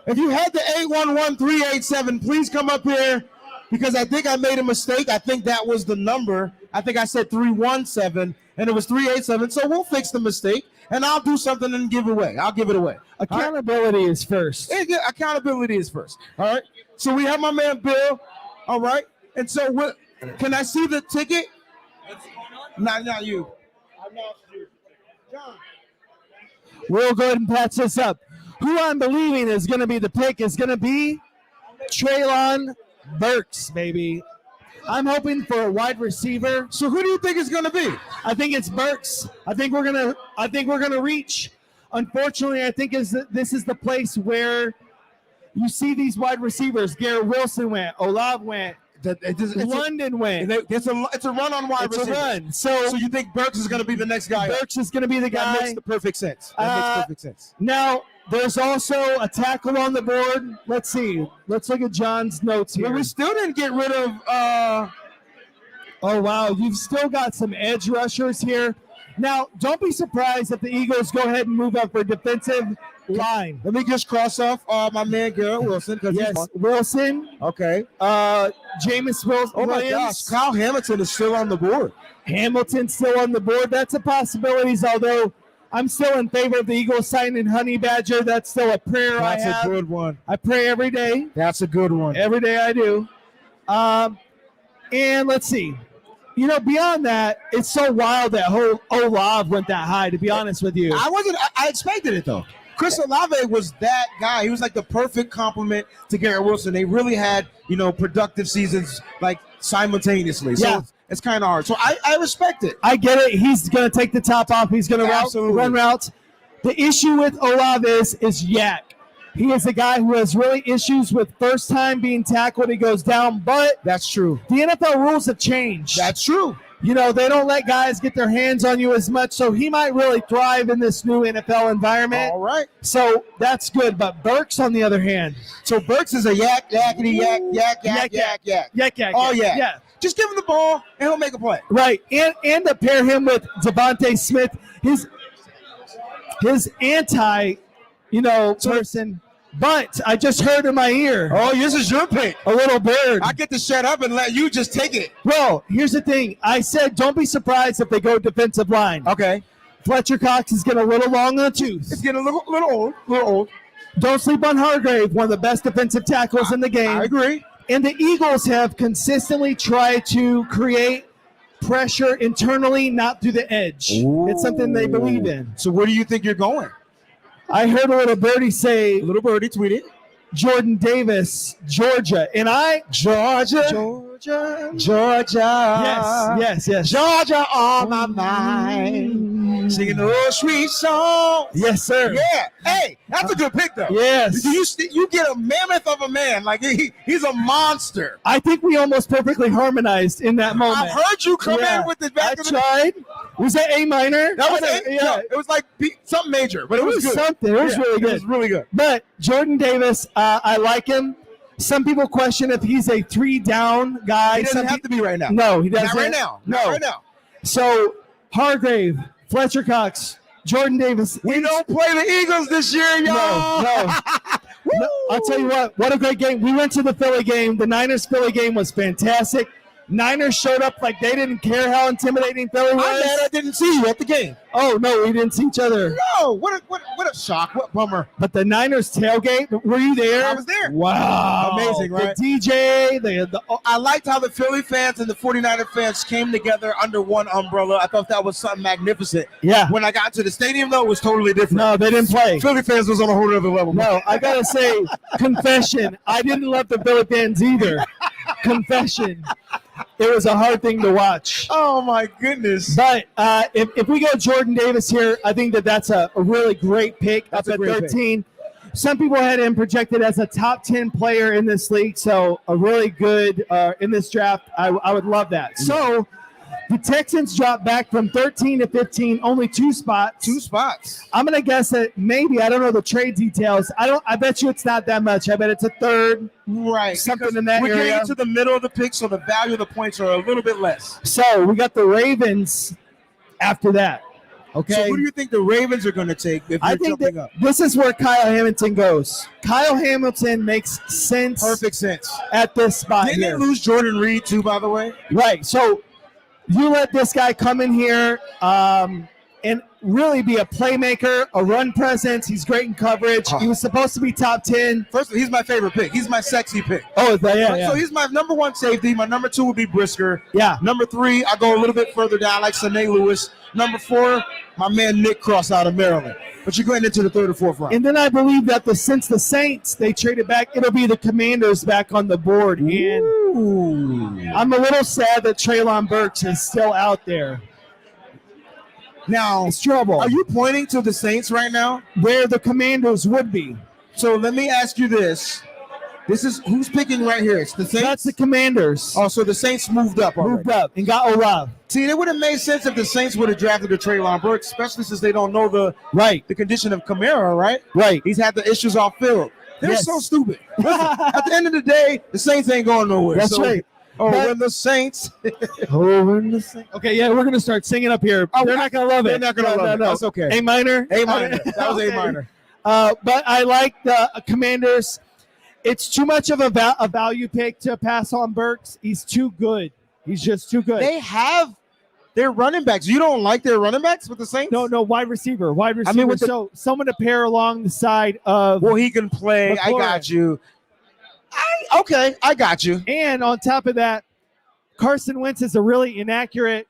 If you had the 811387, please come up here because I think I made a mistake. I think that was the number. I think I said 317 and it was 387. So we'll fix the mistake and I'll do something and give it away. I'll give it away. Accountability is first. Yeah, accountability is first. All right. So we have my man Bill. All right. And so can I see the ticket? Not you. I'm not you. John. We'll go ahead and patch this up. Who I'm believing is going to be the pick is going to be Treylon Burks, baby. I'm hoping for a wide receiver. So who do you think it's going to be? I think it's Burks. I think we're gonna reach. Unfortunately, I think this is the place where you see these wide receivers. Garrett Wilson went. Olave went. London went. It's a run on wide receiver. It's a run. So you think Burks is going to be the next guy? Burks is going to be the guy. That makes the perfect sense. That makes perfect sense. Now, there's also a tackle on the board. Let's see. Let's look at John's notes here. Well, we still didn't get rid of. Oh, wow. You've still got some edge rushers here. Now, don't be surprised if the Eagles go ahead and move up for defensive line. Let me just cross off my man Garrett Wilson. Yes, Wilson. Okay. Jameis Wilson. Oh, my gosh. Kyle Hamilton is still on the board. Hamilton's still on the board. That's a possibility, although I'm still in favor of the Eagles signing Honey Badger. That's still a prayer That's I have. a good one. I pray every day. That's a good one. Every day I do. And let's see. You know, beyond that, it's so wild that Olave went that high, to be honest with you. I expected it, though. Chris Olave was that guy. He was like the perfect complement to Garrett Wilson. They really had, productive seasons like simultaneously. So Yeah. it's kind of hard. So I respect it. I get it. He's going to take the top off. He's going to run routes. The issue with Olave is yak. He is a guy who has really issues with first time being tackled. He goes down, but That's true. the NFL rules have changed. That's true. They don't let guys get their hands on you as much, so he might really thrive in this new NFL environment. All right. So that's good. But Burks, on the other hand, So Burks is a yak. Oh, yeah. yeah. Just give him the ball, and he'll make a play. Right, and to pair him with Devontae Smith, his anti, person. But I just heard in my ear. Oh, this is your pick. A little bird. I get to shut up and let you just take it. Well, here's the thing. I said don't be surprised if they go defensive line. Okay. Fletcher Cox is getting a little long in the tooth. It's getting a little old. Don't sleep on Hargrave, one of the best defensive tackles in the game. I agree. And the Eagles have consistently tried to create pressure internally, not through the edge. Ooh. It's something they believe in. So where do you think you're going? I heard a little birdie say, Little birdie tweeted. Jordan Davis, Georgia. And Georgia. Yes. Georgia on my mind. Singing the old sweet song. Yes, sir. Yeah. Hey, that's a good pick, though. Yes. You get a mammoth of a man. Like, he's a monster. I think we almost perfectly harmonized in that moment. I've heard you come in with the back I of the... tried. Was that A minor? That was A. Yeah. No, it was like something major, but it was good. Something. It was really good. It was really good. But Jordan Davis, I like him. Some people question if he's a 3-down guy. He doesn't have to be right now. No, he doesn't. Not right now. No. Not right now. So Hargrave, Fletcher Cox, Jordan Davis. We don't play the Eagles this year, y'all. No. No, I'll tell you what a great game. We went to the Philly game. The Niners-Philly game was fantastic. Niners showed up like they didn't care how intimidating Philly was. I'm mad I didn't see you at the game. Oh, no, we didn't see each other. No, what a shock. What bummer. But the Niners tailgate, were you there? I was there. Wow. Amazing, right? The DJ, I liked how the Philly fans and the 49er fans came together under one umbrella. I thought that was something magnificent. Yeah. When I got to the stadium, though, it was totally different. No, they didn't play. Philly fans was on a whole other level. No, I got to say, confession, I didn't love the Philly fans either. Confession. It was a hard thing to watch. Oh, my goodness. But if we go Jordan Davis here, I think that's a really great pick up at 13. Some people had him projected as a top 10 player in this league, so a really good in this draft. I would love that. So the Texans dropped back from 13 to 15, only 2 spots. 2 spots. I'm going to guess that maybe, I don't know the trade details. I bet you it's not that much. I bet it's a third. Right. Something in that we're area. We're getting to the middle of the pick, so the value of the points are a little bit less. So we got the Ravens after that. Okay. So who do you think the Ravens are going to take if I they're think jumping that up? this is where Kyle Hamilton goes. Kyle Hamilton makes sense. Perfect sense. At this spot Didn't here. they lose Jordan Reed, too, by the way? Right. So you let this guy come in here and really be a playmaker, a run presence. He's great in coverage. He was supposed to be top 10. First, he's my favorite pick. He's my sexy pick. Oh, yeah. So he's my number 1 safety. My number 2 would be Brisker. Yeah. Number 3, I go a little bit further down, like Sane Lewis. Number 4, my man Nick Cross out of Maryland. But you're going into the 3rd or 4th round. And then I believe that since the Saints, they traded back, it'll be the Commanders back on the board. And I'm a little sad that Treylon Burks is still out there. Now, it's trouble. Are you pointing to the Saints right now? Where the Commanders would be. So let me ask you this. This is who's picking right here? It's the Saints? That's the Commanders. Oh, so the Saints moved up already. Moved up and got Olave. See, it would have made sense if the Saints would have drafted a Treylon Burks, especially since they don't know the condition of Kamara, right? Right. He's had the issues off field. They're so stupid. Listen, at the end of the day, the Saints ain't going nowhere. That's right. When the Saints. Okay, yeah, we're going to start singing up here. They're not going to love it. They're not going to love it. That's okay. A minor? A minor. That was A minor. But I like the Commanders. It's too much of a value pick to pass on Burks. He's too good. He's just too good. They have their running backs. You don't like their running backs with the Saints? No, wide receiver. Wide receiver. I mean, so someone to pair along the side of. Well, he can play. McLaurin. I got you. Okay, I got you. And on top of that, Carson Wentz is a really inaccurate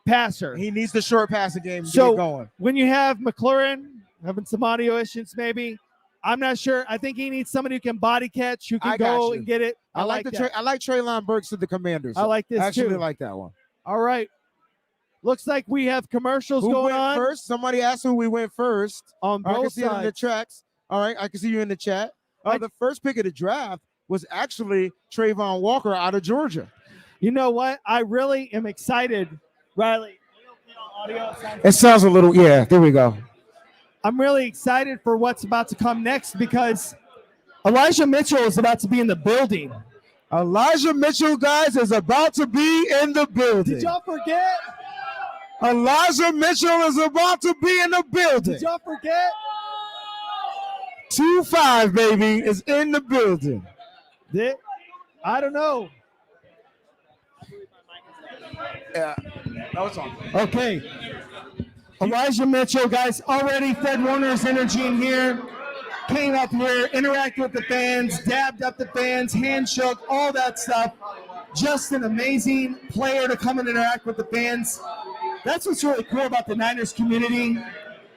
passer. He needs the short passing game to so get going. When you have McLaurin having some audio issues, maybe. I'm not sure. I think he needs somebody who can body catch, who can go and get it. I like Treylon Burks to the Commanders. I like this I actually too. like that one. All right. Looks like we have commercials Who going went on. first? Somebody asked who we went first. On I can both see it in the sides. tracks. All right, I can see you in the chat. The first pick of the draft was actually Trayvon Walker out of Georgia. You know what? I really am excited, Riley. It sounds a little, yeah, there we go. I'm really excited for what's about to come next because Elijah Mitchell is about to be in the building. Elijah Mitchell, guys, is about to be in the building. Did y'all forget? Elijah Mitchell is about to be in the building. Did y'all forget? 2-5, baby, is in the building. I don't know. Yeah, that was on. Okay. Elijah Mitchell, guys, already Fred Warner's energy in here. Came up here, interacted with the fans, dabbed up the fans, hand shook, all that stuff. Just an amazing player to come and interact with the fans. That's what's really cool about the Niners community.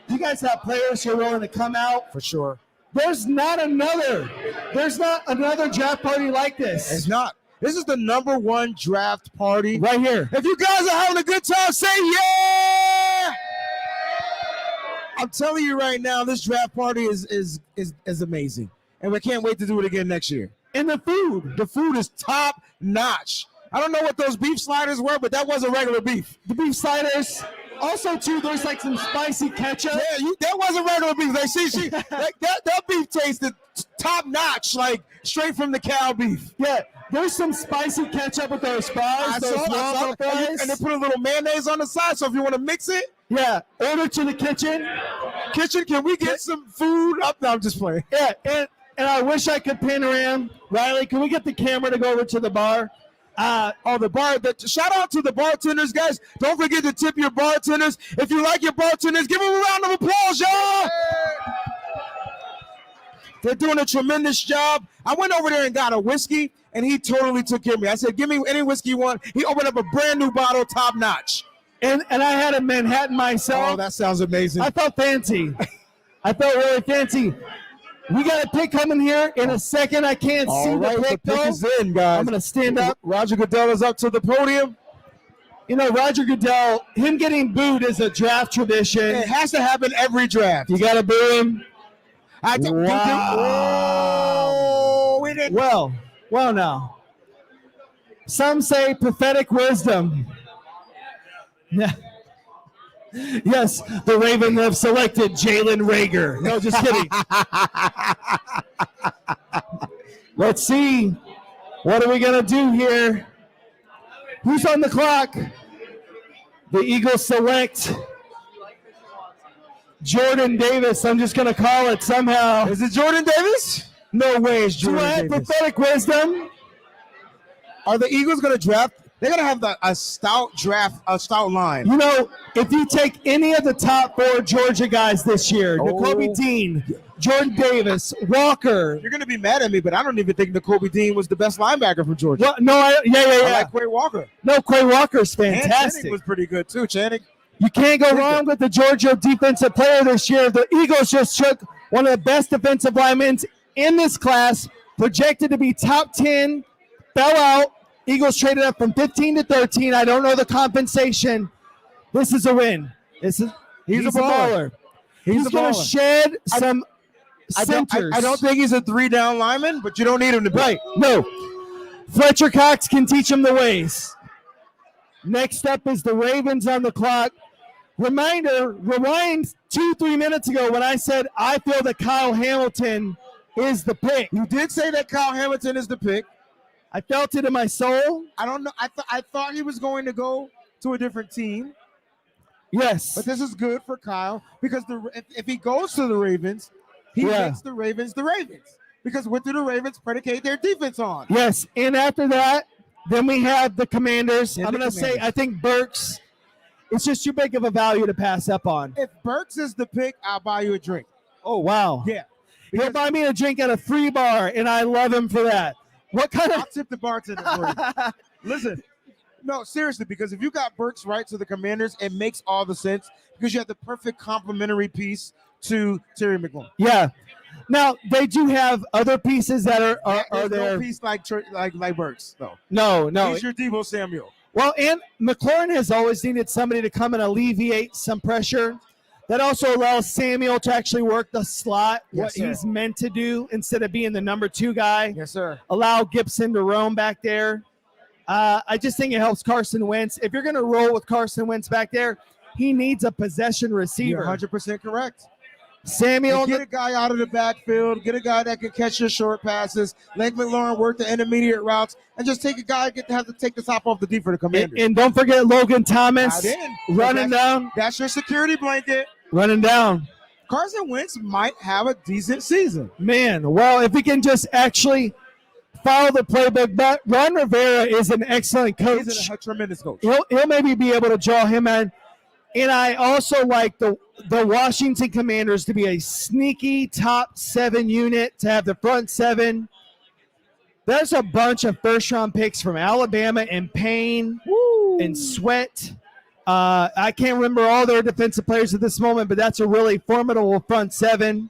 You guys have players who are willing to come out. For sure. There's not another draft party like this. It's not. This is the number one draft party. Right here. If you guys are having a good time, say yeah! I'm telling you right now, this draft party is amazing, and we can't wait to do it again next year. And the food is top notch. I don't know what those beef sliders were, but that wasn't regular beef. The beef sliders. Also, too, there's like some spicy ketchup. Yeah, that wasn't regular beef. Like, see, like that beef tasted top notch, like straight from the cow beef. Yeah, there's some spicy ketchup with those fries. I saw fries. And they put a little mayonnaise on the side, so if you want to mix it. Yeah, order to the kitchen. Kitchen, can we get some food up? No, I'm just playing. Yeah, and I wish I could pan around. Riley, can we get the camera to go over to the bar? The bar. Shout out to the bartenders, guys. Don't forget to tip your bartenders. If you like your bartenders, give them a round of applause, y'all. They're doing a tremendous job. I went over there and got a whiskey, and he totally took care of me. I said, give me any whiskey you want. He opened up a brand new bottle, top notch. And I had a Manhattan myself. Oh, that sounds amazing. I felt fancy. I felt really fancy. We got a pick coming here in a second. I can't see the pick, though. Is in, guys. I'm going to stand up. Roger Goodell is up to the podium. You know, Roger Goodell, him getting booed is a draft tradition. It has to happen every draft. You got to boo him. Wow. We didn't. Well now. Some say prophetic wisdom. Yeah. Yes, the Ravens have selected Jalen Reagor. No, just kidding. Let's see. What are we going to do here? Who's on the clock? The Eagles select Jordan Davis. I'm just going to call it somehow. Is it Jordan Davis? No way it's Jordan Davis. Prophetic wisdom. Are the Eagles going to draft? They're going to have a stout line. You know, if you take any of the top 4 Georgia guys this year, Nakobe Dean, Jordan Davis, Walker. You're going to be mad at me, but I don't even think Nakobe Dean was the best linebacker from Georgia. Well, no, I like Quay Walker. No, Quay Walker's fantastic. And Channing was pretty good too, Channing. You can't go wrong with the Georgia defensive player this year. The Eagles just took one of the best defensive linemen in this class, projected to be top 10, fell out. Eagles traded up from 15 to 13. I don't know the compensation. This is a win. He's a baller. He's going to shed some centers. I don't think he's a 3-down lineman, but you don't need him to be. Right. No. Fletcher Cox can teach him the ways. Next up is the Ravens on the clock. Rewind 2-3 minutes ago when I said I feel that Kyle Hamilton is the pick. You did say that Kyle Hamilton is the pick. I felt it in my soul. I don't know. I thought he was going to go to a different team. Yes. But this is good for Kyle because if he goes to the Ravens, he makes the Ravens the Ravens. Because what do the Ravens predicate their defense on? Yes. And after that, then we have the Commanders. I'm going to say I think Burks, it's just too big of a value to pass up on. If Burks is the pick, I'll buy you a drink. Oh, wow. Yeah. He'll buy me a drink at a free bar, and I love him for that. What kind of? I'll tip the bartender for you. Listen, no, seriously, because if you got Burks right to the Commanders, it makes all the sense because you have the perfect complementary piece to Terry McLaurin. Yeah. Now they do have other pieces that are there. No piece like Burks, though. No. He's your Debo Samuel. Well, and McLaurin has always needed somebody to come and alleviate some pressure. That also allows Samuel to actually work the slot, what he's meant to do, instead of being the number 2 guy. Yes, sir. Allow Gibson to roam back there. I just think it helps Carson Wentz. If you're going to roll with Carson Wentz back there, he needs a possession receiver. You're 100% correct. Samuel. Get a guy out of the backfield. Get a guy that can catch your short passes. Let McLaurin work the intermediate routes. And just take a guy have to take the top off the D for the Commanders. And don't forget Logan Thomas running down. That's your security blanket. Running down. Carson Wentz might have a decent season. Man, well, if he can just actually follow the playbook. But Ron Rivera is an excellent coach. He's a tremendous coach. He'll maybe be able to draw him in. And I also like the Washington Commanders to be a sneaky top 7 unit, to have the front 7. There's a bunch of first-round picks from Alabama and Payne and Sweat. I can't remember all their defensive players at this moment, but that's a really formidable front 7.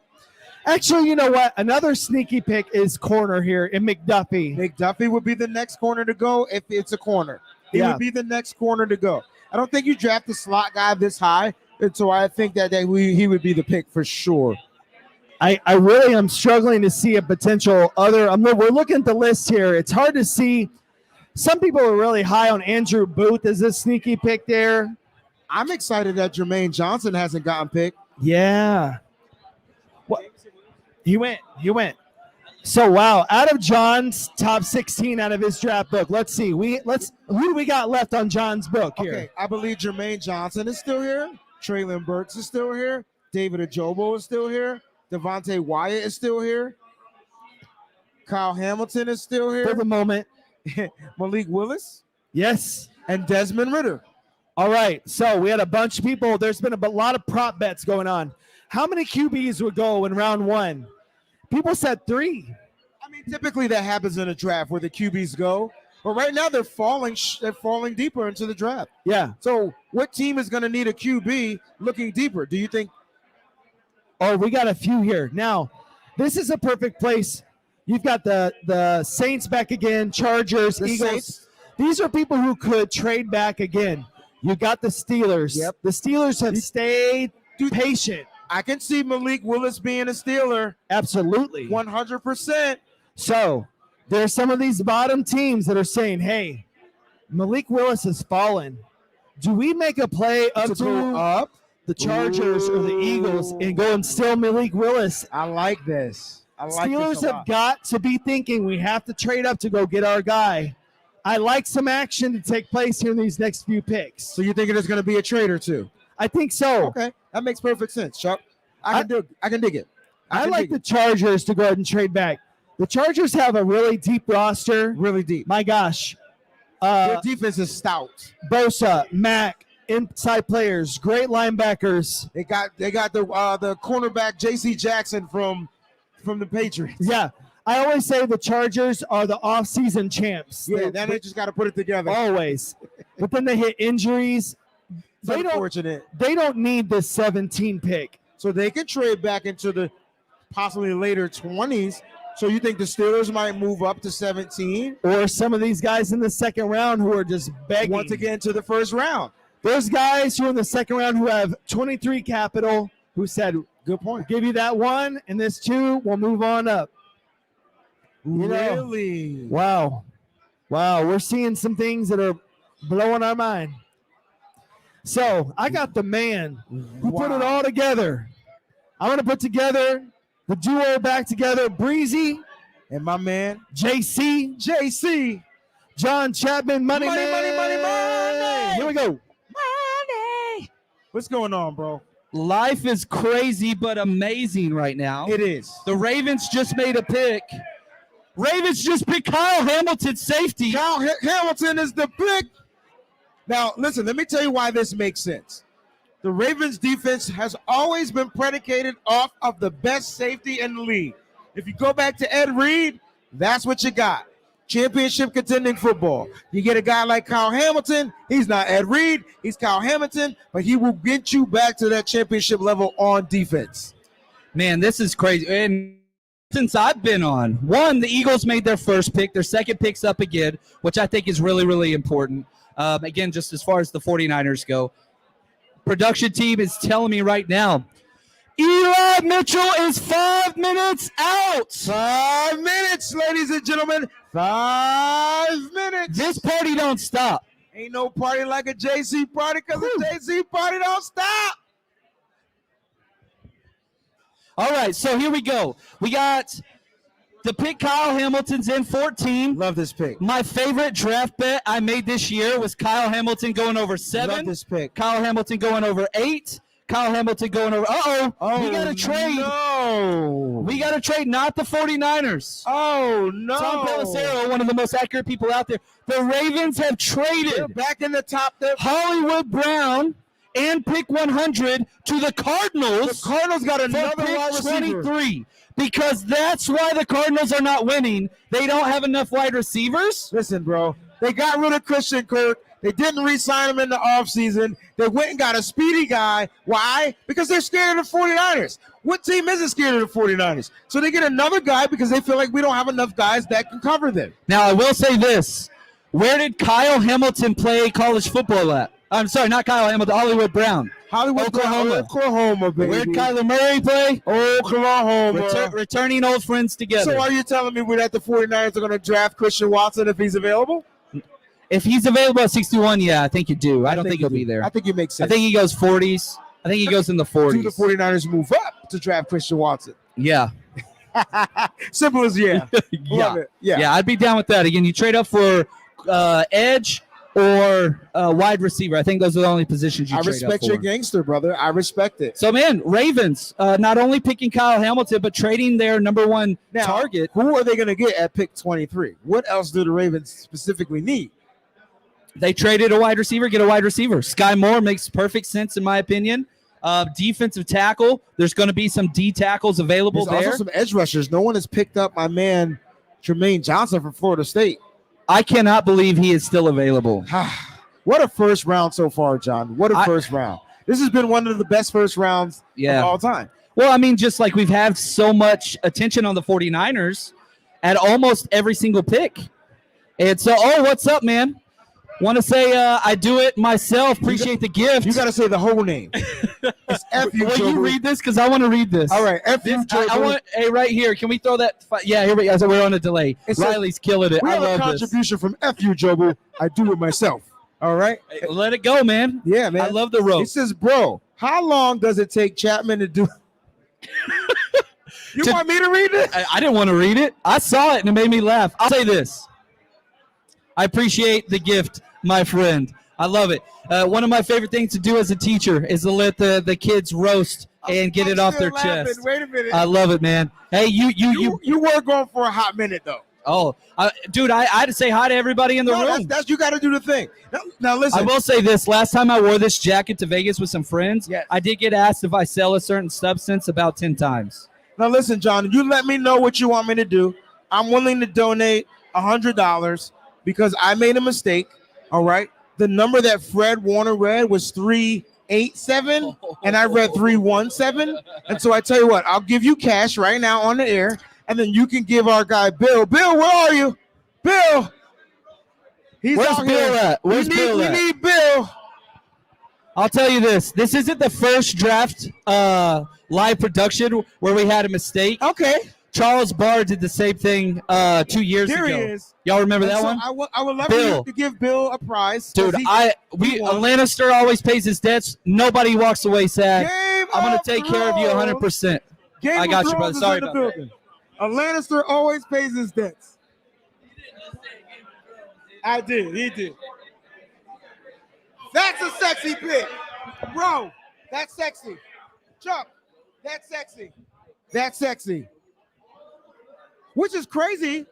Actually, you know what? Another sneaky pick is corner here in McDuffie. McDuffie would be the next corner to go if it's a corner. He would be the next corner to go. I don't think you draft the slot guy this high And so I think that he would be the pick for sure. I really am struggling to see a potential other. We're looking at the list here. It's hard to see. Some people are really high on Andrew Booth as a sneaky pick there. I'm excited that Jermaine Johnson hasn't gotten picked. Yeah. What? He went. So wow, out of John's top 16 out of his draft book. Let's see. Who do we got left on John's book here? Okay, I believe Jermaine Johnson is still here. Traylon Burks is still here. David Ajobo is still here. Devontae Wyatt is still here. Kyle Hamilton is still here. For the moment. Malik Willis. Yes. And Desmond Ridder. All right. So we had a bunch of people. There's been a lot of prop bets going on. How many QBs would go in round 1? People said 3. I mean, typically that happens in a draft where the QBs go. But right now they're falling deeper into the draft. Yeah. So what team is going to need a QB looking deeper? Do you think? Oh, we got a few here. Now, this is a perfect place. You've got the Saints back again, Chargers, Eagles. Saints. These are people who could trade back again. You got the Steelers. Yep. The Steelers have stayed patient. I can see Malik Willis being a Steeler. Absolutely. 100%. So there's some of these bottom teams that are saying, hey, Malik Willis has fallen. Do we make a play up to the Chargers or the Eagles and go and steal Malik Willis? I like this. Steelers have got to be thinking we have to trade up to go get our guy. I like some action to take place here in these next few picks. So you think there's going to be a trade or two? I think so. Okay, that makes perfect sense, Chuck. I can dig it. I like the Chargers to go ahead and trade back. The Chargers have a really deep roster. Really deep. My gosh. Their defense is stout. Bosa, Mack, inside players, great linebackers. They got the cornerback J.C. Jackson from the Patriots. Yeah. I always say the Chargers are the off-season champs. Yeah, they just got to put it together. Always. But then they hit injuries. Unfortunate. They don't need this 17 pick. So they can trade back into the possibly later 20s. So you think the Steelers might move up to 17? Or some of these guys in the second round who are just begging. Want to get into the first round. Those guys who are in the second round who have 23 capital who said, good point. Give you that 1 and this 2, we'll move on up. Really? Wow. We're seeing some things that are blowing our mind. So I got the man who put it all together. I'm going to put together the duo back together, Breezy and my man, JC, John Chapman, money. Here we go. Money. What's going on, bro? Life is crazy but amazing right now. It is. The Ravens just made a pick. Ravens just picked Kyle Hamilton, safety. Kyle Hamilton is the pick. Now, listen, let me tell you why this makes sense. The Ravens defense has always been predicated off of the best safety in the league. If you go back to Ed Reed, that's what you got. Championship contending football. You get a guy like Kyle Hamilton. He's not Ed Reed. He's Kyle Hamilton, but he will get you back to that championship level on defense. Man, this is crazy. And since I've been on, the Eagles made their first pick. Their second pick's up again, which I think is really, really important. Again, just as far as the 49ers go. Production team is telling me right now, Eli Mitchell is 5 minutes out. 5 minutes, ladies and gentlemen. 5 minutes. This party don't stop. Ain't no party like a JC party because a JC party don't stop. All right, so here we go. We got the pick. Kyle Hamilton's in 14. Love this pick. My favorite draft bet I made this year was Kyle Hamilton going over 7. Love this pick. Kyle Hamilton going over 8. Kyle Hamilton going over. We got to trade. No. We got to trade, not the 49ers. Oh, no. Tom Pelissero, one of the most accurate people out there. The Ravens have traded. They're back in the top there. Hollywood Brown and pick 100 to the Cardinals. The Cardinals got another for pick wide receiver. 23. Because that's why the Cardinals are not winning. They don't have enough wide receivers. Listen, bro. They got rid of Christian Kirk. They didn't re-sign him in the offseason. They went and got a speedy guy. Why? Because they're scared of the 49ers. What team isn't scared of the 49ers? So they get another guy because they feel like we don't have enough guys that can cover them. Now, I will say this. Where did Kyle Hamilton play college football at? I'm sorry, not Kyle Hamilton, Hollywood Brown. Hollywood, Oklahoma, baby. Where'd Kyler Murray play? Oklahoma. Returning old friends together. So are you telling me that the 49ers are going to draft Christian Watson if he's available? If he's available at 61, yeah, I think you do. I don't think he'll be there. I think it makes sense. I think he goes 40s. I think he goes in the 40s. Do the 49ers move up to draft Christian Watson? Yeah. Simple as yeah. Love it. Yeah, I'd be down with that. Again, you trade up for edge or wide receiver. I think those are the only positions you trade up for. I respect your gangster, brother. I respect it. So, man, Ravens, not only picking Kyle Hamilton, but trading their number one target. Who are they going to get at pick 23? What else do the Ravens specifically need? They traded a wide receiver, get a wide receiver. Sky Moore makes perfect sense, in my opinion. Defensive tackle. There's going to be some D tackles available there. There's also some edge rushers. No one has picked up my man, Jermaine Johnson from Florida State. I cannot believe he is still available. What a first round so far, John. What a first round. This has been one of the best first rounds of all time. Well, I mean, just like we've had so much attention on the 49ers at almost every single pick. And so, what's up, man? Want to say I do it myself. Appreciate the gift. You got to say the whole name. It's F-U, Will you read this? Because I want to read this. All right. F-U, hey, right here. Can we throw that? Yeah, here we go. So we're on a delay. Riley's killing it. We I have love a contribution from F-U, Jobu. I do it myself. All right? Hey, let it go, man. Yeah, man. I love the rope. He says, bro, how long does it take Chapman to do You want me to read it? I didn't want to read it. I saw it, and it made me laugh. I'll say this. I appreciate the gift, my friend. I love it. One of my favorite things to do as a teacher is to let the kids roast and get it off their chest. Wait a minute. I love it, man. Hey, you were going for a hot minute, though. Oh, dude, I had to say hi to everybody in the room. That's you got to do the thing. Now, listen. I will say this. Last time I wore this jacket to Vegas with some friends, yes. I did get asked if I sell a certain substance about 10 times. Now, listen, John, you let me know what you want me to do. I'm willing to donate $100 because I made a mistake, all right? The number that Fred Warner read was 387, and I read 317. And so I tell you what, I'll give you cash right now on the air, and then you can give our guy Bill. Bill, where are you? Bill. Where's Bill at? Where's Bill at? We need Bill. I'll tell you this. This isn't the first draft live production where we had a mistake. Okay. Charles Barr did the same thing 2 years ago. Here he is. Y'all remember that so one? I would love you to give Bill a prize. Dude, a Lannister always pays his debts. Nobody walks away sad. I'm going to take care of you 100%. I got you, brother. Sorry about that. A Lannister always pays his debts. I did. He did. That's a sexy pick. Bro, that's sexy. Chuck, that's sexy. That's sexy. Which is crazy.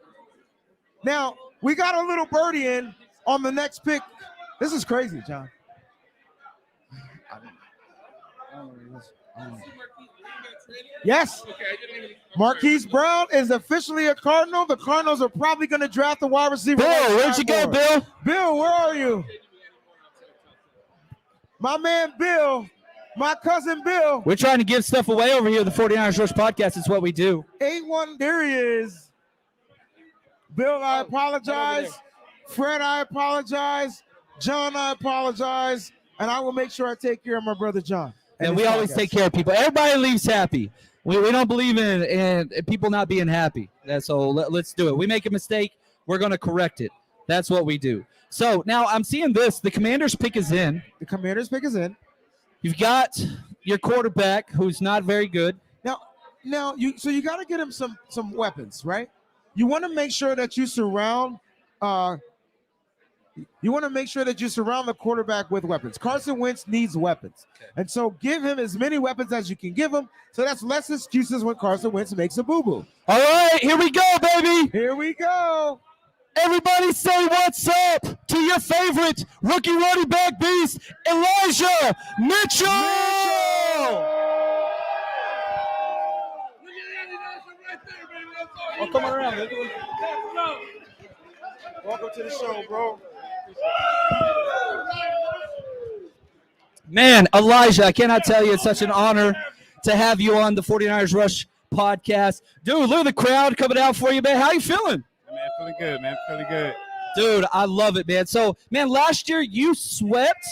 Now, we got a little birdie in on the next pick. This is crazy, John. Yes. Marquise Brown is officially a Cardinal. The Cardinals are probably going to draft the wide receiver. Bill, where'd you go, Bill? Bill, where are you? My man Bill, my cousin Bill. We're trying to give stuff away over here. The 49ers Rush Podcast is what we do. 8-1, there he is. Bill, I apologize. Fred, I apologize. John, I apologize. And I will make sure I take care of my brother John. And we always take care of people. Everybody leaves happy. We don't believe in people not being happy. So let's do it. We make a mistake, we're going to correct it. That's what we do. So now I'm seeing this. The Commanders' pick is in. The Commanders' pick is in. You've got your quarterback, who's not very good. Now you got to get him some weapons, right? You want to make sure that you surround the quarterback with weapons. Carson Wentz needs weapons. Okay. And so give him as many weapons as you can give him. So that's less excuses when Carson Wentz makes a boo-boo. All right, here we go, baby. Here we go. Everybody say what's up to your favorite rookie running back beast, Elijah Mitchell. Oh, come around. Welcome to the show, bro. Man, Elijah, I cannot tell you, it's such an honor to have you on the 49ers Rush podcast. Dude, look at the crowd coming out for you, man. How you feeling? Man, feeling good, man. Feeling good. Dude, I love it, man. So, man, last year you swept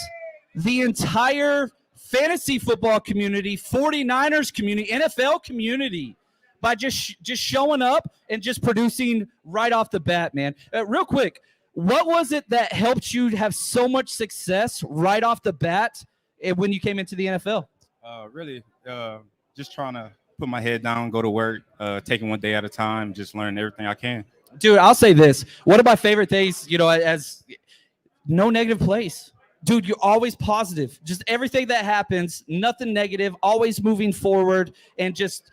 the entire fantasy football community, 49ers community, NFL community by just showing up and just producing right off the bat, man. Real quick, what was it that helped you have so much success right off the bat when you came into the NFL? Really, just trying to put my head down, go to work, taking one day at a time, just learn everything I can. Dude, I'll say this. One of my favorite things, as no negative plays. Dude, you're always positive. Just everything that happens, nothing negative, always moving forward. And just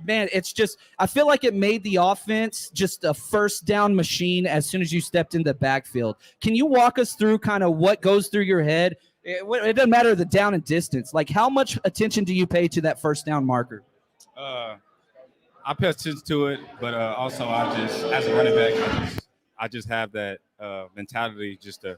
man, it's just, I feel like it made the offense just a first down machine as soon as you stepped in the backfield. Can you walk us through kind of what goes through your head? It doesn't matter the down and distance. Like, how much attention do you pay to that first down marker? I pay attention to it, but also as a running back, I just have that mentality just to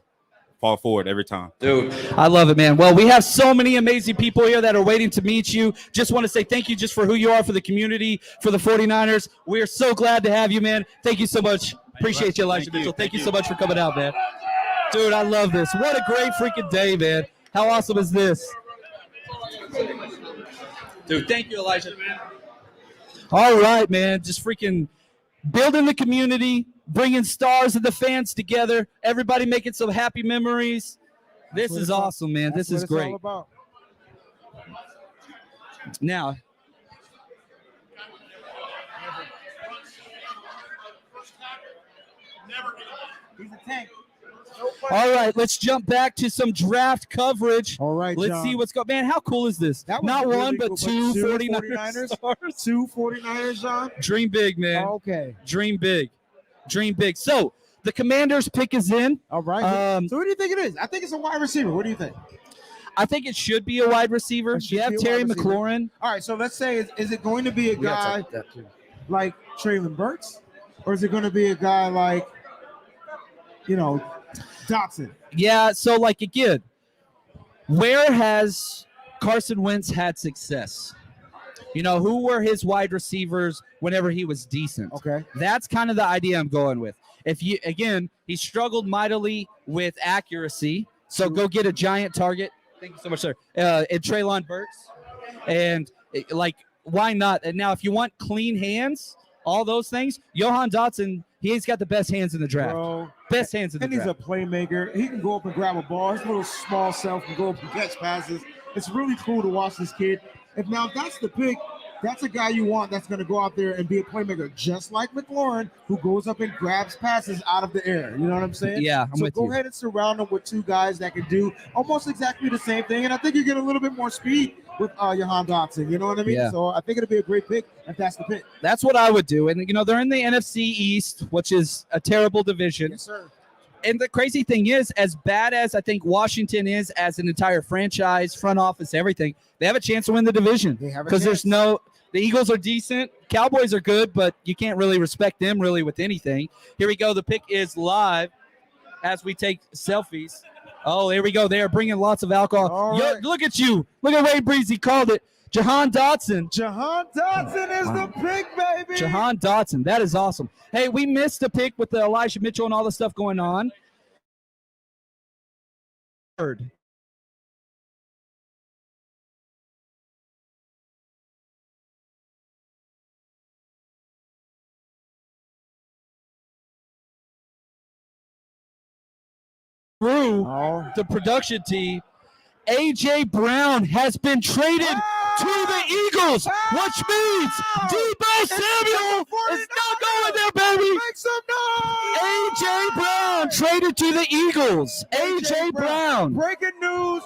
fall forward every time. Dude, I love it, man. Well, we have so many amazing people here that are waiting to meet you. Just want to say thank you just for who you are for the community, for the 49ers. We are so glad to have you, man. Thank you so much. Appreciate you, Elijah Mitchell. Thank you so much for coming out, man. Dude, I love this. What a great freaking day, man. How awesome is this? Dude, thank you, Elijah. All right, man. Just freaking building the community, bringing stars and the fans together, everybody making some happy memories. This is awesome, man. This is great. Now, all right, let's jump back to some draft coverage. All right, let's John. see what's going. Man, how cool is this? Not really one, but cool, two 49ers stars. Two 49ers, John? Dream big, man. Okay. Dream big. Dream big. So the Commanders pick is in. All right. So who do you think it is? I think it's a wide receiver. What do you think? I think it should be a wide receiver. You have Terry McLaurin. All right, so let's say, is it going to be a guy like Traylon Burks? Or is it going to be a guy like, Dotson? Yeah, so like again, where has Carson Wentz had success? Who were his wide receivers whenever he was decent? Okay. That's kind of the idea I'm going with. He struggled mightily with accuracy, so go get a giant target. Thank you so much, sir. And Treylon Burks. And why not? And now if you want clean hands, all those things, Johan Dotson, he's got the best hands in the draft. Bro. Best hands in the draft. And he's a playmaker. He can go up and grab a ball. His little small self can go up and catch passes. It's really cool to watch this kid. If that's the pick, that's a guy you want that's going to go out there and be a playmaker, just like McLaurin, who goes up and grabs passes out of the air. You know what I'm saying? Yeah, I'm with you. So go ahead and surround him with two guys that can do almost exactly the same thing. And I think you get a little bit more speed with Johan Dotson. You know what I mean? Yeah. So I think it'll be a great pick if that's the pick. That's what I would do. And, they're in the NFC East, which is a terrible division. Yes, sir. And the crazy thing is, as bad as I think Washington is as an entire franchise, front office, everything, they have a chance to win the division. Because the Eagles are decent. Cowboys are good, but you can't really respect them really with anything. Here we go. The pick is live as we take selfies. Oh, here we go. They are bringing lots of alcohol. Right. Look at you. Look at Ray Breeze. He called it. Jahan Dotson. Jahan Dotson is the pick, baby. Jahan Dotson. That is awesome. Hey, we missed a pick with the Elijah Mitchell and all the stuff going on. Third. Through the production team, A.J. Brown has been traded to the Eagles, which means Debo Samuel is not going there, baby. Make some noise. A.J. Brown traded to the Eagles. A.J. Brown. Breaking news.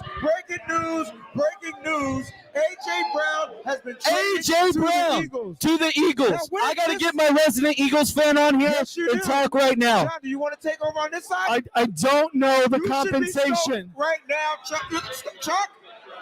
A.J. Brown has been traded to the Eagles. Now, I got to get my resident Eagles fan on here and talk right now. John, do you want to take over on this side? I don't know the You should be compensation. stoked right now, Chuck,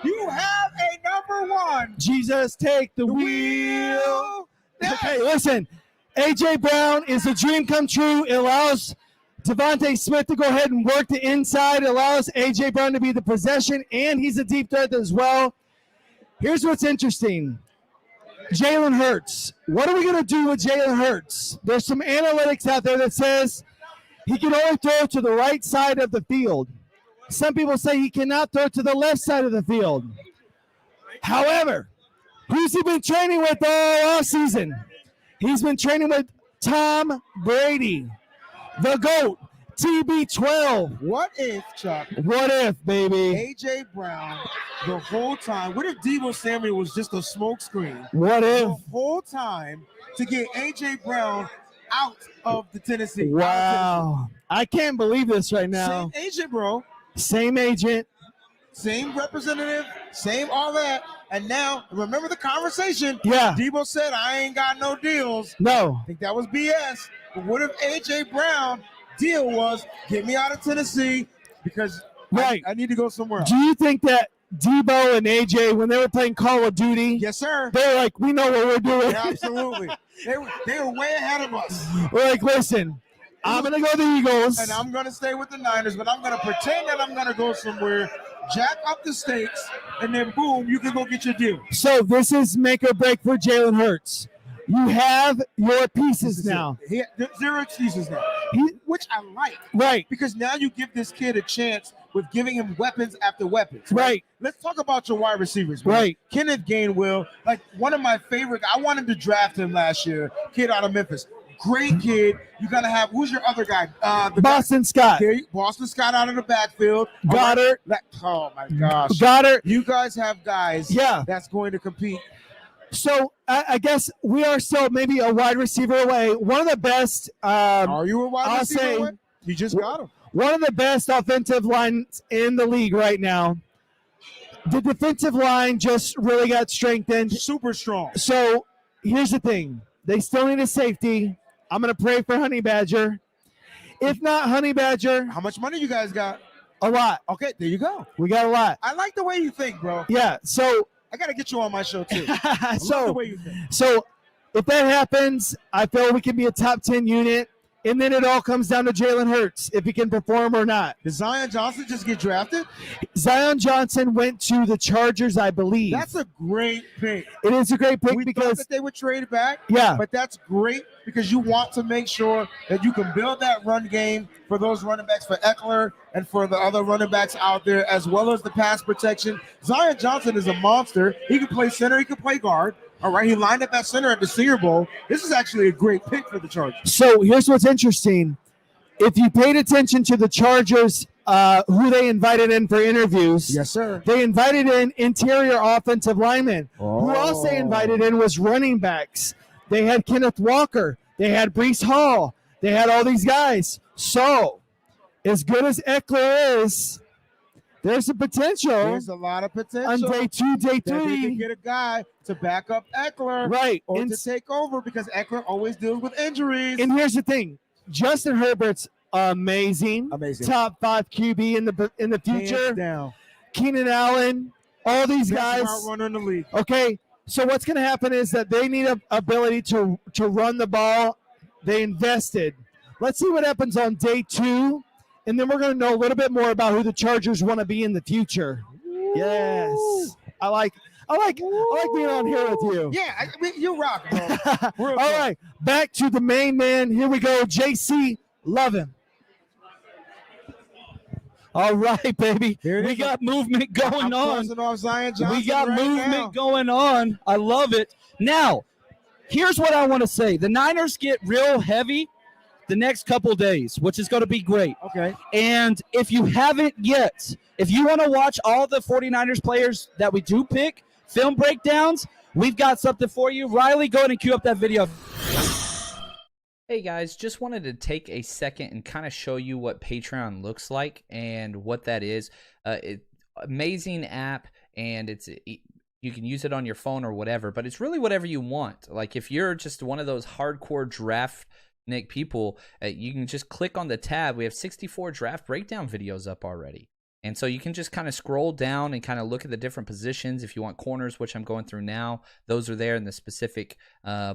you have a number one. Jesus, take the wheel. Okay, listen. A.J. Brown is a dream come true. It allows Devontae Smith to go ahead and work the inside. It allows A.J. Brown to be the possession, and he's a deep threat as well. Here's what's interesting. Jalen Hurts. What are we going to do with Jalen Hurts? There's some analytics out there that says he can only throw to the right side of the field. Some people say he cannot throw to the left side of the field. However, who's he been training with all offseason? He's been training with Tom Brady, the GOAT, TB12. What if, Chuck? What if, baby? AJ Brown, the whole time. What if Debo Samuel was just a smokescreen? What if? The whole time to get AJ Brown out of the Tennessee. Wow. I can't believe this right now. Same agent, bro. Same agent. Same representative. Same all that. And now, remember the conversation? Yeah. Debo said, I ain't got no deals. No. I think that was BS. But what if AJ Brown deal was get me out of Tennessee because I need to go somewhere else? Do you think that Debo and AJ, when they were playing Call of Duty, yes, sir, they're like, we know what we're doing? Yeah, absolutely. they were way ahead of us. We're like, listen, I'm going to go to the Eagles. And I'm going to stay with the Niners, but I'm going to pretend that I'm going to go somewhere, jack up the stakes, and then boom, you can go get your deal. So this is make or break for Jalen Hurts. You have your pieces now. Zero excuses now, which I like. Right. Because now you give this kid a chance with giving him weapons after weapons. Right. Let's talk about your wide receivers. Man. Right. Kenneth Gainwell, like one of my favorite. I wanted to draft him last year. Kid out of Memphis. Great kid. You got to have, who's your other guy? Boston Scott. Boston Scott out of the backfield. Goddard. Oh, my gosh. Goddard. You guys have guys that's going to compete. So I guess we are still maybe a wide receiver away. One of the best. Are you a wide receiver away? You just got him. One of the best offensive lines in the league right now. The defensive line just really got strengthened. Super strong. So here's the thing. They still need a safety. I'm going to pray for Honey Badger. If not Honey Badger. How much money you guys got? A lot. Okay, there you go. We got a lot. I like the way you think, bro. Yeah, so. I got to get you on my show, too. I love the way you think. So if that happens, I feel we can be a top 10 unit. And then it all comes down to Jalen Hurts, if he can perform or not. Did Zion Johnson just get drafted? Zion Johnson went to the Chargers, I believe. That's a great pick. It is a great pick we because thought that they would trade back. Yeah. But that's great because you want to make sure that you can build that run game for those running backs, for Eckler and for the other running backs out there, as well as the pass protection. Zion Johnson is a monster. He can play center. He can play guard. All right, he lined up at center at the Senior Bowl. This is actually a great pick for the Chargers. So here's what's interesting. If you paid attention to the Chargers, who they invited in for interviews. Yes, sir. They invited in interior offensive linemen. Who else they invited in was running backs. They had Kenneth Walker. They had Breece Hall. They had all these guys. So, as good as Eckler is, there's a potential. There's a lot of potential. On day 2, day 3. They can get a guy to back up Eckler. Right. Or to take over because Eckler always deals with injuries. And here's the thing. Justin Herbert's amazing. Top 5 QB in the future. Hands down. Keenan Allen, all these guys. Best runner in the league. Okay. So what's going to happen is that they need an ability to run the ball. They invested. Let's see what happens on day 2. And then we're going to know a little bit more about who the Chargers want to be in the future. Ooh. Yes. I like being on here with you. Yeah, I mean, you rock, bro. All right, back to the main man. Here we go, JC. Love him. All right, baby. We got movement going on. We got movement going on. I love it. Now, here's what I want to say. The Niners get real heavy the next couple days, which is going to be great. Okay. And if you haven't yet, if you want to watch all the 49ers players that we do pick, film breakdowns, we've got something for you. Riley, go ahead and cue up that video. Hey guys, just wanted to take a second and kind of show you what Patreon looks like and what that is. Amazing app, and you can use it on your phone or whatever, but it's really whatever you want. Like if you're just one of those hardcore draft people, you can just click on the tab. We have 64 draft breakdown videos up already. And so you can just kind of scroll down and kind of look at the different positions. If you want corners, which I'm going through now, those are there, and the specific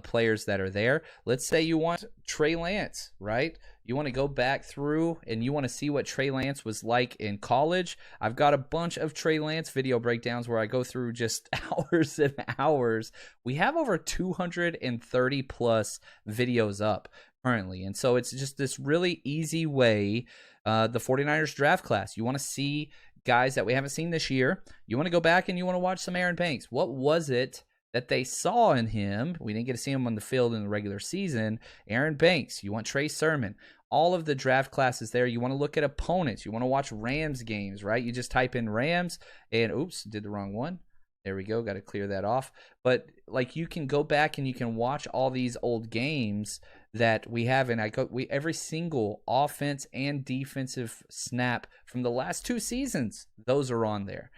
players that are there. Let's say you want Trey Lance, right? You want to go back through and you want to see what Trey Lance was like in college. I've got a bunch of Trey Lance video breakdowns where I go through just hours and hours. We have over 230 plus videos up currently. And so it's just this really easy way. The 49ers draft class. You want to see guys that we haven't seen this year. You want to go back and you want to watch some Aaron Banks. What was it that they saw in him? We didn't get to see him on the field in the regular season. Aaron Banks. You want Trey Sermon. All of the draft classes there. You want to look at opponents. You want to watch Rams games, right? You just type in Rams and, oops, did the wrong one. There we go. Got to clear that off. But like you can go back and you can watch all these old games that we have, and every single offense and defensive snap from the last 2 seasons, those are on there.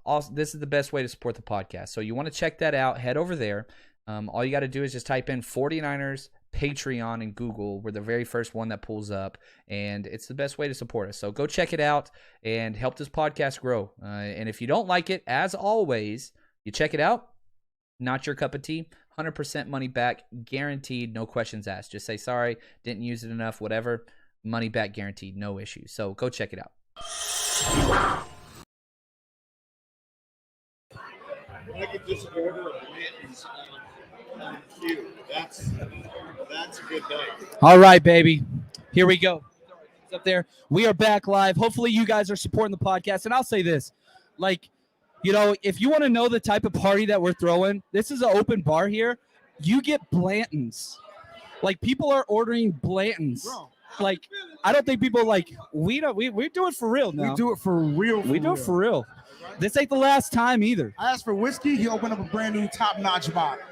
Also, this is the best way to support the podcast. So you want to check that out. Head over there. All you got to do is just type in 49ers Patreon in Google. We're the very first one that pulls up, and it's the best way to support us. So go check it out and help this podcast grow. And if you don't like it, as always, you check it out. Not your cup of tea. 100% money back, guaranteed, no questions asked. Just say, sorry, didn't use it enough, whatever. Money back guaranteed, no issue. So go check it out. I could just order a mittens on cue. That's a good night. All right, baby. Here we go. It's up there. We are back live. Hopefully you guys are supporting the podcast. And I'll say this, like, you know, if you want to know the type of party that we're throwing, this is an open bar here. You get Blanton's. Like, people are ordering Blanton's. Bro. Like, I don't think people we do it for real now. We do it for real. We do it for real. This ain't the last time either. I asked for whiskey. He opened up a brand new top-notch bottle.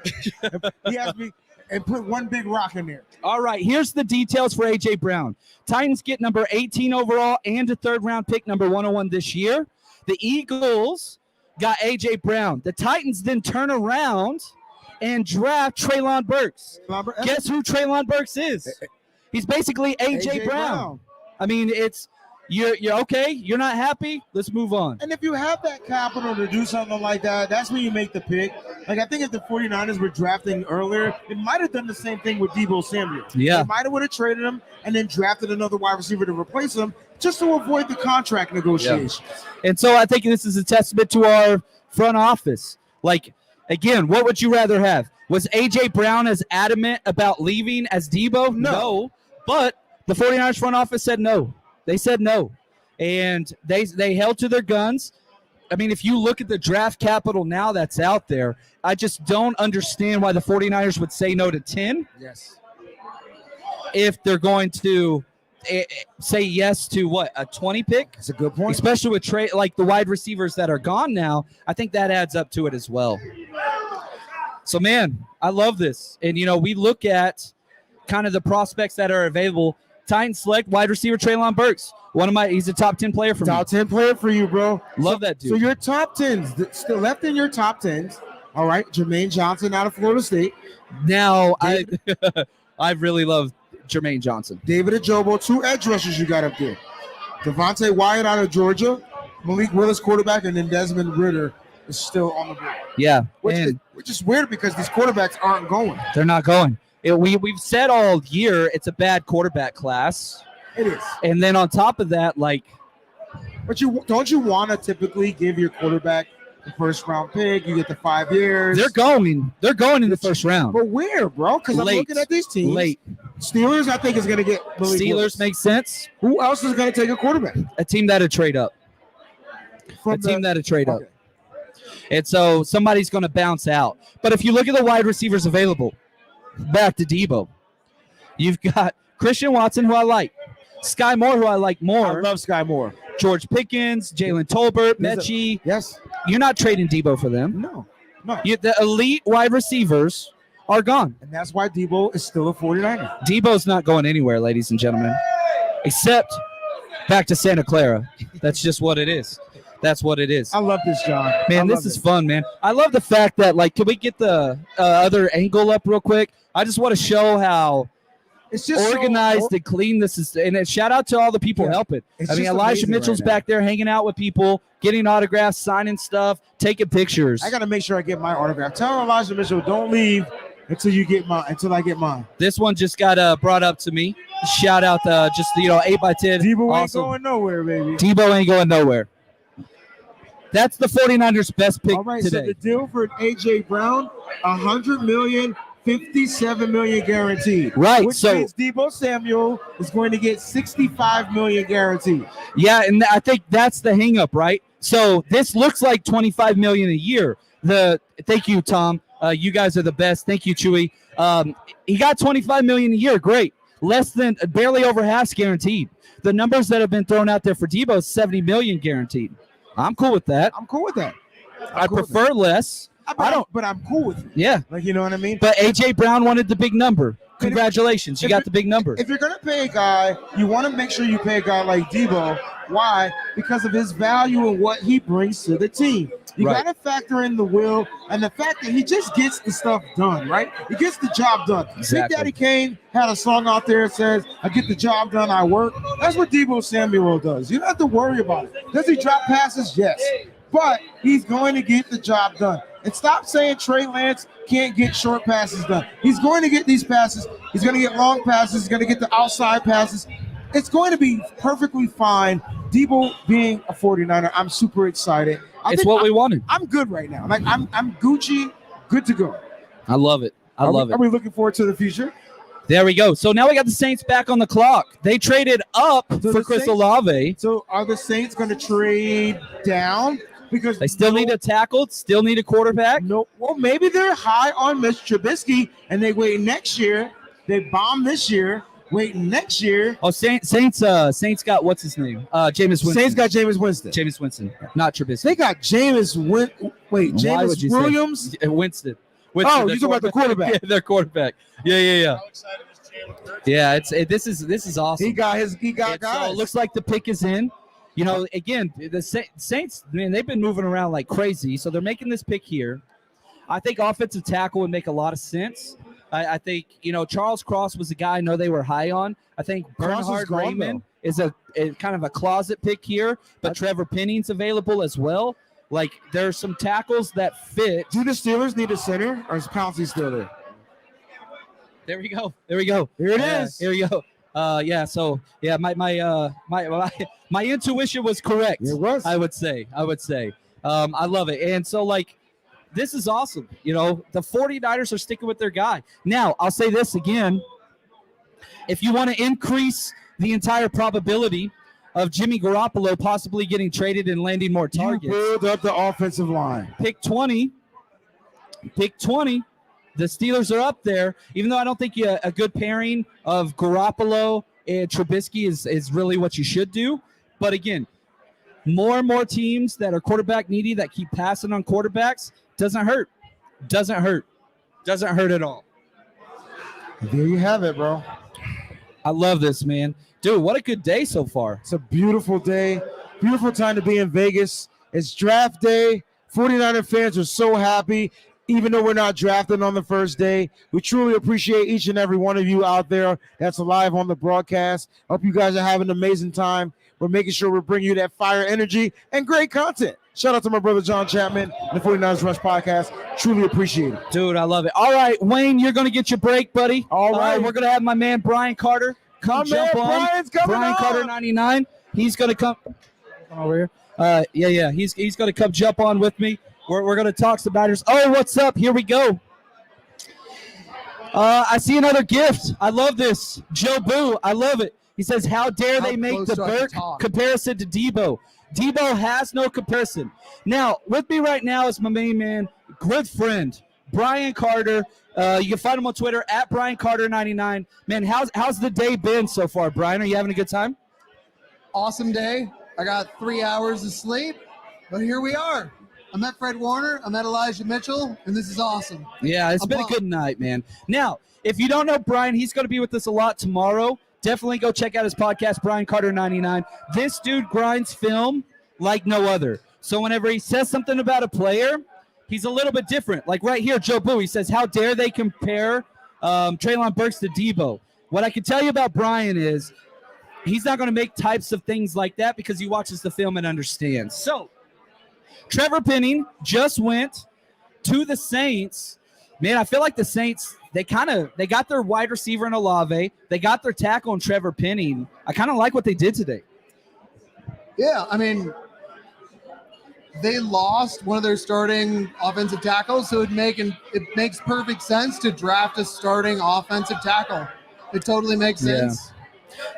He asked me and put one big rock in there. All right, here's the details for A.J. Brown. Titans get number 18 overall and a third-round pick, number 101 this year. The Eagles got A.J. Brown. The Titans then turn around and draft Treylon Burks. Guess who Treylon Burks is? He's basically A.J. Brown. I mean, you're okay. You're not happy. Let's move on. And if you have that capital to do something like that, that's when you make the pick. Like, I think if the 49ers were drafting earlier, it might have done the same thing with Debo Samuel. Yeah. They might have would have traded him and then drafted another wide receiver to replace him just to avoid the contract negotiation. Yeah. And so I think this is a testament to our front office. Like, again, what would you rather have? Was A.J. Brown as adamant about leaving as Debo? No. But the 49ers front office said no. They said no. And they held to their guns. I mean, if you look at the draft capital now that's out there, I just don't understand why the 49ers would say no to 10. Yes. If they're going to say yes to what, a 20 pick? That's a good point. Especially with the wide receivers that are gone now, I think that adds up to it as well. So, man, I love this. And, you know, we look at kind of the prospects that are available. Titans select wide receiver Treylon Burks. He's a top 10 player for me. Top 10 player for you, bro. Love that dude. So your top 10s, still left in your top 10s. All right, Jermaine Johnson out of Florida State. Now, I really love Jermaine Johnson. David Ajobo, 2 edge rushers you got up there. Devontae Wyatt out of Georgia. Malik Willis, quarterback, and then Desmond Ridder is still on the board. Yeah. Which is weird because these quarterbacks aren't going. They're not going. We've said all year it's a bad quarterback class. It is. And then on top of that, but don't you want to typically give your quarterback the first round pick? You get the 5 years. They're going in the first round. But where, bro? Because I'm looking at these teams. Late. Steelers, I think, is going to get Malik Steelers Willis. makes sense. Who else is going to take a quarterback? A team that'll trade up. Up. And so somebody's going to bounce out. But if you look at the wide receivers available, back to Debo, you've got Christian Watson, who I like. Sky Moore, who I like more. I love Sky Moore. George Pickens, Jalen Tolbert, Mechie. Yes. You're not trading Debo for them. No. The elite wide receivers are gone. And that's why Debo is still a 49er. Debo's not going anywhere, ladies and gentlemen, except back to Santa Clara. That's just what it is. That's what it is. I love this, John. Man, this is fun, man. I love the fact that, can we get the other angle up real quick? I just want to show how it's just organized and clean this is. And shout out to all the people helping. I mean, Elijah Mitchell's back there hanging out with people, getting autographs, signing stuff, taking pictures. I got to make sure I get my autograph. Tell Elijah Mitchell, don't leave until I get mine. This one just got brought up to me. Shout out, 8x10. Debo ain't going nowhere, baby. Debo ain't going nowhere. That's the 49ers' best pick all right, today. So the deal for A.J. Brown, $100 million, $57 million guaranteed. Right, Which so- means Debo Samuel is going to get $65 million guaranteed. Yeah, and I think that's the hang up, right? So this looks like $25 million a year. Thank you, Tom. You guys are the best. Thank you, Chewy. He got $25 million a year. Great. Less than barely over half's guaranteed. The numbers that have been thrown out there for Debo is $70 million guaranteed. I'm cool with that. I'm cool with that. I prefer less. But I'm cool with it. Yeah. Like, you know what I mean? But AJ Brown wanted the big number. Congratulations. You got the big number. If you're going to pay a guy, you want to make sure you pay a guy like Debo. Why? Because of his value and what he brings to the team. You Right. got to factor in the will and the fact that he just gets the stuff done, right? He gets the job done. Exactly. Big Daddy Kane had a song out there that says, I get the job done, I work. That's what Debo Samuel does. You don't have to worry about it. Does he drop passes? Yes. But he's going to get the job done. And stop saying Trey Lance can't get short passes done. He's going to get these passes. He's going to get long passes. He's going to get the outside passes. It's going to be perfectly fine. Debo being a 49er, I'm super excited. It's what we wanted. I'm good right now. Like I'm Gucci, good to go. I love it. I love it. Are we looking forward to the future? There we go. So now we got the Saints back on the clock. They traded up for Chris Olave. So are the Saints going to trade down? Because They still need a tackle, still need a quarterback. No, well, maybe they're high on Mitch Trubisky and they wait next year. They bomb this year, wait next year. Oh, Saints got what's his name? Jameis Winston. Saints got Jameis Winston. Jameis Winston, not Trubisky. They got Jameis Jameis Williams. Winston. Oh, you're talking about the quarterback. Yeah, their quarterback. Yeah. Yeah, this is awesome. He got It guys. looks like the pick is in. You know, again, the Saints, man, they've been moving around like crazy, so they're making this pick here. I think offensive tackle would make a lot of sense. I think, you know, Charles Cross was a guy I know they were high on. I think Bernhard Raymond is a kind of a closet pick here, but Trevor Penning's available as well. Like, there's some tackles that fit. Do the Steelers need a center, or is Pouncey still there? There we go. Here it is. Here we go. So my intuition was correct. It was. I would say. I love it. And so, like, this is awesome. You know, the 49ers are sticking with their guy. Now, I'll say this again. If you want to increase the entire probability of Jimmy Garoppolo possibly getting traded and landing more targets, You build up the offensive line. pick 20. The Steelers are up there, even though I don't think a good pairing of Garoppolo and Trubisky is really what you should do. But again, more and more teams that are quarterback needy that keep passing on quarterbacks doesn't hurt at all. There you have it, bro. I love this, man. Dude, what a good day so far. It's a beautiful day. Beautiful time to be in Vegas. It's draft day. 49er fans are so happy. Even though we're not drafting on the first day, we truly appreciate each and every one of you out there that's live on the broadcast. Hope you guys are having an amazing time. We're making sure we're bringing you that fire energy and great content. Shout out to my brother John Chapman and the 49ers Rush podcast. Truly appreciate it. Dude, I love it. All right, Wayne, you're going to get your break, buddy. All right. We're going to have my man Brian Carter come jump on. Brian's coming Brian on. Carter 99. He's going to come over here. He's going to come jump on with me. We're going to talk some Niners. Oh, what's up? Here we go. I see another gift. I love this. Joe Boo, I love it. He says, how dare they make the Burke comparison to Debo? Debo has no comparison. Now, with me right now is my main man, good friend, Brian Carter. You can find him on Twitter at Brian Carter 99. Man, how's the day been so far, Brian? Are you having a good time? Awesome day. I got 3 hours of sleep, but here we are. I met Fred Warner, I met Elijah Mitchell, and this is awesome. Yeah, it's been a good night, man. Now, if you don't know Brian, he's going to be with us a lot tomorrow. Definitely go check out his podcast, Brian Carter 99. This dude grinds film like no other. So whenever he says something about a player, he's a little bit different. Like right here, Joe Boo, he says, how dare they compare Treylon Burks to Debo? What I can tell you about Brian is he's not going to make types of things like that because he watches the film and understands. So Trevor Penning just went to the Saints. Man, I feel like the Saints, they got their wide receiver in Olave. They got their tackle in Trevor Penning. I kind of like what they did today. Yeah, I mean, they lost one of their starting offensive tackles, so it makes perfect sense to draft a starting offensive tackle. It totally makes sense.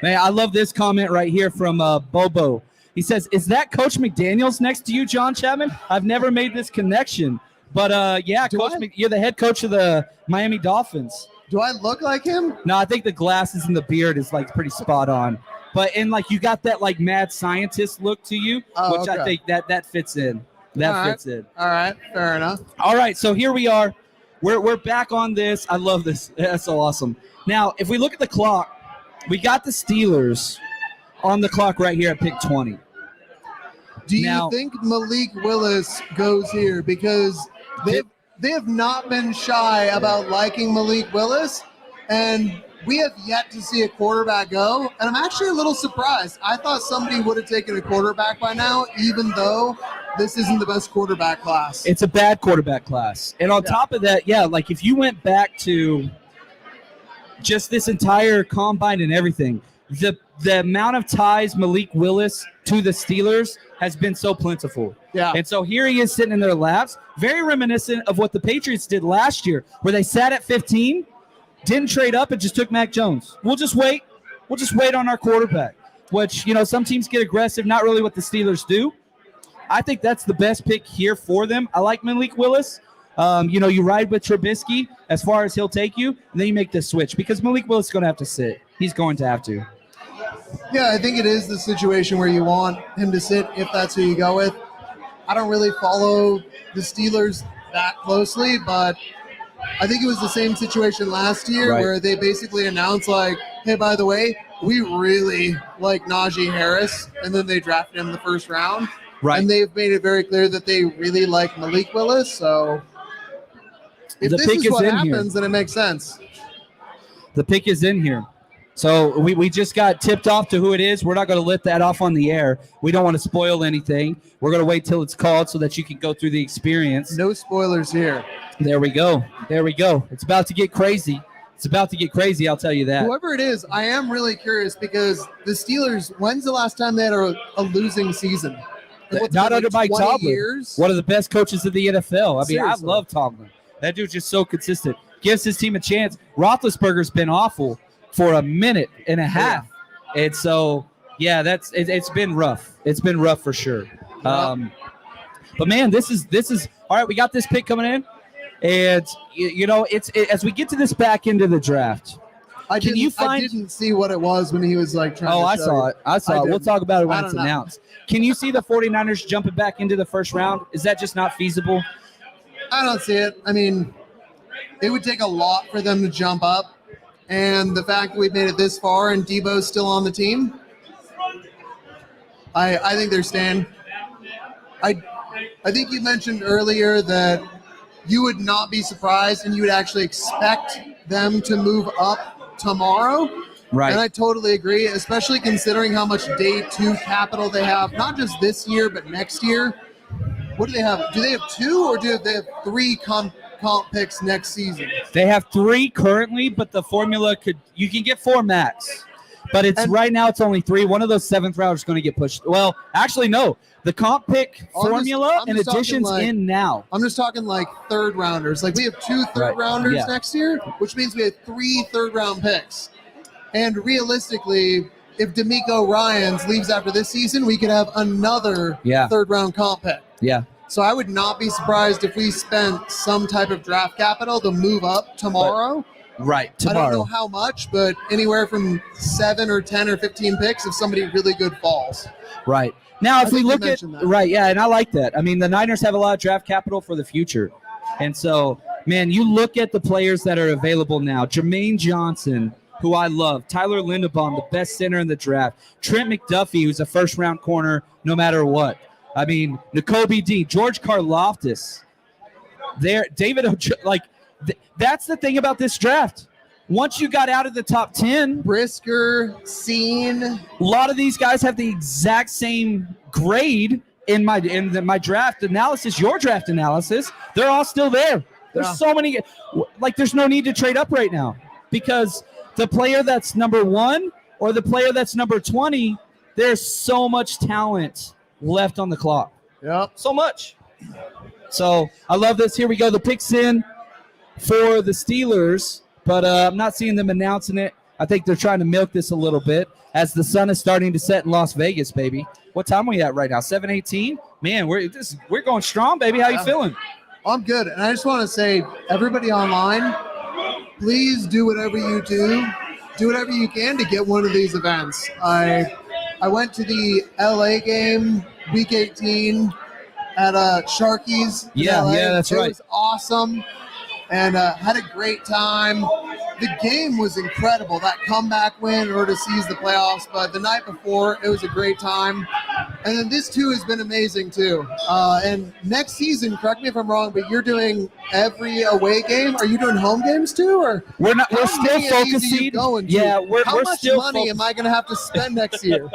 Man, I love this comment right here from Bobo. He says, "Is that Coach McDaniels next to you, John Chapman?" I've never made this connection, but you're the head coach of the Miami Dolphins. Do I look like him? No, I think the glasses and the beard is like pretty spot on. But you got that like mad scientist look to you, which I think that fits in. Fits in. All right, fair enough. All right, so here we are. We're back on this. I love this. That's so awesome. Now, if we look at the clock, we got the Steelers on the clock right here at pick 20. Do you think Malik Willis goes here? Because they have not been shy about liking Malik Willis, and we have yet to see a quarterback go, and I'm actually a little surprised. I thought somebody would have taken a quarterback by now, even though this isn't the best quarterback class. It's a bad quarterback class. And on top of that, like if you went back to just this entire combine and everything, the amount of ties Malik Willis to the Steelers has been so plentiful. Yeah. And so here he is sitting in their laps, very reminiscent of what the Patriots did last year, where they sat at 15, didn't trade up, and just took Mac Jones. We'll just wait. We'll just wait on our quarterback, which, some teams get aggressive, not really what the Steelers do. I think that's the best pick here for them. I like Malik Willis. You ride with Trubisky as far as he'll take you, and then you make this switch because Malik Willis is going to have to sit. He's going to have to. Yeah, I think it is the situation where you want him to sit if that's who you go with. I don't really follow the Steelers that closely, but I think it was the same situation last year where they basically announced hey, by the way, we really like Najee Harris, and then they drafted him in the first round. Right. And they've made it very clear that they really like Malik Willis, so if this is what happens, then it makes sense. The pick is in here. So we just got tipped off to who it is. We're not going to let that off on the air. We don't want to spoil anything. We're going to wait till it's called so that you can go through the experience. No spoilers here. There we go. It's about to get crazy. I'll tell you that. Whoever it is, I am really curious because the Steelers, when's the last time they had a losing season? Not under Mike Tomlin. Years? One of the best coaches of the NFL. I mean, Seriously. I love Tomlin. That dude's just so consistent. Gives his team a chance. Roethlisberger's been awful for a minute and a half. Yeah. And so, it's been rough. It's been rough for sure. But man, this is all right. We got this pick coming in, and as we get to this back into the draft. I didn't see what it was when he was trying to I show saw it. We'll talk about it when it's announced. Can you see the 49ers jumping back into the first round? Is that just not feasible? I don't see it. I mean, it would take a lot for them to jump up. And the fact that we've made it this far and Debo's still on the team, I think they're staying. I think you mentioned earlier that you would not be surprised and you would actually expect them to move up tomorrow. Right. And I totally agree, especially considering how much day 2 capital they have, not just this year, but next year. What do they have? Do they have 2 or do they have 3 comp picks next season? They have 3 currently, but the formula you can get 4 max. But right now it's only 3. One of those 7th rounders is going to get pushed. Well, actually, no. The comp pick formula and additions in now. I'm just talking 3rd rounders. We have 2 third rounders next year, which means we have 3 third round picks. And realistically, if D'Amico Ryans leaves after this season, we could have another 3rd round comp pick. Yeah. So I would not be surprised if we spent some type of draft capital to move up tomorrow. Tomorrow. I don't know how much, but anywhere from 7 or 10 or 15 picks if somebody really good falls. Right. Now, if we look at and I like that. I mean, the Niners have a lot of draft capital for the future. And so, man, you look at the players that are available now. Jermaine Johnson, who I love. Tyler Linderbaum, the best center in the draft. Trent McDuffie, who's a first-round corner no matter what. I mean, Nakobe Dean, George Karlaftis. David, that's the thing about this draft. Once you got out of the top 10, Brisker, Scene, a lot of these guys have the exact same grade in my draft analysis, your draft analysis. They're all still there. There's so many, there's no need to trade up right now because the player that's number 1 or the player that's number 20, there's so much talent left on the clock. Yep. So much. So I love this. Here we go. The pick's in for the Steelers, but I'm not seeing them announcing it. I think they're trying to milk this a little bit as the sun is starting to set in Las Vegas, baby. What time are we at right now? 7:18? Man, we're going strong, baby. How you feeling? I'm good. And I just want to say, everybody online, please do whatever you do. Do whatever you can to get one of these events. I went to the LA game, week 18, at Sharky's. Yeah, LA. that's right. It was awesome, and had a great time. The game was incredible. That comeback win in order to seize the playoffs. But the night before, it was a great time. And then this too has been amazing too. And next season, correct me if I'm wrong, but you're doing every away game. Are you doing home games too, or we're not? We're still focusing. Yeah, how much still money am I going to have to spend next year?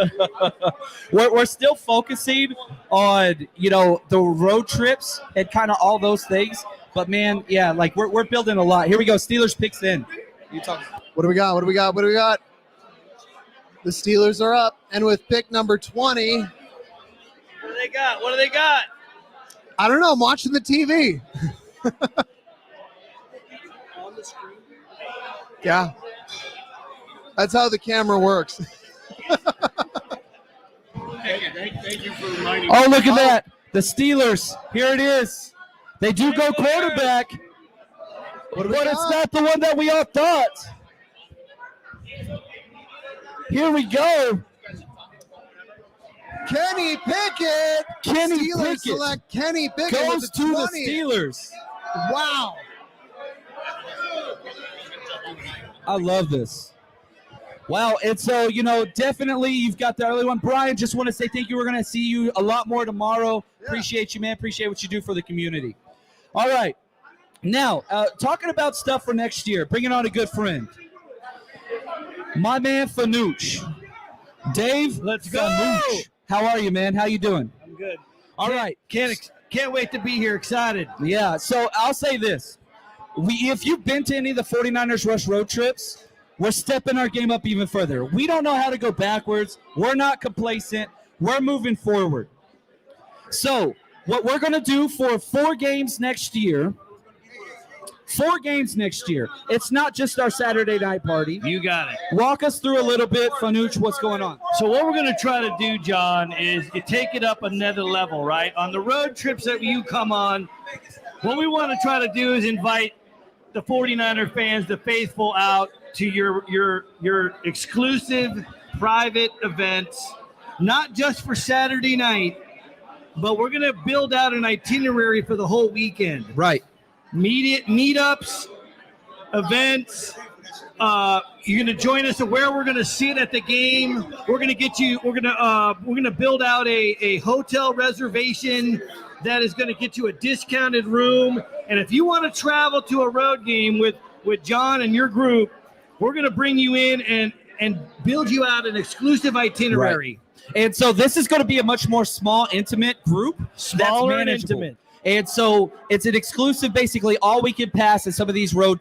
we're still focusing on the road trips and kind of all those things. But man, yeah, like we're building a lot. Here we go. Steelers picks in. You talk. What do we got? What do we got? What do we got? The Steelers are up, and with pick number 20. What do they got? What do they got? I don't know. I'm watching the TV. On the screen. Yeah. That's how the camera works. Thank you for reminding me. Oh, look at that. The Steelers. Here it is. They do go quarterback. But it's not the one that we all thought. Here we go. Kenny Pickett. Kenny Steelers Pickett select Kenny Pickett goes with to the 20. Steelers. Wow. I love this. Wow, and so, definitely you've got the early one. Brian, just want to say thank you. We're going to see you a lot more tomorrow. Yeah. Appreciate you, man. Appreciate what you do for the community. All right. Now, talking about stuff for next year, bringing on a good friend. My man, Fanuch. Dave, let's go. Fanuch. How are you, man? How you doing? I'm good. All right. Can't wait to be here. Excited. Yeah, so I'll say this. If you've been to any of the 49ers Rush road trips, we're stepping our game up even further. We don't know how to go backwards. We're not complacent. We're moving forward. So what we're going to do for 4 games next year, it's not just our Saturday night party. You got it. Walk us through a little bit, Fanuch, what's going on? So what we're going to try to do, John, is take it up another level, right? On the road trips that you come on, what we want to try to do is invite the 49er fans, the faithful, out to your exclusive private events, not just for Saturday night, but we're going to build out an itinerary for the whole weekend. Right. Meetups, events. You're going to join us at where we're going to sit at the game. We're going to get you. We're going to build out a hotel reservation that is going to get you a discounted room. And if you want to travel to a road game with John and your group, we're going to bring you in and build you out an exclusive itinerary. Right. And so this is going to be a much more small, intimate group. Smaller and intimate. And so it's an exclusive, basically all weekend pass at some of these road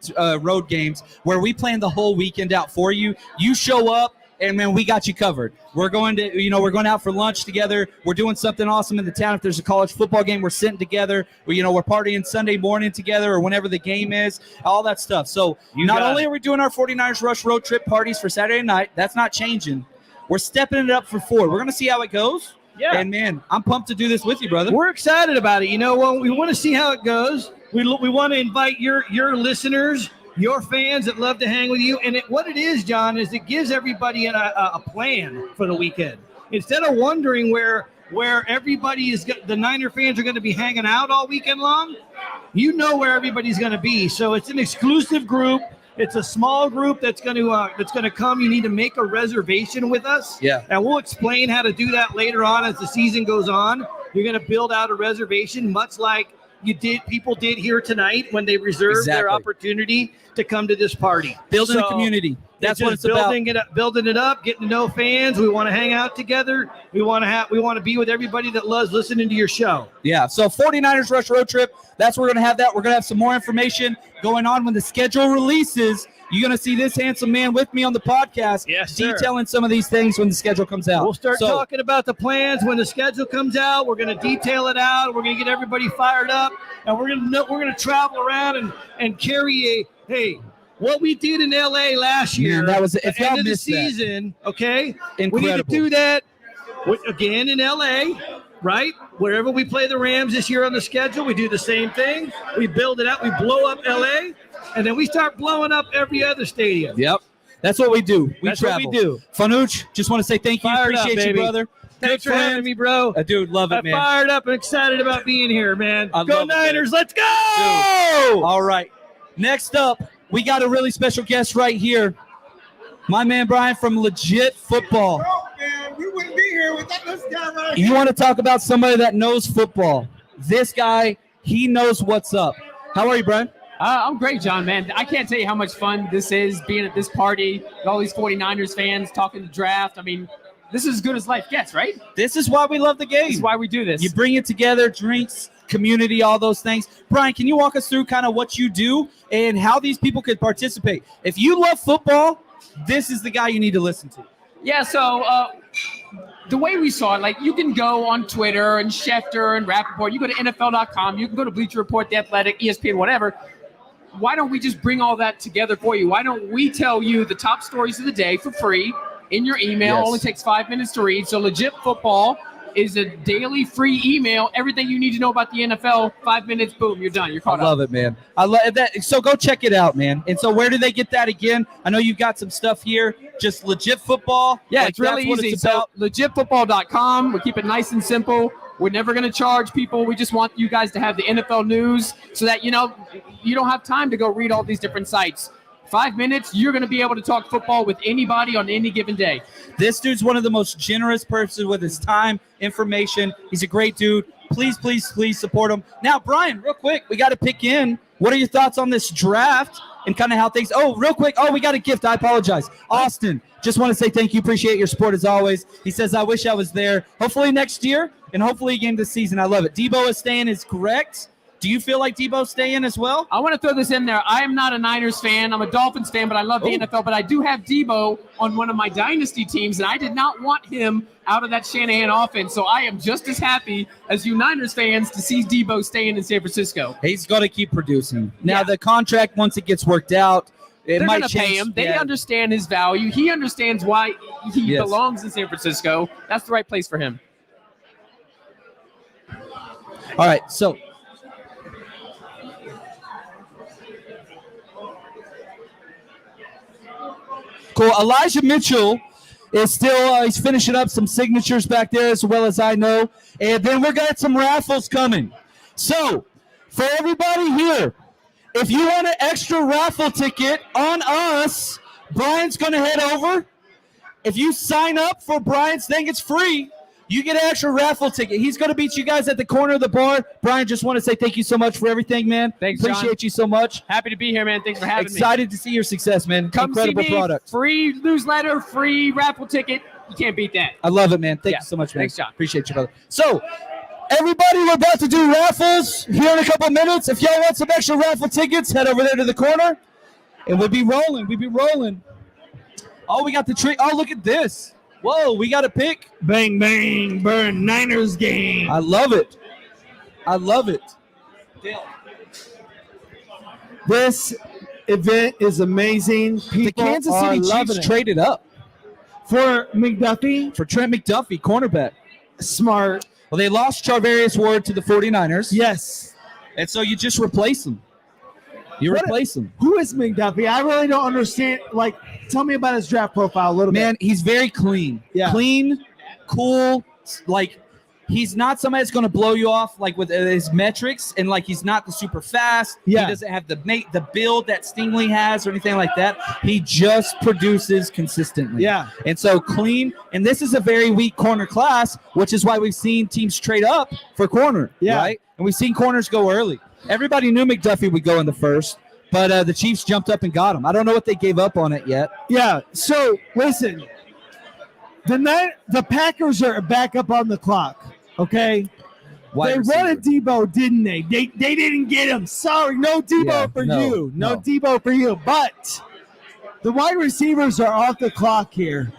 games where we plan the whole weekend out for you. You show up, and man, we got you covered. We're going to, we're going out for lunch together. We're doing something awesome in the town. If there's a college football game, we're sitting together. We're partying Sunday morning together or whenever the game is, all that stuff. So not only are we doing our 49ers Rush road trip parties for Saturday night, that's not changing. We're stepping it up for 4. We're going to see how it goes. Yeah. And, man, I'm pumped to do this with you, brother. We're excited about it. We want to see how it goes. We want to invite your listeners, your fans that love to hang with you. And what it is, John, is it gives everybody a plan for the weekend. Instead of wondering where everybody is, the Niner fans are going to be hanging out all weekend long, where everybody's going to be. So it's an exclusive group. It's a small group that's going to come. You need to make a reservation with us. Yeah. And we'll explain how to do that later on as the season goes on. You're going to build out a reservation, much like people did here tonight when they reserved their opportunity to come to this party. Building a community. That's what it's about. Building it up, getting to know fans. We want to hang out together. We want to be with everybody that loves listening to your show. Yeah. So 49ers Rush road trip. That's where we're going to have that. We're going to have some more information going on when the schedule releases. you're going to see this handsome man with me on the podcast detailing some of these things when the schedule comes out. We'll start talking about the plans when the schedule comes out. We're going to detail it out. We're going to get everybody fired up, and we're going to travel around and carry what we did in LA last year. Man, that was at the end of the season. Okay, incredible. We need to do that again in LA. Right? Wherever we play the Rams this year on the schedule, we do the same thing. We build it out. We blow up LA, and then we start blowing up every other stadium. Yep. That's what we do. That's travel. What we do. Fanuch, just want to say thank you. Appreciate you, brother. Thanks for having me, bro. Dude, love it, man. I'm fired up and excited about being here, man. Go Niners. Let's go! Dude. All right. Next up, we got a really special guest right here. My man, Brian, from Legit Football. We wouldn't be here without this guy right You want to talk about somebody that knows football. This guy, he knows what's up. How are you, Brian? I'm great, John, man. I can't tell you how much fun this is, being at this party with all these 49ers fans talking the draft. I mean, this is as good as life gets, right? This is why we love the game. This is why we do this. You bring it together, drinks, community, all those things. Brian, can you walk us through kind of what you do and how these people could participate? If you love football, this is the guy you need to listen to. Yeah, so the way we saw it, like you can go on Twitter and Schefter and Rappaport. You go to NFL.com. You can go to Bleacher Report, The Athletic, ESPN, whatever. Why don't we just bring all that together for you? Why don't we tell you the top stories of the day for free in your email? Yes. Only takes 5 minutes to read. So Legit Football is a daily free email. Everything you need to know about the NFL, 5 minutes, boom, you're done. You're caught up. I love it, man. I love that. So go check it out, man. And so where do they get that again? I know you've got some stuff here. Just Legit Football. Yeah, like it's really easy. It's about. So legitfootball.com. We keep it nice and simple. We're never going to charge people. We just want you guys to have the NFL news so that, you don't have time to go read all these different sites. 5 minutes, you're going to be able to talk football with anybody on any given day. This dude's one of the most generous persons with his time, information. He's a great dude. Please, please, please support him. Now, Brian, real quick, we got to pick in. What are your thoughts on this draft and kind of how things – real quick. We got a gift. I apologize. Austin, just want to say thank you. Appreciate your support as always. He says, I wish I was there. Hopefully next year and hopefully again this season. I love it. Debo is staying is correct. Do you feel like Debo's staying as well? I want to throw this in there. I am not a Niners fan. I'm a Dolphins fan, but I love the NFL. But I do have Debo on one of my dynasty teams, and I did not want him out of that Shanahan offense. So I am just as happy as you Niners fans to see Debo staying in San Francisco. He's got to keep producing. Now, the contract, once it gets worked out, they're going to pay him. They understand his value. He understands why he belongs in San Francisco. That's the right place for him. All right, so – cool. Elijah Mitchell is still he's finishing up some signatures back there as well as I know. And then we're got some raffles coming. So for everybody here, if you want an extra raffle ticket on us, Brian's going to head over. If you sign up for Brian's thing, it's free. You get an extra raffle ticket. He's going to beat you guys at the corner of the bar. Brian, just want to say thank you so much for everything, man. Thanks, Appreciate John. you so much. Happy to be here, man. Thanks for having me. Excited to see your success, man. Come Incredible see me. product. Free newsletter, free raffle ticket. You can't beat that. I love it, man. Thank you so much, man. Thanks, John. Appreciate you, brother. So, everybody, we're about to do raffles here in a couple minutes. If y'all want some extra raffle tickets, head over there to the corner, and we'll be rolling. We'll be rolling. Oh, we got the tree. Oh, look at this. Whoa, we got a pick. Bang, bang, burn, Niners game. I love it. I love it. This event is amazing. People The Kansas City Chiefs traded up. For McDuffie? For Trent McDuffie, cornerback. Smart. Well, they lost Charvarius Ward to the 49ers. Yes. And so you just replace them. Replace him. Who is McDuffie? I really don't understand. Like, tell me about his draft profile a little bit. Man, he's very clean. Yeah. Clean, cool. Like, he's not somebody that's going to blow you off, like, with his metrics. And, like, he's not the super fast. Yeah. He doesn't have the build that Stingley has or anything like that. He just produces consistently. Yeah. And so clean. And this is a very weak corner class, which is why we've seen teams trade up for corner. Yeah. Right? And we've seen corners go early. Everybody knew McDuffie would go in the first, but the Chiefs jumped up and got him. I don't know what they gave up on it yet. Yeah. So listen, the Packers are back up on the clock. Okay. They wanted Debo, didn't they? They didn't get him. Sorry, no Debo for you. No Debo for you. But the wide receivers are off the clock here.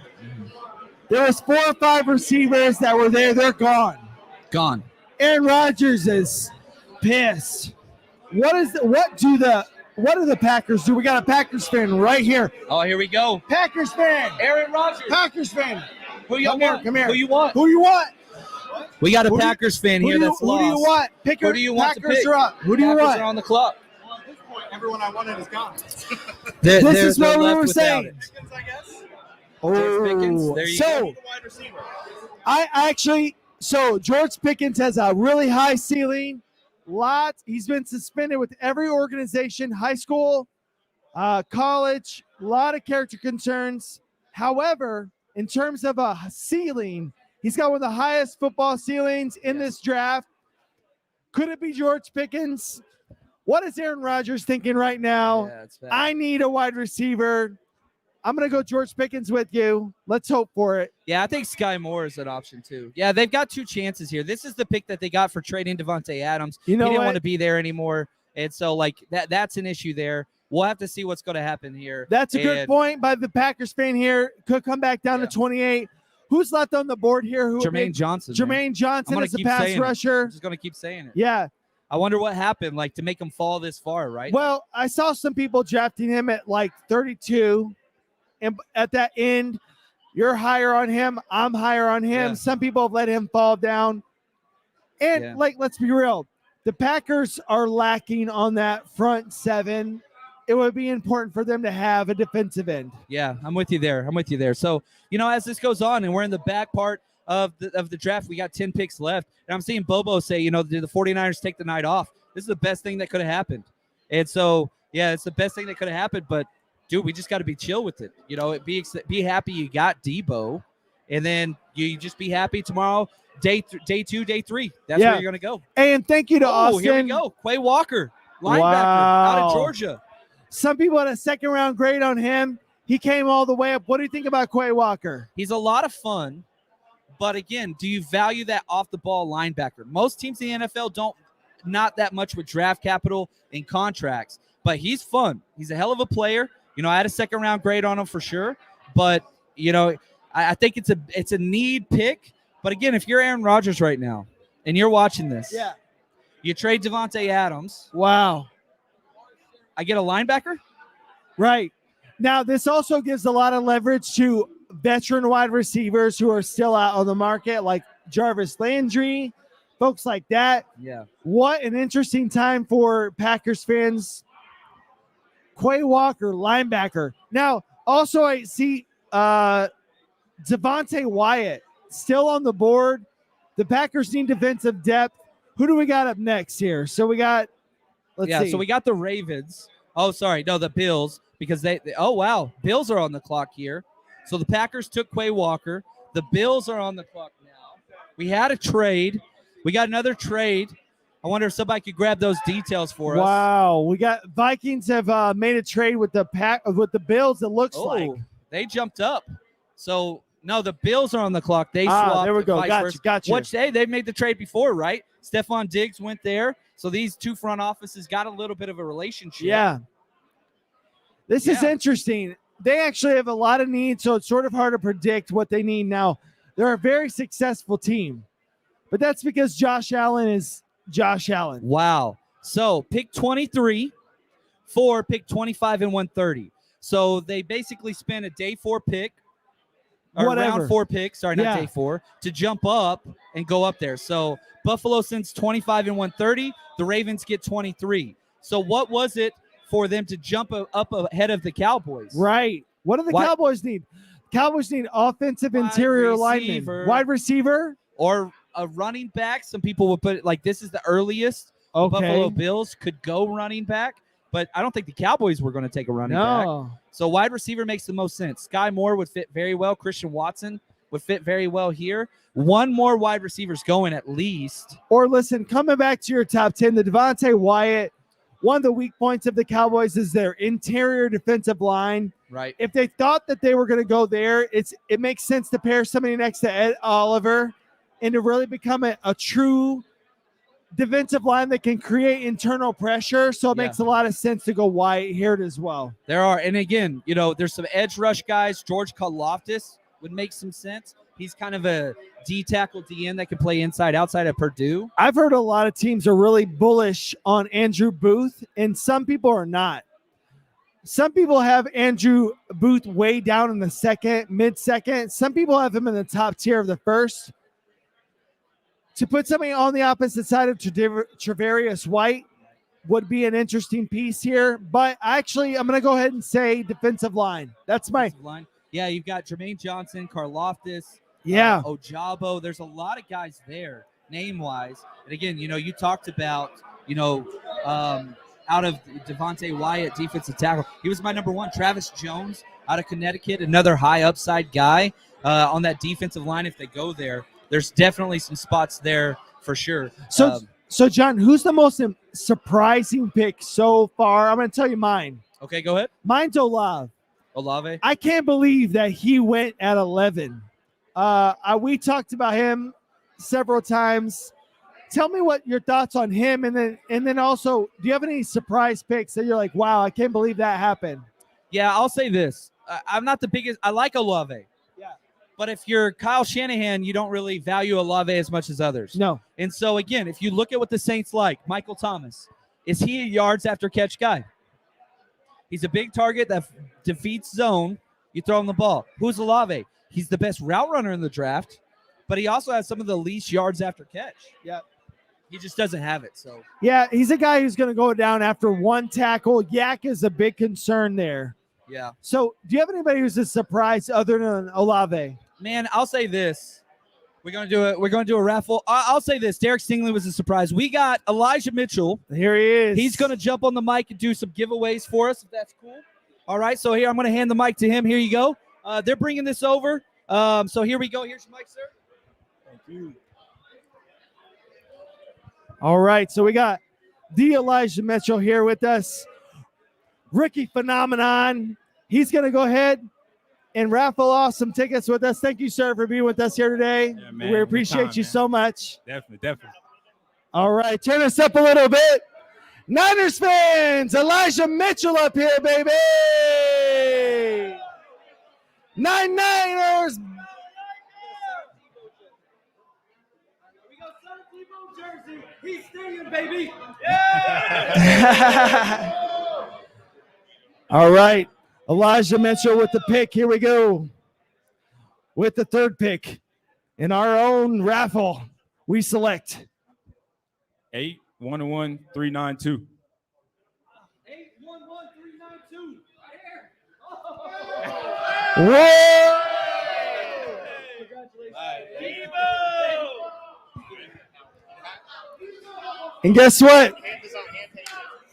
There was 4 or 5 receivers that were there. They're gone. Gone. Aaron Rodgers is pissed. What do the Packers do? We got a Packers fan right here. Oh, here we go. Packers fan. Aaron Rodgers. Packers fan. Who you Come want? here. Who you want? Who you want? We got a Packers fan here that's lost. Who do you want? Who do you want to Packers pick? are up. Who do you Packers want? are on the clock. Well, at this point, everyone I wanted is gone. This is they're what we left were without saying. it. Pickens, I guess. George Pickens, there you So go. Wide receiver. George Pickens has a really high ceiling. He's been suspended with every organization, high school, college, a lot of character concerns. However, in terms of a ceiling, he's got one of the highest football ceilings in this draft. Could it be George Pickens? What is Aaron Rodgers thinking right now? Yeah, it's bad. I need a wide receiver. I'm going to go George Pickens with you. Let's hope for it. Yeah, I think Sky Moore is an option too. Yeah, they've got 2 chances here. This is the pick that they got for trading Devontae Adams. You know he didn't what? want to be there anymore. And so, like, that's an issue there. We'll have to see what's going to happen here. That's a good And point by the Packers fan here. Could come back down to 28. Who's left on the board here? Jermaine Johnson. man. Jermaine Johnson I'm gonna is a keep pass saying it. rusher. I'm just going to keep saying it. Yeah. I wonder what happened, like, to make him fall this far, right? Well, I saw some people drafting him at like 32. And at that end, you're higher on him. I'm higher on him. Yeah. Some people have let him fall down. And Yeah. let's be real. The Packers are lacking on that front 7. It would be important for them to have a defensive end. Yeah, I'm with you there. So, as this goes on and we're in the back part of the draft, we got 10 picks left. And I'm seeing Bobo say, did the 49ers take the night off? This is the best thing that could have happened. And so, yeah, it's the best thing that could have happened. But, dude, we just got to be chill with it. Be happy you got Debo. And then you just be happy tomorrow, day 2, day 3. That's where you're going to go. And thank you to Austin. Here we go. Quay Walker, linebacker out of Georgia. Some people had a 2nd-round grade on him. He came all the way up. What do you think about Quay Walker? He's a lot of fun. But again, do you value that off-the-ball linebacker? Most teams in the NFL not that much with draft capital and contracts. But he's fun. He's a hell of a player. I had a 2nd-round grade on him for sure. But, I think it's a need pick. But again, if you're Aaron Rodgers right now and you're watching this, you trade Devontae Adams. Wow. I get a linebacker? Right. Now, this also gives a lot of leverage to veteran wide receivers who are still out on the market, like Jarvis Landry, folks like that. Yeah. What an interesting time for Packers fans. Quay Walker, linebacker. Now, also I see Devontae Wyatt still on the board. The Packers need defensive depth. Who do we got up next here? So we got, let's see. So we got the Ravens. Oh, sorry. No, the Bills, because oh, wow. Bills are on the clock here. So the Packers took Quay Walker. The Bills are on the clock now. We had a trade. We got another trade. I wonder if somebody could grab those details for us. Wow, we got Vikings have made a trade with the Bills. It looks like they jumped up. So no, the Bills are on the clock. They swapped. There we go. Gotcha. Which they made the trade before, right? Stephon Diggs went there. So these 2 front offices got a little bit of a relationship. Yeah. This is interesting. They actually have a lot of needs, so it's sort of hard to predict what they need now. They're a very successful team, but that's because Josh Allen is Josh Allen. Wow. So pick 23 for pick 25 and 130. So they basically spent a day 4 pick, or round 4 pick, sorry, not day 4, to jump up and go up there. So Buffalo sends 25 and 130. The Ravens get 23. So what was it for them to jump up ahead of the Cowboys? Right. What do the Cowboys need? Cowboys need offensive interior linemen. Wide receiver? Or a running back. Some people would put it like this is the earliest the Buffalo Bills could go running back. But I don't think the Cowboys were going to take a running back. So wide receiver makes the most sense. Sky Moore would fit very well. Christian Watson would fit very well here. One more wide receiver's going at least. Or listen, coming back to your top 10, the Devontae Wyatt, one of the weak points of the Cowboys is their interior defensive line. Right. If they thought that they were going to go there, it makes sense to pair somebody next to Ed Oliver and to really become a true defensive line that can create internal pressure, so it makes a lot of sense to go Wyatt here as well. There are, and again, there's some edge rush guys. George Karlaftis would make some sense. He's kind of a D tackle DN that can play inside, outside at Purdue. I've heard a lot of teams are really bullish on Andrew Booth, and some people are not. Some people have Andrew Booth way down in the second, mid-second. Some people have him in the top tier of the first. To put somebody on the opposite side of Travarius White would be an interesting piece here. But actually, I'm going to go ahead and say defensive line. That's my defensive line. Yeah, you've got Jermaine Johnson, Karlaftis, Ojabo. There's a lot of guys there, name-wise. And again, you talked about, out of Devontae Wyatt, defensive tackle. He was my number one. Travis Jones out of Connecticut, another high upside guy on that defensive line if they go there. There's definitely some spots there for sure. So John, who's the most surprising pick so far? I'm going to tell you mine. Okay, go ahead. Mine's Olave. Olave? I can't believe that he went at 11. We talked about him several times. Tell me what your thoughts on him, and then also, do you have any surprise picks that you're like, wow, I can't believe that happened? Yeah, I'll say this. I'm not the biggest. I like Olave. Yeah. But if you're Kyle Shanahan, you don't really value Olave as much as others. No. And so, again, if you look at what the Saints like, Michael Thomas, is he a yards after catch guy? He's a big target that defeats zone. You throw him the ball. Who's Olave? He's the best route runner in the draft, but he also has some of the least yards after catch. Yeah. He just doesn't have it. So yeah, he's a guy who's going to go down after one tackle. Yak is a big concern there. Yeah. So do you have anybody who's a surprise other than Olave? Man, I'll say this. We're going to do a raffle. I'll say this. Derek Stingley was a surprise. We got Elijah Mitchell. Here he is. He's going to jump on the mic and do some giveaways for us, if that's cool. All right, so here I'm going to hand the mic to him. Here you go. They're bringing this over. So here we go. Here's your mic, sir. Thank you. All right, so we got the Elijah Mitchell here with us. Rookie phenomenon. He's going to go ahead and raffle off some tickets with us. Thank you, sir, for being with us here today. Yeah, man. We appreciate you so much. Definitely. All right, turn us up a little bit. Niners fans, Elijah Mitchell up here, baby. Niners. He's staying, baby. All right, Elijah Mitchell with the pick. Here we go. With the third pick in our own raffle, we select 811-392. 811-392. Whoa! Congratulations. And guess what?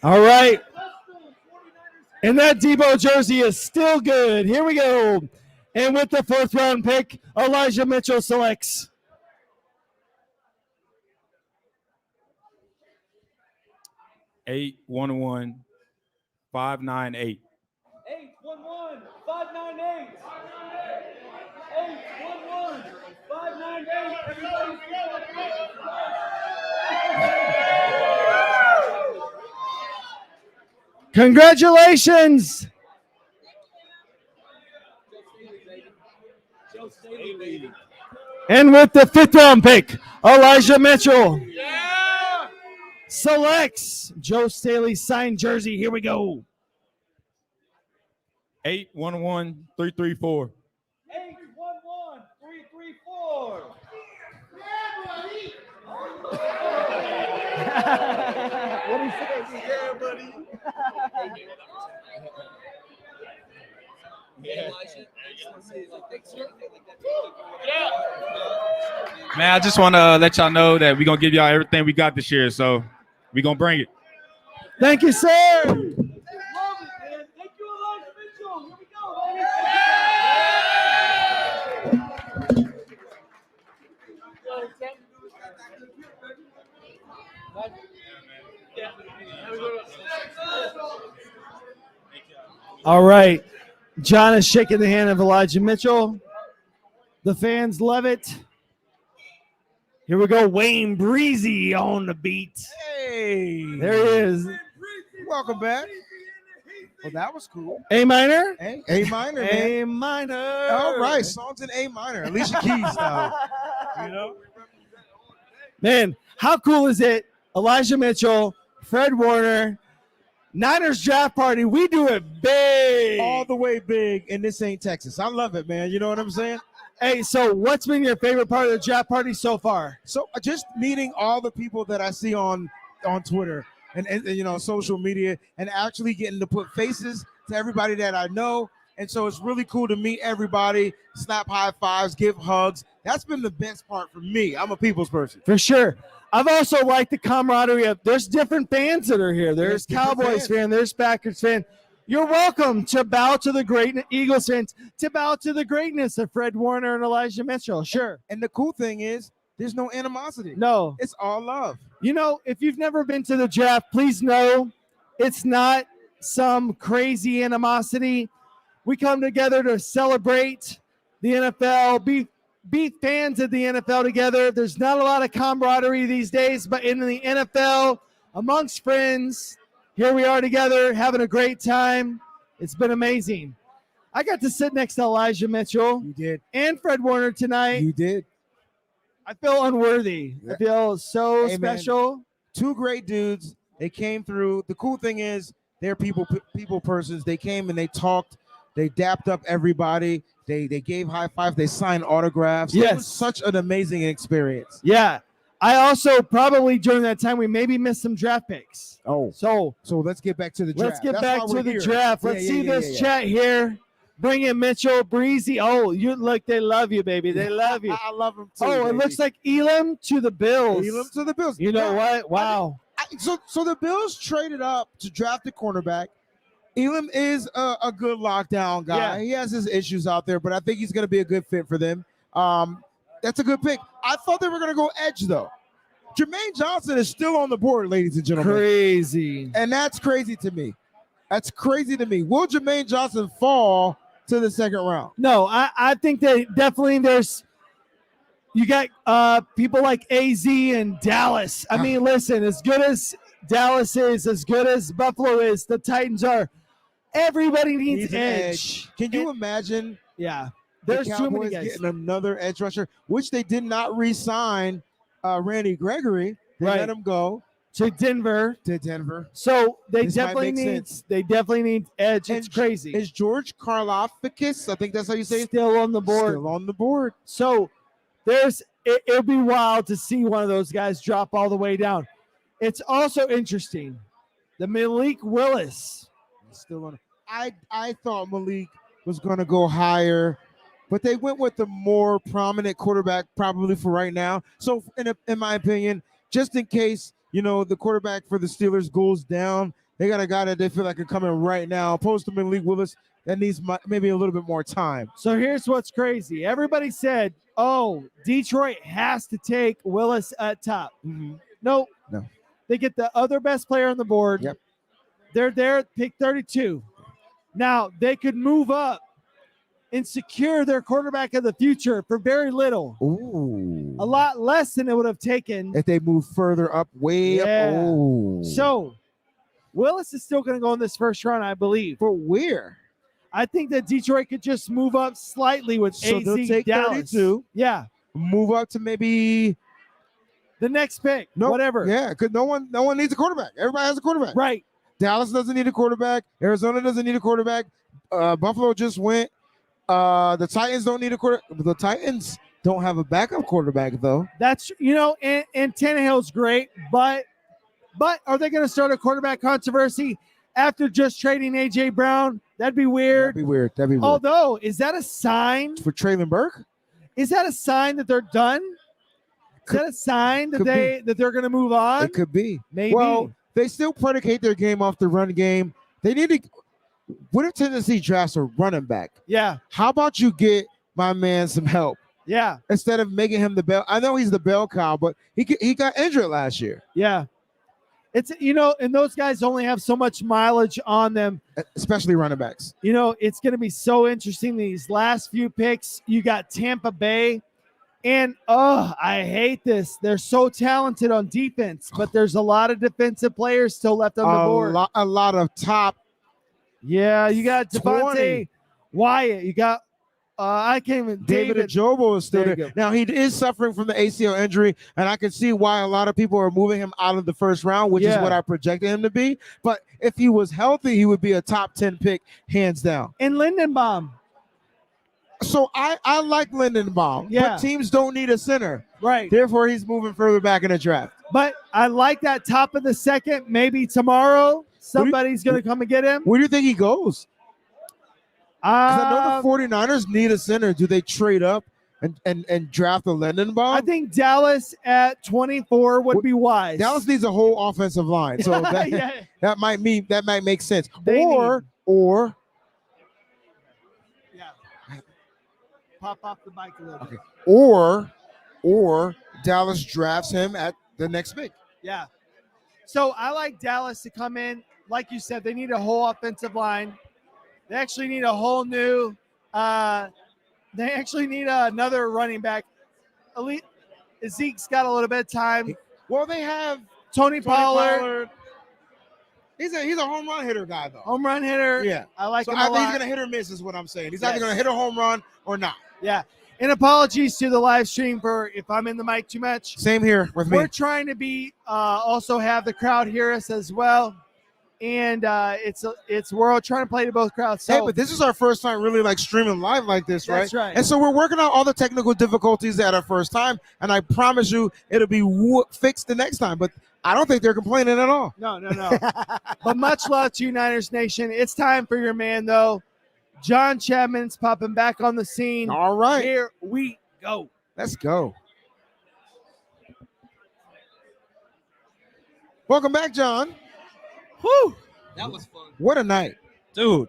All right. And that Debo jersey is still good. Here we go. And with the fourth round pick, Elijah Mitchell selects 811-598. 811-598. 811-598. Everybody. congratulations. And with the fifth round pick, Elijah Mitchell selects Joe Staley's signed jersey. Here we go. 811-334. 811-334. What do you say? Yeah, buddy. Man, I just want to let y'all know that we're going to give y'all everything we got this year, so we're going to bring it. Thank you, sir. Love it, man. Thank you, Elijah Mitchell. Here we go, baby. All right. John is shaking the hand of Elijah Mitchell. The fans love it. Here we go. Wayne Breezy on the beat. Hey. There he is. Welcome back. Well, that was cool. A minor? A minor, man. A minor. All right. Songs in A minor. Alicia Keys style. You know? Man, how cool is it? Elijah Mitchell, Fred Warner, Niners draft party. We do it big. All the way big, and this ain't Texas. I love it, man. You know what I'm saying? Hey, so what's been your favorite part of the draft party so far? So just meeting all the people that I see on Twitter and you know, social media, and actually getting to put faces to everybody that I know. And so it's really cool to meet everybody, snap high fives, give hugs. That's been the best part for me. I'm a people's person. For sure. I've also liked the camaraderie of there's different fans that are here. There's Cowboys fan, there's Packers fan. You're welcome to bow to the great Eagles fans, to bow to the greatness of Fred Warner and Elijah Mitchell. Sure. And the cool thing is there's no animosity. No. It's all love. You know, if you've never been to the draft, please know it's not some crazy animosity. We come together to celebrate the NFL, be fans of the NFL together. There's not a lot of camaraderie these days, but in the NFL, amongst friends, here we are together having a great time. It's been amazing. I got to sit next to Elijah Mitchell. You did. And Fred Warner tonight. You did. I feel unworthy. I feel so special. Man, two great dudes. They came through. The cool thing is they're people persons. They came and they talked. They dapped up everybody. They gave high fives. They signed autographs. Yes. It was such an amazing experience. Yeah. I also probably during that time we maybe missed some draft picks. Oh. So let's get back to the draft. Let's get back to the draft. Let's see this chat here. Bring in Mitchell, Breezy. Oh, you look, they love you, baby. They love you. I love them too. Oh, it looks like Elam to the Bills. Elam to the Bills. You know what? Wow. So the Bills traded up to draft a cornerback. Elam is a good lockdown guy. Yeah. He has his issues out there, but I think he's going to be a good fit for them. That's a good pick. I thought they were going to go edge, though. Jermaine Johnson is still on the board, ladies and gentlemen. Crazy. And that's crazy to me. That's crazy to me. Will Jermaine Johnson fall to the second round? No, I think that definitely you got people like AZ and Dallas. I mean, listen, as good as Dallas is, as good as Buffalo is, the Titans are. Everybody needs edge. Can you imagine? Yeah. There's There's too many Cowboys guys. getting another edge rusher, which they did not re-sign Randy Gregory. They let him go to Denver. So they This might definitely make need sense. edge. It's crazy. Is George Karlaftis, I think that's how you say it, still on the board? Still on the board. So it'll be wild to see one of those guys drop all the way down. It's also interesting. The Malik Willis. Still on. I thought Malik was going to go higher, but they went with the more prominent quarterback probably for right now. So in my opinion, just in case, you know, the quarterback for the Steelers goes down, they got a guy that they feel like can come in right now. Opposed to Malik Willis, that needs maybe a little bit more time. So here's what's crazy. Everybody said, oh, Detroit has to take Willis at top. Mm-hmm. No. No. They get the other best player on the board. Yep. They're there at pick 32. Now, they could move up and secure their quarterback of the future for very little. Ooh. A lot less than it would have taken. If they move further up, way up. Oh. So, Willis is still going to go in this first round, I believe. For where? I think that Detroit could just move up slightly with So AZ they'll take Dallas. 32. Yeah. Move up to maybe the next pick. Whatever. Yeah, because no one needs a quarterback. Everybody has a quarterback. Right. Dallas doesn't need a quarterback. Arizona doesn't need a quarterback. Buffalo just went. The Titans don't need a quarterback. The Titans don't have a backup quarterback, though. That's, you know, and Tannehill's great, but are they going to start a quarterback controversy after just trading A.J. Brown? That'd be weird. That'd be weird. Although, is that a sign? For Traylon Burke? Is that a sign that they're done? Is that a sign that they're going to move on? It could be. Maybe. Well, they still predicate their game off the run game. They need to. What if Tennessee drafts a running back? Yeah. How about you get my man some help? Yeah. Instead of making him the bell. I know he's the bell cow, but he got injured last year. Yeah. It's, you know, and those guys only have so much mileage on them. Especially running backs. You know, it's going to be so interesting. These last few picks, you got Tampa Bay. And I hate this. They're so talented on defense, but there's a lot of defensive players still left on the board. A lot of top. Yeah, you got 20. Devontae Wyatt. You got I can't even. David Ojabo is still There there. you go. Now, he is suffering from the ACL injury, and I can see why a lot of people are moving him out of the first round, which is what I projected him to be. But if he was healthy, he would be a top 10 pick, hands down. And Lindenbaum. So I like Lindenbaum, but teams don't need a center. Right. Therefore, he's moving further back in the draft. But I like that top of the second. Maybe tomorrow somebody's going to come and get him. Where do you think he goes? 'Cause I know the 49ers need a center. Do they trade up and draft a Lindenbaum? I think Dallas at 24 would be wise. Dallas needs a whole offensive line, so that might make sense. Or pop off the bike a little bit. Or Dallas drafts him at the next pick. Yeah. So I like Dallas to come in. Like you said, they need a whole offensive line. They actually need a whole new they actually need another running back. Zeke's got a little bit of time. Well, they have Tony Pollard. He's a home run hitter guy, though. Home run hitter. Yeah. I like him I a think lot. he's going to hit or miss is what I'm saying. He's either going to hit a home run or not. Yeah. And apologies to the live stream for if I'm in the mic too much. Same here with me. We're trying to be also have the crowd hear us as well. And we're all trying to play to both crowds. So, Hey, but this is our first time really like streaming live like this, right? That's right. And so we're working out all the technical difficulties at our first time, and I promise you it'll be fixed the next time. But I don't think they're complaining at all. No. But much love to you, Niners Nation. It's time for your man, though. John Chapman's popping back on the scene. All right. Here we go. Let's go. Welcome back, John. Whew. That was fun. What a night. Dude,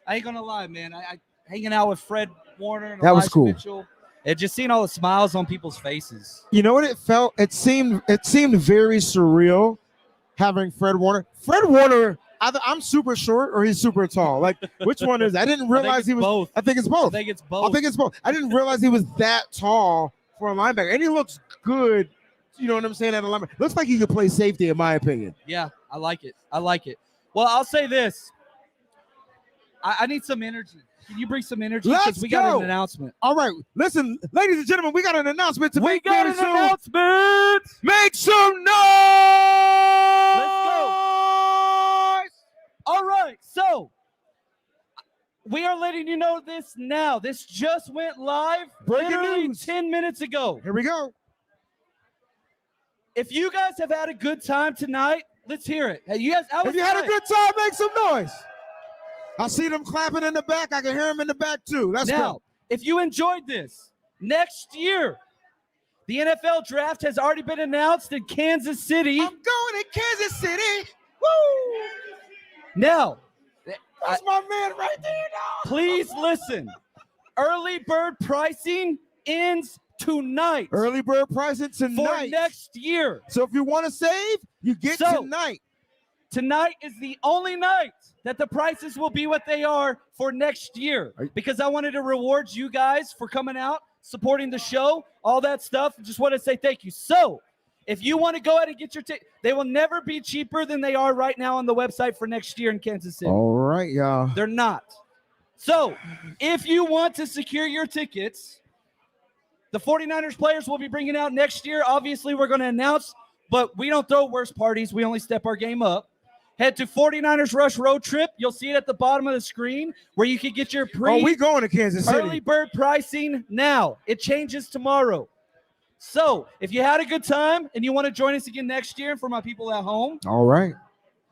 I ain't gonna lie, man. I hanging out with Fred Warner and That was Elijah cool. Mitchell, and just seeing all the smiles on people's faces. You know what it felt? It seemed very surreal having Fred Warner. Fred Warner, either I'm super short or he's super tall. Like, which one is it? I didn't realize he was both. I think it's both. I think it's both. I didn't realize he was that tall for a linebacker. And he looks good, you know what I'm saying, at a linebacker. Looks like he could play safety, in my opinion. Yeah, I like it. Well, I'll say this. I need some energy. Can you bring some energy? Let's Because we got go. an announcement. All right, listen, ladies and gentlemen, we got an announcement to make. We got an very soon. announcement. Make some noise! Let's go. All right, so we are letting you know this now. This just went live Breaking literally news. 10 minutes ago. Here we go. If you guys have had a good time tonight, let's hear it. Hey, you guys, If you had a good time, make some noise. I see them clapping in the back. I can hear them in the back too. Let's Now, go. if you enjoyed this, next year, the NFL draft has already been announced in Kansas City. I'm going to Kansas City. Woo! Now, That's my man right there. Now. please listen. Early bird pricing ends tonight. Early bird pricing for tonight. next year. So if you want to save, you get tonight. Tonight is the only night that the prices will be what they are for next year. Because I wanted to reward you guys for coming out, supporting the show, all that stuff. Just want to say thank you. So if you want to go ahead and get your ticket, they will never be cheaper than they are right now on the website for next year in Kansas City. All right, y'all. They're not. So if you want to secure your tickets, the 49ers players will be bringing out next year. Obviously, we're going to announce, but we don't throw worse parties. We only step our game up. Head to 49ers Rush Road Trip. You'll see it at the bottom of the screen where you can get your we going to Kansas City. early bird pricing now. It changes tomorrow. So if you had a good time and you want to join us again next year, and for my people at home, All right.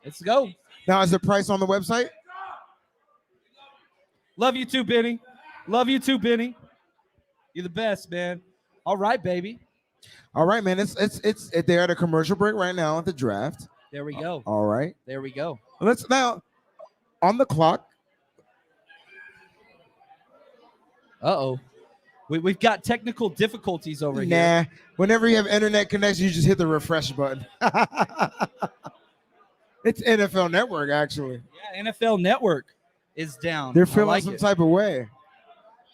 let's go. Now, is the price on the website? Love you too, Benny. Love you too, Benny. You're the best, man. All right, baby. All right, man. They're at a commercial break right now at the draft. There we go. All right. There we go. Let's now on the clock. Uh-oh. We've got technical difficulties over Nah. here. Whenever you have internet connection, you just hit the refresh button. It's NFL Network, actually. Yeah, NFL Network is down. They're I feeling like some it. type of way.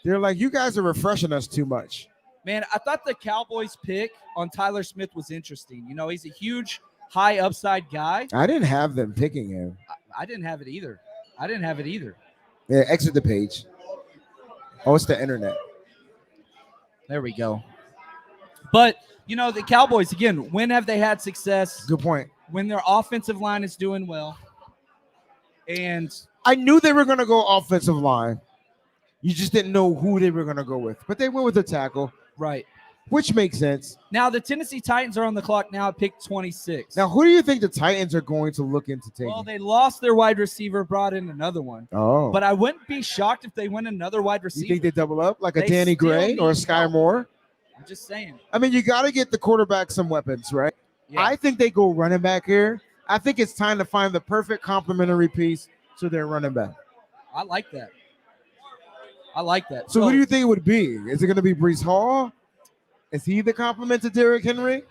They're like, you guys are refreshing us too much. Man, I thought the Cowboys pick on Tyler Smith was interesting. You know, he's a huge, high upside guy. I didn't have them picking him. I didn't have it either. Yeah, exit the page. Oh, it's the internet. There we go. But, you know, the Cowboys, again, when have they had success? Good point. When their offensive line is doing well. And I knew they were going to go offensive line. You just didn't know who they were going to go with. But they went with a tackle. Right. Which makes sense. Now, the Tennessee Titans are on the clock now at pick 26. Now, who do you think the Titans are going to look into taking? Well, they lost their wide receiver, brought in another one. Oh. But I wouldn't be shocked if they win another wide receiver. You think they double up like a They Danny still Gray or a need Sky help. Moore? I'm just saying. I mean, you got to get the quarterback some weapons, right? Yeah. I think they go running back here. I think it's time to find the perfect complementary piece to their running back. I like that. So who do you think it would be? Is it going to be Breece Hall? Is he the complement to Derrick Henry?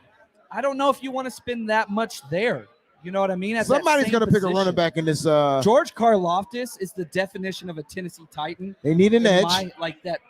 I don't know if you want to spend that much there. You know what I mean? At that Somebody's same going to pick a position. running back in this. George Karlaftis is the definition of a Tennessee Titan. They need an edge. Like that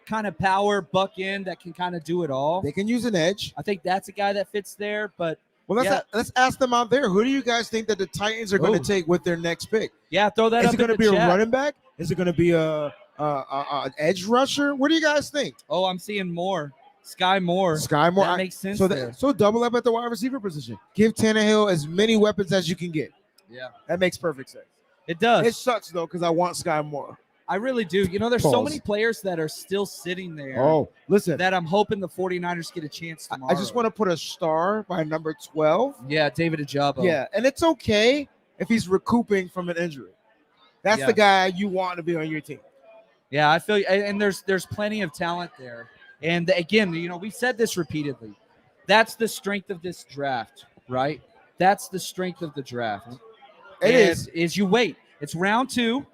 kind of power buck end that can kind of do it all. They can use an edge. I think that's a guy that fits there. But Well, let's ask them out there. Who do you guys think that the Titans are going to take with their next pick? Yeah, throw that Is up it going to in be the a chat. running back? Is it going to be an edge rusher? What do you guys think? Oh, I'm seeing more. Sky Moore. That makes sense So there. So double up at the wide receiver position. Give Tannehill as many weapons as you can get. Yeah. That makes perfect sense. It does. It sucks, though, because I want Sky Moore. I really do. You know, there's so Pause. many players that are still sitting there. Oh, listen. That I'm hoping the 49ers get a chance tomorrow. I just want to put a star by number 12. Yeah, David Ajabo. Yeah, and it's okay if he's recouping from an injury. That's Yeah. the guy you want to be on your team. Yeah, I feel, and there's plenty of talent there. And again, you know, we said this repeatedly. That's the strength of this draft, right? That's the strength of the draft. It is. Is you wait. It's round 2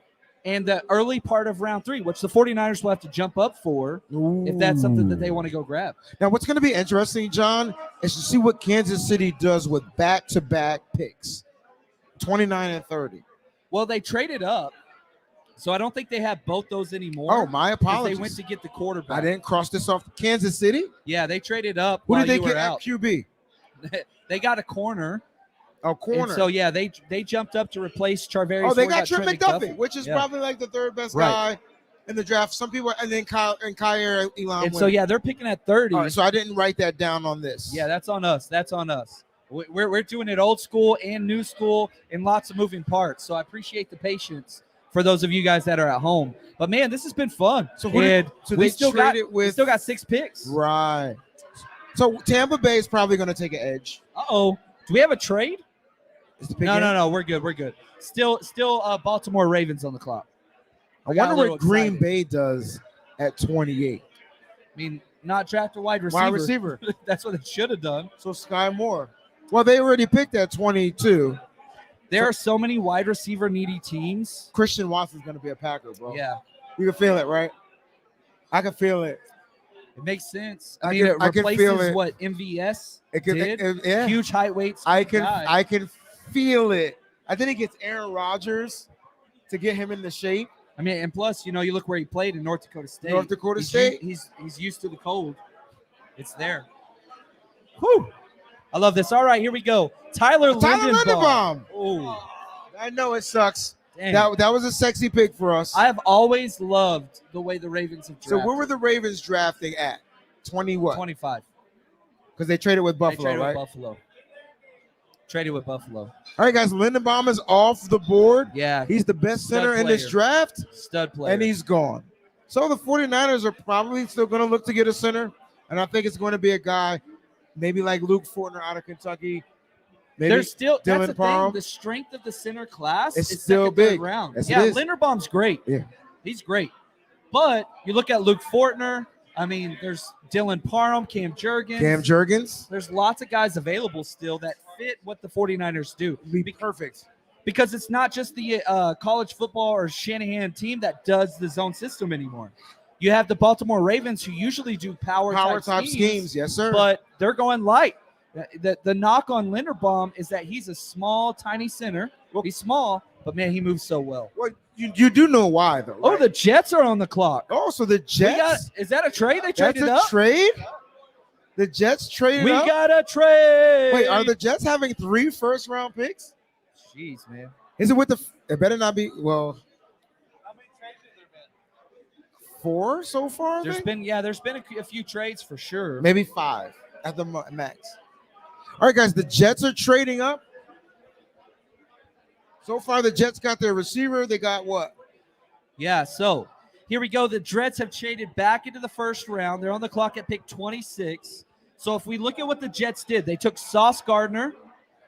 and the early part of round 3, which the 49ers will have to jump up for if that's something that they want to go grab. Now, what's going to be interesting, John, is to see what Kansas City does with back-to-back picks, 29 and 30. Well, they traded up, so I don't think they have both those anymore. Oh, my 'cause apologies. They went to get the quarterback. I didn't cross this off. Kansas City? Yeah, they traded up. Who while did they you were get out. at QB? They got a corner. A corner. And so yeah, they jumped up to replace Charvarius. Oh, they Ward, got Trent McDuffie, which is Yeah. probably like the third best Right. guy in the draft. Some people, and then Kyle Elam. And so yeah, they're picking at 30. All right, so I didn't write that down on this. Yeah, that's on us. That's on us. We're doing it old school and new school and lots of moving parts. So I appreciate the patience for those of you guys that are at home. But man, this has been fun. So and so we they still got traded we with still got 6 picks. Right. So Tampa Bay is probably going to take an edge. Uh-oh. Do we have a trade? Is the pick No, in? no, we're good. We're good. Still Baltimore Ravens on the clock. I got a wonder little what Green excited. Bay does at 28. I mean, not draft a wide receiver. Wide receiver. That's what they should have done. So Sky Moore. Well, they already picked at 22. There are so many wide receiver needy teams. Christian Watson's going to be a Packer, bro. Yeah. You can feel it, right? I can feel it. It makes sense. I I mean, can- it I can feel replaces it. what MVS It- did. yeah. Huge height weights. I can feel it. I think it gets Aaron Rodgers to get him into shape. I mean, and plus, you know, you look where he played in North Dakota State. North Dakota He's State. He's used to the cold. It's there. Whew. I love this. All right, here we go. Tyler Lindenbaum. Oh, I know it sucks. Dang. That was a sexy pick for us. I have always loved the way the Ravens have So drafted. where were the Ravens drafting at? 20 what? 25. Because they traded with They Buffalo, traded right? with Buffalo. Traded with Buffalo. All right, guys. Lindenbaum is off the board. Yeah. He's the best Stud center in this player. draft, Stud player. and he's gone. So the 49ers are probably still going to look to get a center, and I think it's going to be a guy maybe like Luke Fortner out of Kentucky. Maybe There's still that's Dylan the Parham. thing. The strength of the center class It's is still second, third big. round. Yes, it yeah, is. Linderbaum's great. Yeah. He's great. But you look at Luke Fortner. I mean, there's Dylan Parham, Cam Jurgens. There's lots of guys available still that fit what the 49ers do. Be perfect. Because it's not just the college football or Shanahan team that does the zone system anymore. You have the Baltimore Ravens who usually do power type schemes. Yes, sir. But they're going light. The knock on Linderbaum is that he's a small, tiny center. He's small, But man, he moves so well. Well, you do know why though. Right? Oh, the Jets are on the clock. Oh, so the Jets. Is that a trade? They traded That's a up. trade. The Jets traded We up. got a trade. Wait, are the Jets having 3 first-round picks? Jeez, man. Is it with the? It better not be. Well, 4 so far. There's been a few trades for sure. Maybe 5 at the max. All right, guys, the Jets are trading up. So far, the Jets got their receiver. They got what? Yeah, so here we go. The Jets have traded back into the first round. They're on the clock at pick 26. So if we look at what the Jets did, they took Sauce Gardner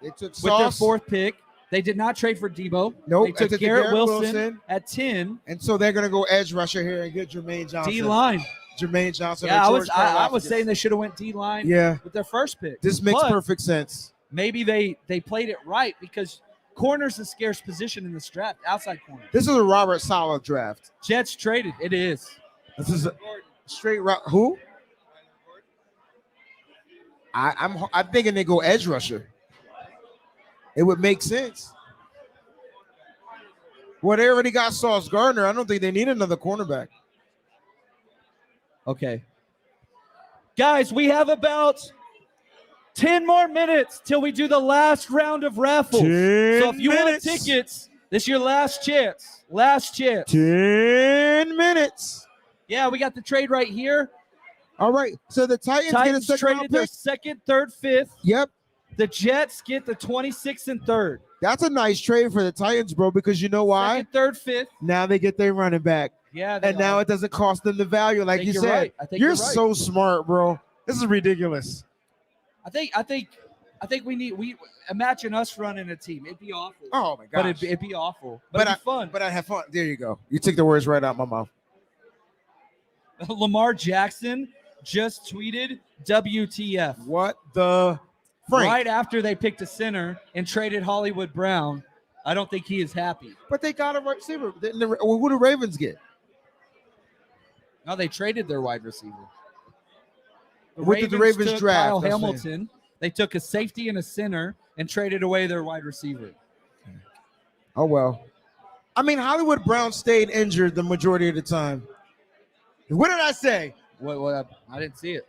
with their 4th pick. They did not trade for Debo. Nope. They took Garrett Wilson at 10. And so they're going to go edge rusher here and get Jermaine Johnson. D-line. Jermaine Johnson. Yeah, I was saying they should have went D-line with their first pick. This makes perfect sense. Maybe they played it right because corner's a scarce position in this draft, outside corner. This is a Robert Saleh draft. Jets traded. It is. This is a straight route. Who? I'm thinking they go edge rusher. It would make sense. Well, they already got Sauce Gardner. I don't think they need another cornerback. Okay. Guys, we have about 10 more minutes till we do the last round of raffles. 10 so if you minutes. want tickets, this is your last chance. Last chance. 10 minutes. Yeah, we got the trade right here. All right. So the Titans get a second traded round their pick. 2nd, 3rd, 5th. Yep. The Jets get the 26th and 3rd. That's a nice trade for the Titans, bro, because you know why? 2nd, 3rd, 5th. Now they get their running back. Yeah. And now it doesn't cost them the value, like you you're said. right. I think You're you're right. so smart, bro. This is ridiculous. I think we imagine us running a team. It'd be awful. Oh my But gosh. it'd be awful. But it'd be fun. But I'd have fun. There you go. You took the words right out my mouth. Lamar Jackson just tweeted WTF. What the Frank? Right after they picked a center and traded Hollywood Brown. I don't think he is happy. But they got a receiver. Who do Ravens get? No, they traded their wide receiver. What did the Ravens took draft? Kyle That's Hamilton. They took a safety and a center and traded away their wide receiver. Oh, well. I mean, Hollywood Brown stayed injured the majority of the time. What did I say? What? I didn't see it.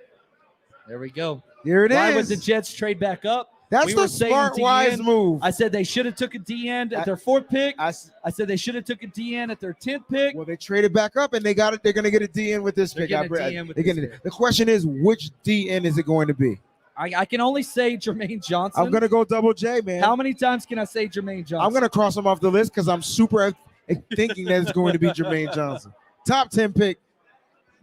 There we go. Here it Why is. would the Jets trade back up? That's We the were saying smart, D-end. wise move. I said they should have took a D-end at their 4th pick. I said they should have took a D-end at their 10th pick. Well, they traded back up, and they got it. They're going to get a DN with this pick. The question is, which DN is it going to be? I can only say Jermaine Johnson. I'm going to go double J, man. How many times can I say Jermaine Johnson? I'm going to cross him off the list because I'm super thinking that it's going to be Jermaine Johnson. Top 10 pick.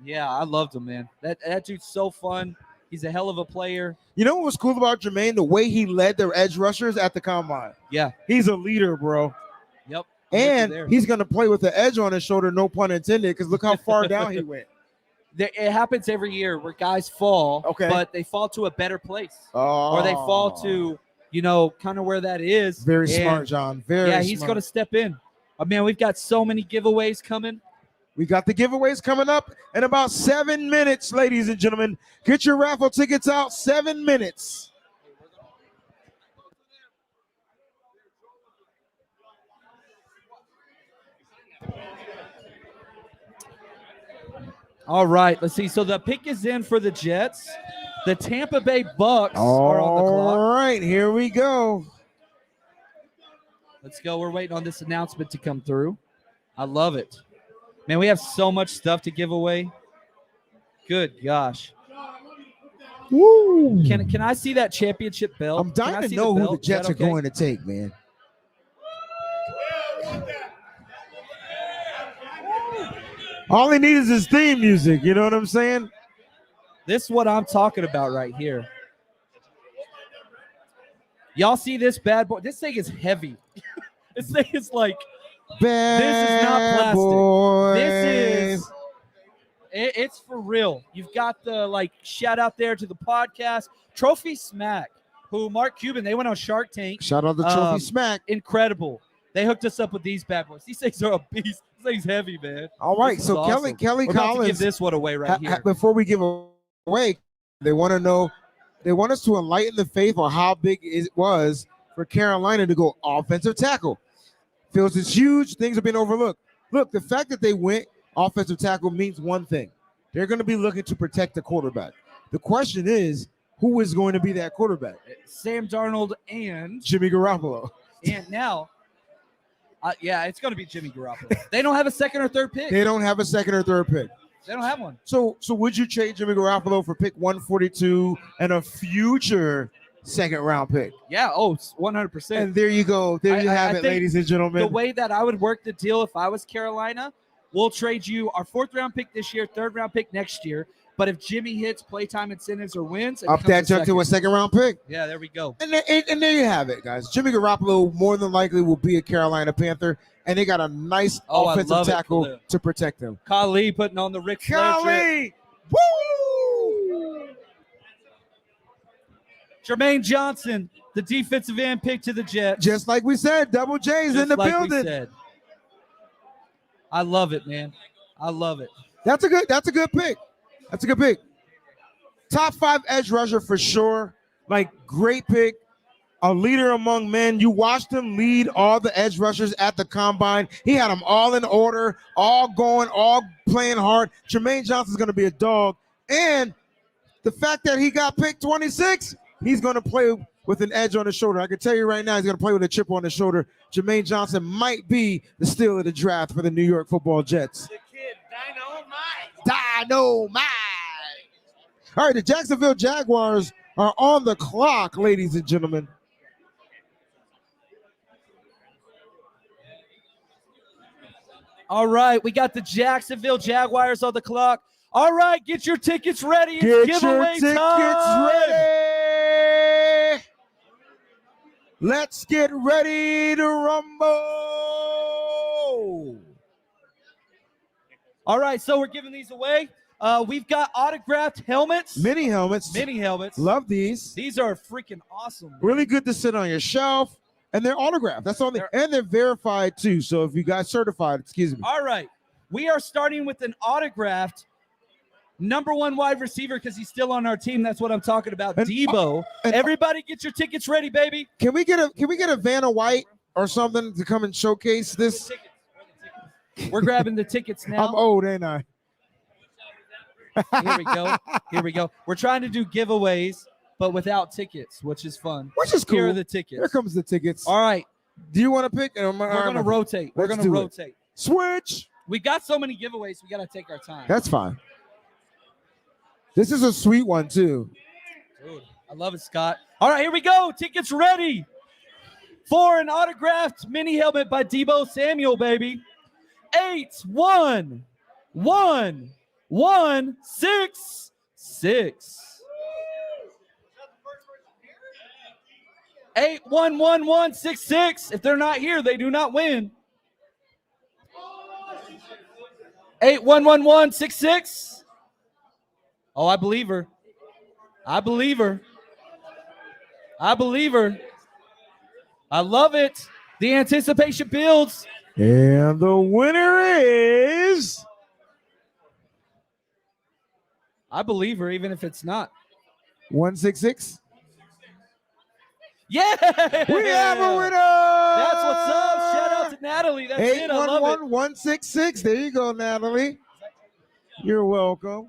Yeah, I loved him, man. That dude's so fun. He's a hell of a player. You know what was cool about Jermaine? The way he led their edge rushers at the combine. Yeah. He's a leader, bro. Yep. And he's going to play with the edge on his shoulder, no pun intended, because look how far down he went. It happens every year where guys fall, but they fall to a better place. Oh. Or they fall to, kind of where that is. Very smart, John. Very smart. Yeah, he's going to step in. Oh, man, we've got so many giveaways coming. We got the giveaways coming up in about 7 minutes, ladies and gentlemen. Get your raffle tickets out, 7 minutes. All right, let's see. So the pick is in for the Jets. The Tampa Bay Bucks are on the clock. All right, here we go. Let's go. We're waiting on this announcement to come through. I love it. Man, we have so much stuff to give away. Good gosh. Woo. Can I see that championship belt? I'm dying to know who the Jets are going to take, man. All he needs is theme music. You know what I'm saying? This is what I'm talking about right here. Y'all see this bad boy? This thing is heavy. This thing is like, this is not plastic. Boys. This is, it's for real. You've got the shout out there to the podcast. Trophy Smack, who Mark Cuban, they went on Shark Tank. Shout out to Trophy Smack. Incredible. They hooked us up with these bad boys. These things are a beast. This thing's heavy, man. All right, so awesome. Kelly We're about Collins. to give this one away right here. Before we give away, they want to know, they want us to enlighten the faith on how big it was for Carolina to go offensive tackle. Fields is huge. Things are being overlooked. Look, the fact that they went offensive tackle means one thing. They're going to be looking to protect the quarterback. The question is, who is going to be that quarterback? Sam Darnold and Jimmy Garoppolo. And now, yeah, it's going to be Jimmy Garoppolo. They don't have a second or third pick. They don't have a second or third pick. They don't have one. So would you trade Jimmy Garoppolo for pick 142 and a future second-round pick? Yeah, 100%. And there you go. There you have it, ladies and gentlemen. The way that I would work the deal if I was Carolina, we'll trade you our 4th-round pick this year, 3rd-round pick next year. But if Jimmy hits playtime incentives or wins, up that jump to a second-round pick. Yeah, there we go. And there you have it, guys. Jimmy Garoppolo more than likely will be a Carolina Panther, and they got a nice offensive tackle to protect them. Kali putting on the Ric Flair Kali! Woo! Jermaine Johnson, the defensive end pick to the Jets. Just like we said, Double J's in the building. I love it, man. I love it. That's a good pick. That's a good pick. Top 5 edge rusher for sure. Like, great pick. A leader among men. You watched him lead all the edge rushers at the combine. He had them all in order, all going, all playing hard. Jermaine Johnson's going to be a dog. And the fact that he got picked 26, he's going to play with an edge on his shoulder. I can tell you right now, he's going to play with a chip on his shoulder. Jermaine Johnson might be the steal of the draft for the New York Football Jets. The kid, Dynamite. Dynamite. All right, the Jacksonville Jaguars are on the clock, ladies and gentlemen. All right, we got the Jacksonville Jaguars on the clock. All right, get your tickets ready. It's Get giveaway your tickets time. ready. Let's get ready to rumble. All right, so we're giving these away. We've got autographed helmets. Mini helmets. Mini helmets. Love these. These are freaking awesome. Really good to sit on your shelf. And they're autographed. That's all and they're verified too. So if you got certified, excuse me. All right. We are starting with an autographed #1 wide receiver because he's still on our team. That's what I'm talking about. Debo. Everybody get your tickets ready, baby. Can we get a Vanna White or something to come and showcase this? We're grabbing the tickets now. I'm old, ain't I? Here we go. Here we go. We're trying to do giveaways, but without tickets, which is fun. Which is cool. Here are the tickets. Here comes the tickets. All right. Do you want to pick? We're going to rotate. We're going to rotate. Switch. We got so many giveaways. We got to take our time. That's fine. This is a sweet one, too. Dude, I love it, Scott. All right, here we go. Tickets ready for an autographed mini helmet by Debo Samuel, baby. 811-166. 811-166. If they're not here, they do not win. 811-166. Oh, I believe her. I believe her. I believe her. I love it. The anticipation builds. And the winner is... I believe her, even if it's not. 166. Yeah! We have a winner! That's what's up. Shout out to Natalie. That's it. I love it. 811-166. There you go, Natalie. You're welcome.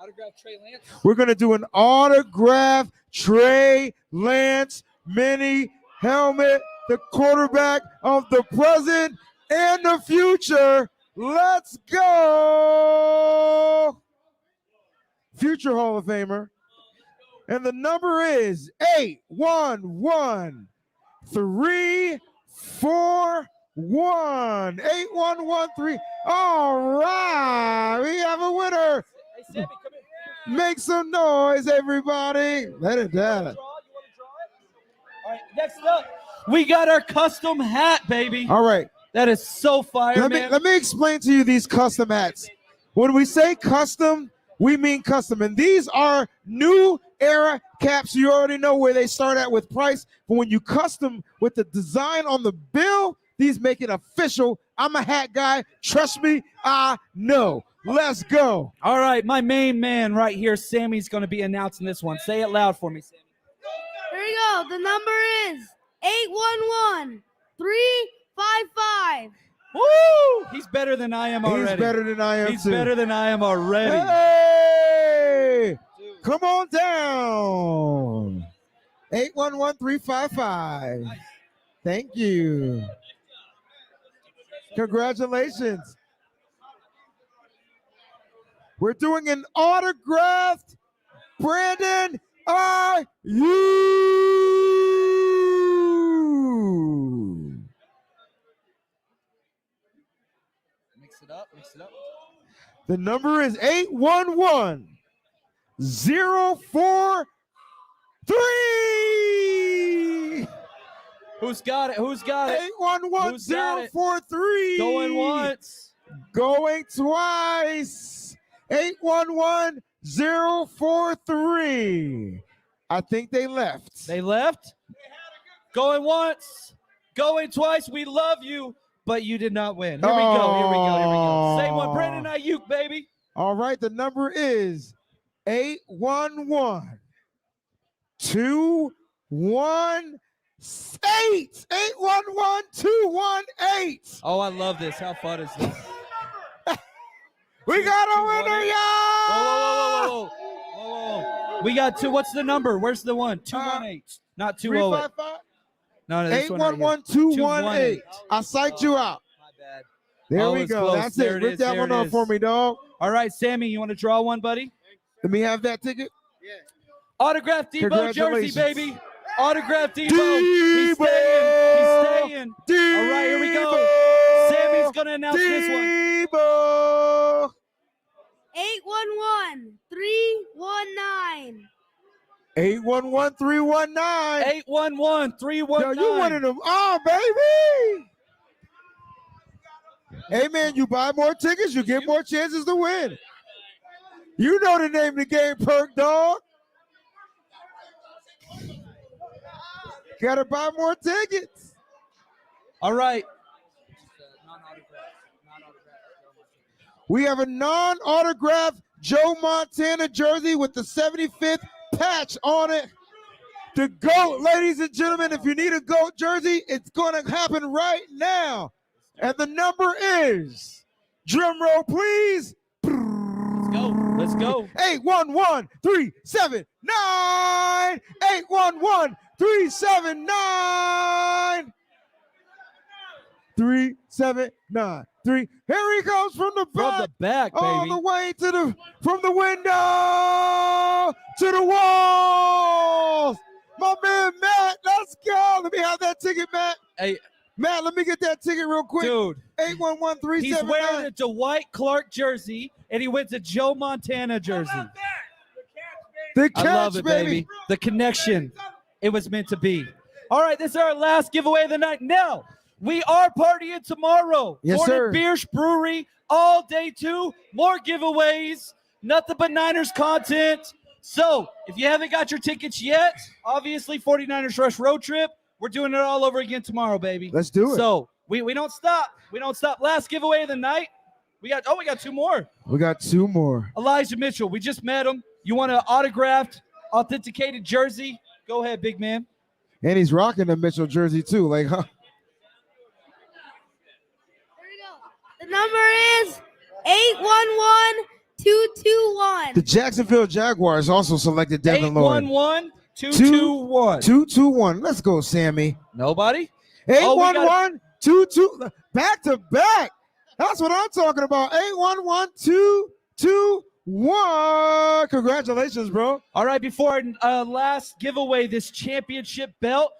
Autograph Trey Lance. We're going to do an autograph Trey Lance mini helmet, the quarterback of the present and the future. Let's go! Future Hall of Famer. And the number is 811341. 8113. All right. We have a winner. Hey, Sammy, come here. Make some noise, everybody. Let it down. All right, next up, we got our custom hat, baby. All right. That is so fire, man. Let me explain to you these custom hats. When we say custom, we mean custom. And these are new era caps. You already know where they start at with price. But when you custom with the design on the bill, these make it official. I'm a hat guy. Trust me, I know. Let's go. All right, my main man right here, Sammy's going to be announcing this one. Say it loud for me, Sammy. Here we go. The number is 811-341. 5-5. Woo! He's better than I am already. He's better than I am He's too. better than I am already. Hey! Come on down. 811-355. Thank you. Congratulations. We're doing an autographed Brandon Are You? Mix it up, mix it up. The number is 811-043. Who's got it? Who's got it? 811-043. Going once. Going twice. 811-043. I think they left. They left? Going once. Going twice. We love you, but you did not win. Here we go. Same one. Brandon Ayuk, baby. All right, the number is 811-218. 811-218. Oh, I love this. How fun is this? We got a winner, y'all! Whoa. We got two. What's the number? Where's the one? 218. Not 208. 355? No, this one right here. 811-218. I psyched you out. My bad. There we go. Close. That's there it. Rip is. that There one it up is. for me, dog. All right, Sammy, you want to draw one, buddy? Let me have that ticket. Autograph Debo jersey, Congratulations. baby. Autograph Debo. He's staying. All right, here we go. Sammy's going to announce this one. Debo. 811-319. 811-319. 811-319. Yo, you winning them all, baby. Hey, man, you buy more tickets, you get more chances to win. You know the name of the game, Perk Dog. Gotta buy more tickets. All right. We have a non-autographed Joe Montana jersey with the 75th patch on it. The GOAT, ladies and gentlemen, if you need a GOAT jersey, it's going to happen right now. And the number is, drum roll, please. Let's go. 811-379. 811-379. 379. Here he comes from the back. From the back, baby. All the way from the window to the walls. My man, Matt, let's go. Let me have that ticket, Matt. Hey, Matt, let me get that ticket real quick. Dude. 811-379. He's wearing a Dwight Clark jersey, and he went to Joe Montana jersey. The catch, I love it, baby. The connection. It was meant to be. All right, this is our last giveaway of the night. Now, we are partying tomorrow. Yes, Morning sir. Biersch Brewery, all day too. More giveaways, nothing but Niners content. So, if you haven't got your tickets yet, obviously 49ers Rush Road Trip, we're doing it all over again tomorrow, baby. Let's do it. So, we don't stop. We don't stop. Last giveaway of the night. We got two more. We got two more. Elijah Mitchell, we just met him. You want an autographed, authenticated jersey? Go ahead, big man. And he's rocking a Mitchell jersey too. Like, huh? The number is 811-221. The Jacksonville Jaguars also selected Devin Lloyd. 811-221. 221. Let's go, Sammy. Nobody? 811-22. Back to back. That's what I'm talking about. 811-221. Congratulations, bro. All right, before our last giveaway, this championship belt,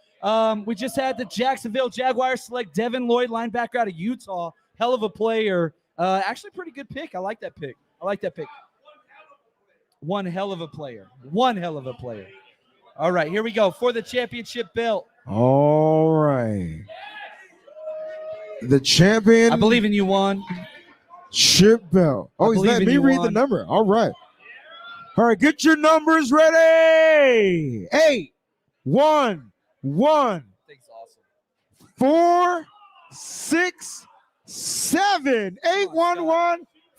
we just had the Jacksonville Jaguars select Devin Lloyd, linebacker out of Utah. Hell of a player. Actually, pretty good pick. I like that pick. One hell of a player. All right, here we go for the championship belt. All right. The champion. I believe in you, Juan. Ship belt. Oh, he's letting me read the number. All right. All right, get your numbers ready. 811 467.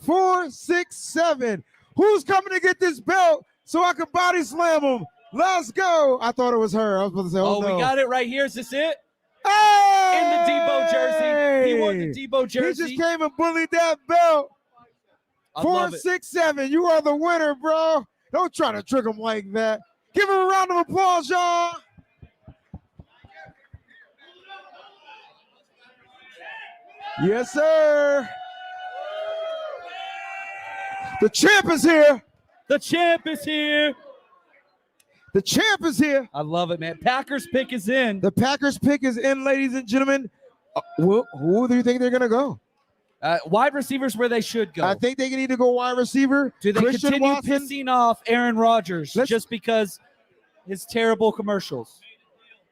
811-467. Who's coming to get this belt so I can body slam him? Let's go. I thought it was her. I was supposed to say, oh, no. We got it right here. Is this it? In the Debo jersey. He wore the Debo jersey. He just came and bullied that belt. I love it. 467. You are the winner, bro. Don't try to trick him like that. Give him a round of applause, y'all. Yes, sir. The champ is here. The champ is here. The champ is here. I love it, man. Packers pick is in. The Packers pick is in, ladies and gentlemen. Who do you think they're going to go? Wide receivers where they should go. I think they need to go wide receiver. Do they Christian continue Watson? pissing off Aaron Rodgers just because his terrible commercials?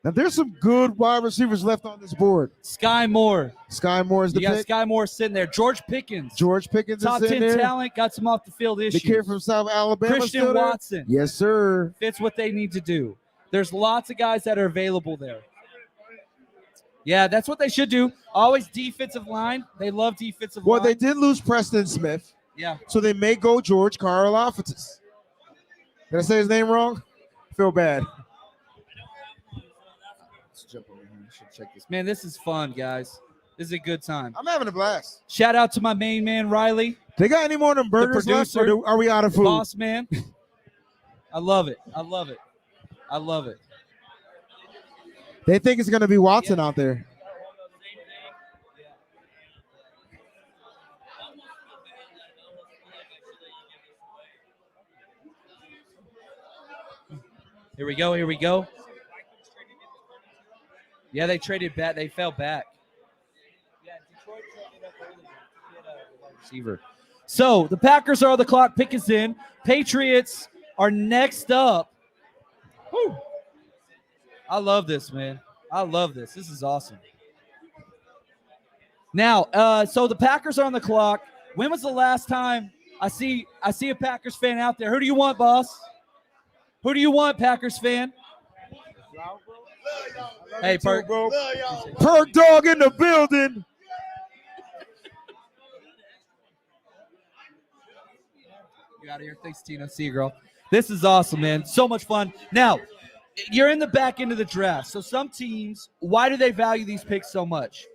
Now, there's some good wide receivers left on this board. Sky Moore. Sky Moore is the You got pick. Sky Moore sitting there. George Pickens. George Pickens Top is 10 in there. talent, got some off the field issues. The kid from South Alabama. Christian still there? Watson. Yes, sir. Fits what they need to do. There's lots of guys that are available there. Yeah, that's what they should do. Always defensive line. They love defensive line. Well, they did lose Preston Smith. Yeah. So they may go George Karlaftis. Did I say his name wrong? I feel bad. Let's jump over here. I should check this. Man, this is fun, guys. This is a good time. I'm having a blast. Shout out to my main man, Riley. They got any more of them burgers left, or are we out of food? Boss man. I love it. I love it. I love it. They think it's going to be Watson out there. Here we go. Here we go. Yeah, they traded back. They fell back. Yeah, Detroit traded up early to get a wide receiver. So the Packers are on the clock. Pick is in. Patriots are next up. Whew. I love this, man. I love this. This is awesome. Now, so the Packers are on the clock. When was the last time I see a Packers fan out there? Who do you want, boss? Who do you want, Packers fan? Hey, Perk. Perk dog in the building. You out of here. Thanks, Tina. See you, girl. This is awesome, man. So much fun. Now, you're in the back end of the draft. So some teams, why do they value these picks so much?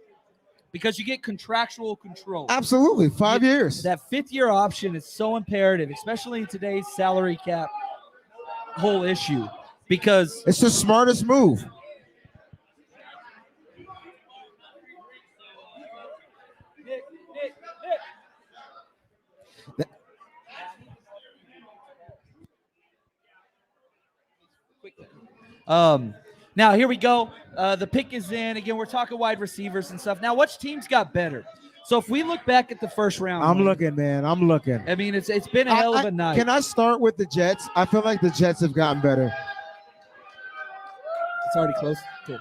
Because you get contractual control. Absolutely. 5 years. That fifth-year option is so imperative, especially in today's salary cap whole issue, because it's the smartest move. Now here we go. The pick is in. Again, we're talking wide receivers and stuff. Now, which teams got better? So if we look back at the first round, I'm looking, man. I'm looking. I mean, it's been a hell of a night. Can I start with the Jets? I feel like the Jets have gotten better. It's already close. Cool.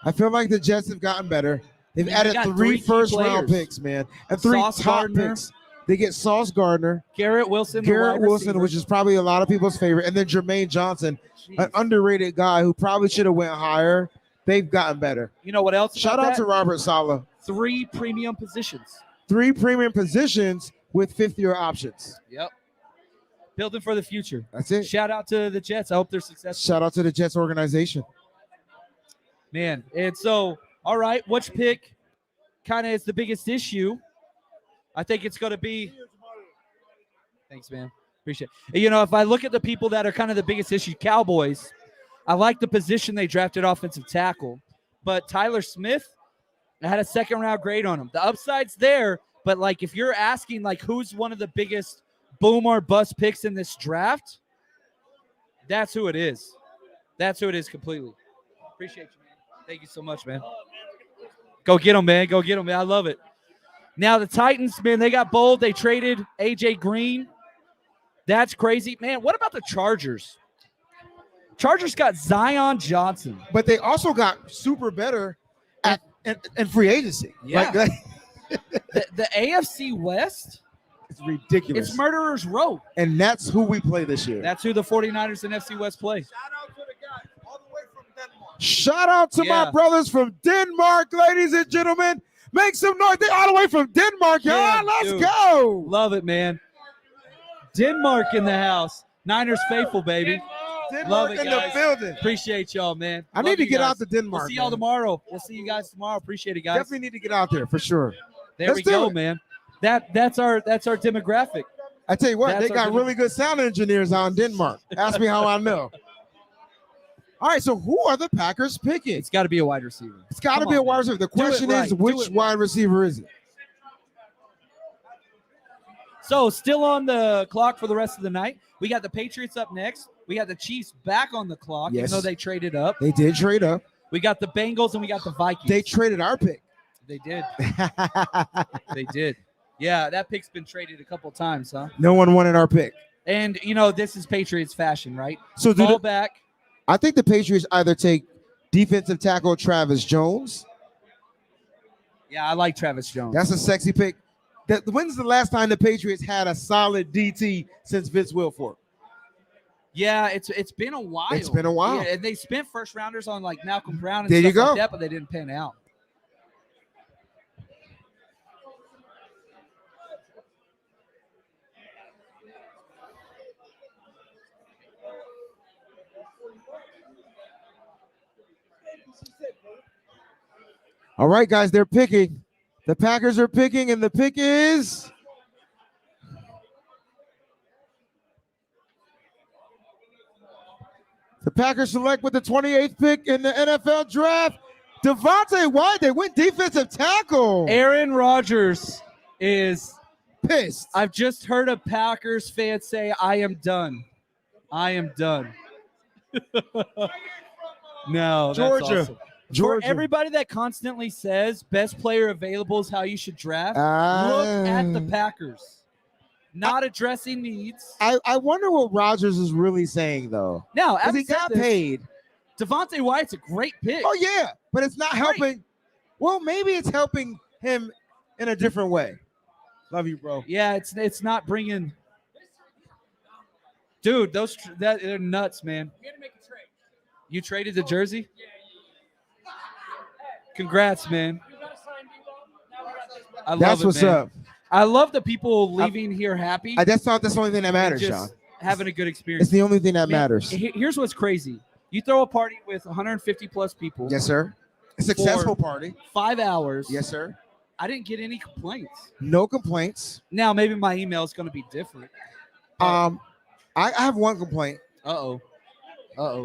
I feel like the Jets have gotten better. They've They added got three key first-round players. picks, man, and three Sauce top Gardner. picks. They get Sauce Gardner, Garrett Wilson, the Garrett wide Wilson, receiver. which is probably a lot of people's favorite, and then Jermaine Johnson, an underrated guy who probably should have went higher. They've gotten better. You know what else? Shout out to Robert Saleh. 3 premium positions. 3 premium positions with fifth-year options. Yep. Building for the future. That's it. Shout out to the Jets. I hope they're successful. Shout out to the Jets organization. Man, and so, all right, which pick kind of is the biggest issue? I think it's going to be – thanks, man. Appreciate it. You know, if I look at the people that are kind of the biggest issue, Cowboys, I like the position they drafted offensive tackle. But Tyler Smith, I had a second-round grade on him. The upside's there, but, like, if you're asking, like, who's one of the biggest boom or bust picks in this draft, that's who it is. That's who it is completely. Appreciate you, man. Thank you so much, man. Go get them, man. Go get them, man. I love it. Now, the Titans, man, they got bold. They traded A.J. Green. That's crazy. Man, what about the Chargers? Chargers got Zion Johnson. But they also got super better at free agency. Yeah. Like, The AFC West, it's ridiculous. it's Murderer's Row. And that's who we play this year. That's who the 49ers and FC West play. Shout out to my brothers from Denmark, ladies and gentlemen. Make some noise. They all the way from Denmark, y'all. Yeah, Let's dude. go. Love it, man. Denmark in the house. Niners faithful, baby. Denmark in the building. Appreciate y'all, man. I need to get out to Denmark. We'll see y'all man. tomorrow. We'll see you guys tomorrow. Appreciate it, guys. Definitely need to get out there for sure. There Let's we do go, it. man. That's our demographic. I tell you what, That's they got our really good sound engineers out in Denmark. Ask me how I know. All right, so who are the Packers picking? It's got to be a wide receiver. It's got to be a wide receiver. The question is, which wide receiver is it? So still on the clock for the rest of the night. We got the Patriots up next. We got the Chiefs back on the clock, Yes. even though they traded up. They did trade up. We got the Bengals and we got the Vikings. They traded our pick. They did. They did. Yeah, that pick's been traded a couple times, huh? No one wanted our pick. And, this is Patriots fashion, right? So do Fall back. I think the Patriots either take defensive tackle Travis Jones. Yeah, I like Travis Jones. That's a sexy pick. When's the last time the Patriots had a solid DT since Vince Wilfork? Yeah, it's been a while. It's been a while. Yeah, and they spent first rounders on like Malcolm Brown and There you stuff like go. that, but they didn't pan out. All right, guys, they're picking. The Packers are picking, and the pick is the Packers select with the 28th pick in the NFL draft. Devontae White, they went defensive tackle. Aaron Rodgers is pissed. I've just heard a Packers fan say, I am done. I am done. No, that's Georgia. awesome. Georgia. For everybody that constantly says best player available is how you should draft, look at the Packers. Not addressing needs. I wonder what Rodgers is really saying, though. Now, because he got paid. Devontae White's a great pick. Oh, yeah, but it's not helping. Well, maybe it's helping him in a different way. Love you, bro. Yeah, it's not bringing. Dude, they're nuts, man. You traded the jersey? Congrats, man. I love That's it, what's man. up. I love the people leaving here happy. That's the only thing that matters, just Sean. having a good experience. It's the only thing that Man, matters. Here's what's crazy. You throw a party with 150 plus people. Yes, sir. A successful party. 5 hours. Yes, sir. I didn't get any complaints. No complaints. Now maybe my email is going to be different. I have one complaint. Uh-oh.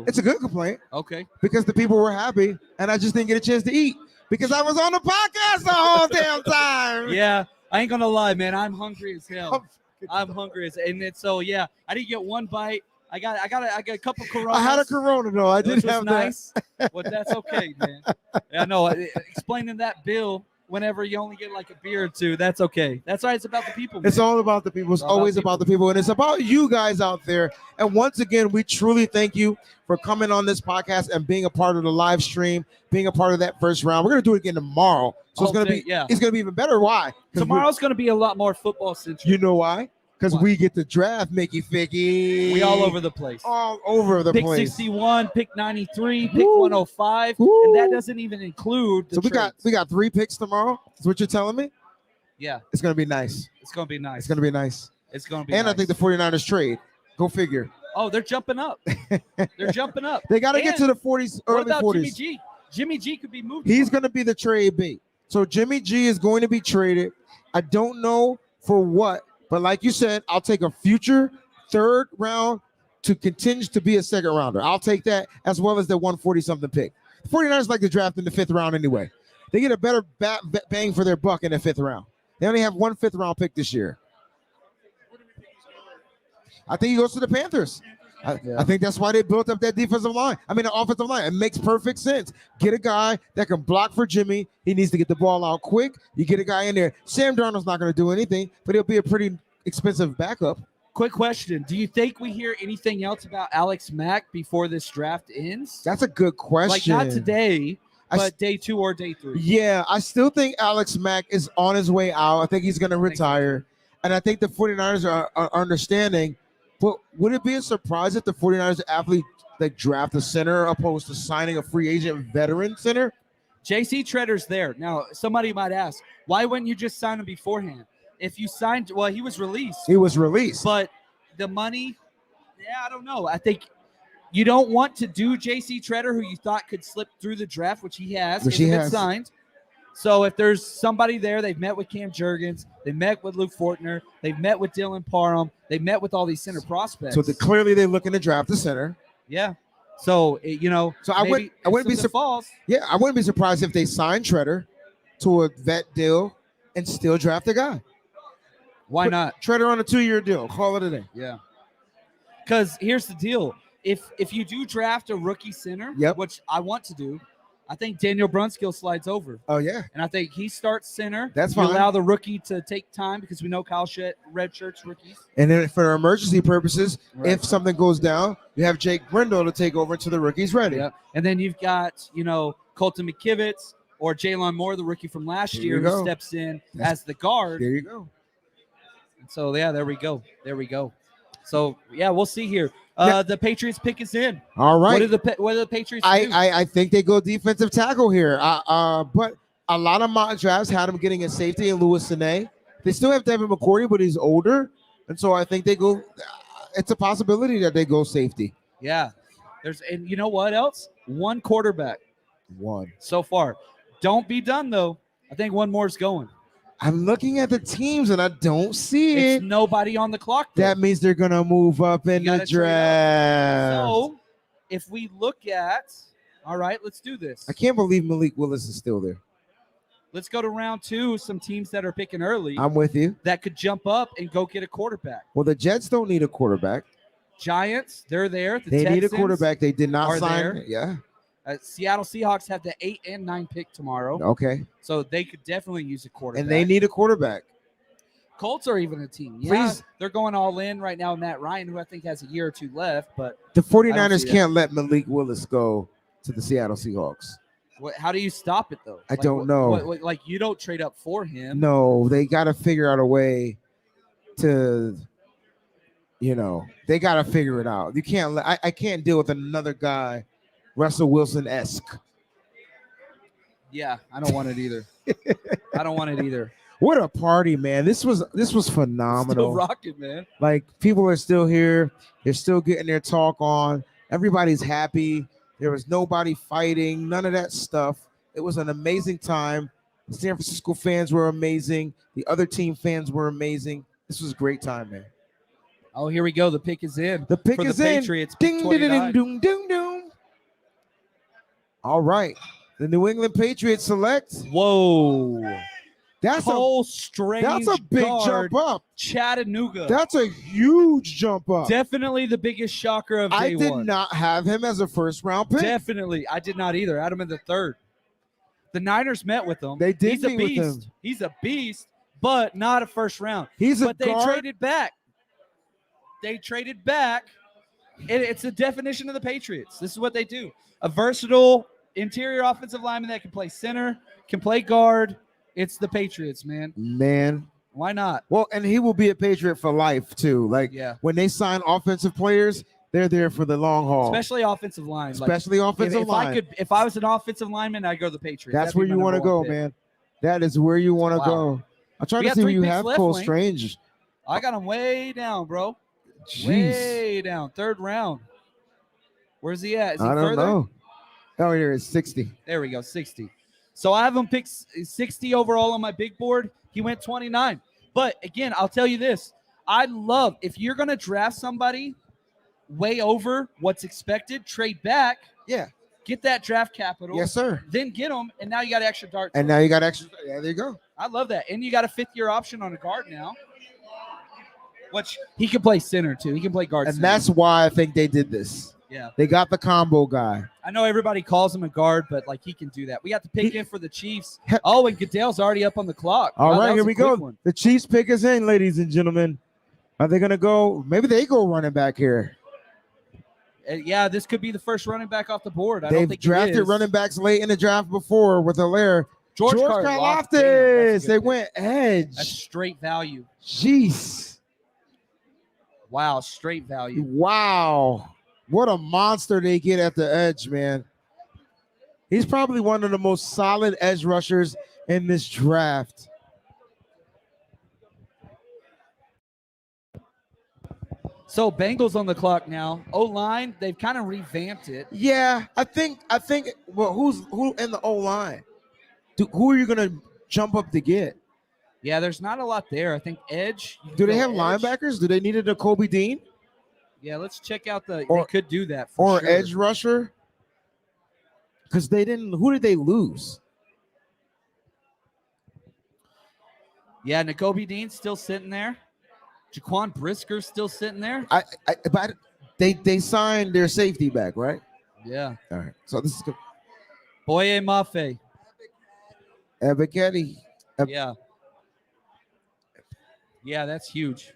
It's a good complaint. Okay. Because the people were happy, and I just didn't get a chance to eat because I was on the podcast the whole damn time. Yeah, I ain't gonna lie, man. I'm hungry as hell. I'm hungry as, and it's so yeah. I didn't get one bite. I got a couple Coronas. I had a Corona though. I did which was have nice. Well, that's okay, man. Yeah, no. Explaining that bill whenever you only get like a beer or two, that's okay. That's all right. It's about the people. Man. It's all about the people. It's always about the people, and it's about you guys out there. And once again, we truly thank you for coming on this podcast and being a part of the live stream, being a part of that first round. We're gonna do it again tomorrow, so it's gonna be it's gonna be even better. Why? Tomorrow's gonna be a lot more football centric. You know why? Because we get to draft Mickey Ficky. We all over the place. All over the pick place. Pick 61, pick 93, pick 105, and that doesn't even include the So we got 3 picks tomorrow. Is what you're telling me? Yeah. It's gonna be nice. It's gonna be nice. It's gonna be nice. It's gonna be And nice. I think the 49ers trade. Go figure. Oh, they're jumping up. They're jumping up. They got to get to the 40s, early what about 40s. Jimmy G? Jimmy G could be moved. He's going to be the trade bait. So Jimmy G is going to be traded. I don't know for what, but like you said, I'll take a future 3rd round to continue to be a 2nd rounder. I'll take that as well as the 140-something pick. The 49ers like to draft in the 5th round anyway. They get a better bang for their buck in the 5th round. They only have 1 5th round pick this year. I think he goes to the Panthers. I think that's why they built up that defensive line. I mean, the offensive line. It makes perfect sense. Get a guy that can block for Jimmy. He needs to get the ball out quick. You get a guy in there. Sam Darnold's not going to do anything, but he'll be a pretty expensive backup. Quick question. Do you think we hear anything else about Alex Mack before this draft ends? That's a good question. Like, not today, but day 2 or day 3. Yeah, I still think Alex Mack is on his way out. I think he's going to retire. And I think the 49ers are understanding. But would it be a surprise if the 49ers athlete draft a center opposed to signing a free agent veteran center? JC Tretter's there. Now, somebody might ask, why wouldn't you just sign him beforehand? If you signed, well, he was released. He was released. But the money, I don't know. I think You don't want to do J.C. Treader, who you thought could slip through the draft, which he has. Which He's he been has. signed. So if there's somebody there, they've met with Cam Jurgens, they met with Luke Fortner, they've met with Dylan Parham, they met with all these center prospects. So clearly they're looking to draft the center. Yeah. So So I wouldn't be surprised. Yeah, I wouldn't be surprised if they sign Treader to a vet deal and still draft a guy. Why not? Treader on a 2-year deal. Call it a day. Yeah. Because here's the deal: if you do draft a rookie center, which I want to do, I think Daniel Brunskill slides over. Oh yeah, and I think he starts center. That's You fine. allow the rookie to take time because we know Kyle Redshirt's rookies. And then for emergency purposes, Right. if something goes down, you have Jake Brindle to take over until the rookie's ready. Yeah, and then you've got Colton McKivitz or Jalen Moore, the rookie from last There year, you who go. steps in as the guard. There you go. So yeah, there we go. So yeah, we'll see here. The Patriots pick is in. All right. What do the Patriots do? I think they go defensive tackle here. But a lot of mock drafts had him getting a safety in Louis Sine. They still have Devin McCourty, but he's older, and so I think they go. It's a possibility that they go safety. Yeah. And you know what else? One quarterback. One so far. Don't be done though. I think one more is going. I'm looking at the teams and I don't see It's it. nobody on the clock. Though. That means they're gonna move up in the draft. So if we look at, all right, let's do this. I can't believe Malik Willis is still there. Let's go to round 2. Some teams that are picking early. I'm with you. That could jump up and go get a quarterback. Well, the Jets don't need a quarterback. Giants, they're there. The They need a Texans quarterback. They did not are sign. there. Yeah. Seattle Seahawks have the 8 and 9 pick tomorrow. Okay. So they could definitely use a quarterback. And they need a quarterback. Colts are even a team. Yeah, Please. they're going all in right now. Matt Ryan, who I think has a year or two left, but The I don't 49ers see that. can't let Malik Willis go to the Seattle Seahawks. How do you stop it though? I don't know. Like you don't trade up for him. No, they got to figure out a way to, they got to figure it out. You can't. I can't deal with another guy, Russell Wilson-esque. Yeah, I don't want it either. I don't want it either. What a party, man! This was phenomenal. Still rocking, man. Like people are still here. They're still getting their talk on. Everybody's happy. There was nobody fighting. None of that stuff. It was an amazing time. The San Francisco fans were amazing. The other team fans were amazing. This was a great time, man. Oh, here we go. The pick is in. The pick for is the in. Patriots. Ding, pick ding, ding, 29. ding, ding, ding. All right. The New England Patriots select. Whoa. That's Cole Strange. That's a big guard, jump up. Chattanooga. That's a huge jump up. Definitely the biggest shocker of day I did one. not have him as a first round pick. Definitely. I did not either. I had him in the 3rd. The Niners met with him. They did He's a meet with beast. him. He's a beast, but not a first round. But they traded back. They traded back. It's the definition of the Patriots. This is what they do. A versatile interior offensive lineman that can play center, can play guard. It's the Patriots, man. Man. Why not? Well, and he will be a Patriot for life, too. Like, Yeah. when they sign offensive players, they're there for the long haul. Especially offensive line. Especially offensive line. If I was an offensive lineman, I'd go to the Patriots. That's That'd be where you my want to number go, one pick. man. That is where you want to Wow. go. I'm trying We to got see who 3 you picks have, left, Cole Wayne. Strange. I got him way down, bro. Jeez. Way down. 3rd round. Where's he at? Is he I don't further? know. Oh, here it's 60. There we go, 60. So I have him pick 60 overall on my big board. He went 29. But again, I'll tell you this. I love, if you're going to draft somebody way over what's expected, trade back. Yeah. Get that draft capital. Yes, sir. Then get them, and now you got extra dart. And now you got extra. Yeah, there you go. I love that. And you got a 5th-year option on a guard now. Which he can play center, too. He can play guard And center. that's why I think they did this. Yeah. They got the combo guy. I know everybody calls him a guard, but like he can do that. We got the pick in for the Chiefs. Oh, and Goodell's already up on the clock. All Wow, that right, was here a we quick go. one. The Chiefs pick is in, ladies and gentlemen. Are they going to go? Maybe they go running back here. Yeah, this could be the first running back off the board. I don't They've think drafted it is. running backs late in the draft before with Hilaire. George Karlaftis. Karlaftis. Damn, that's a good They pick. went edge. That's straight value. Jeez. Wow, straight value. Wow. What a monster they get at the edge, man. He's probably one of the most solid edge rushers in this draft. So Bengals on the clock now. O-line, they've kind of revamped it. Yeah, I think. Well, who in the O line? Who are you gonna jump up to get? Yeah, there's not a lot there. I think edge. Do they have linebackers? Do they need a Kobe Dean? Yeah, let's check out they could do that or sure. edge rusher? Because they didn't. Who did they lose? Yeah, N'Kobe Dean's still sitting there. Jaquan Brisker's still sitting there. But they signed their safety back, right? Yeah. All right. So this is good. Boye Mafe. Ebiketie. Yeah. Yeah, that's huge.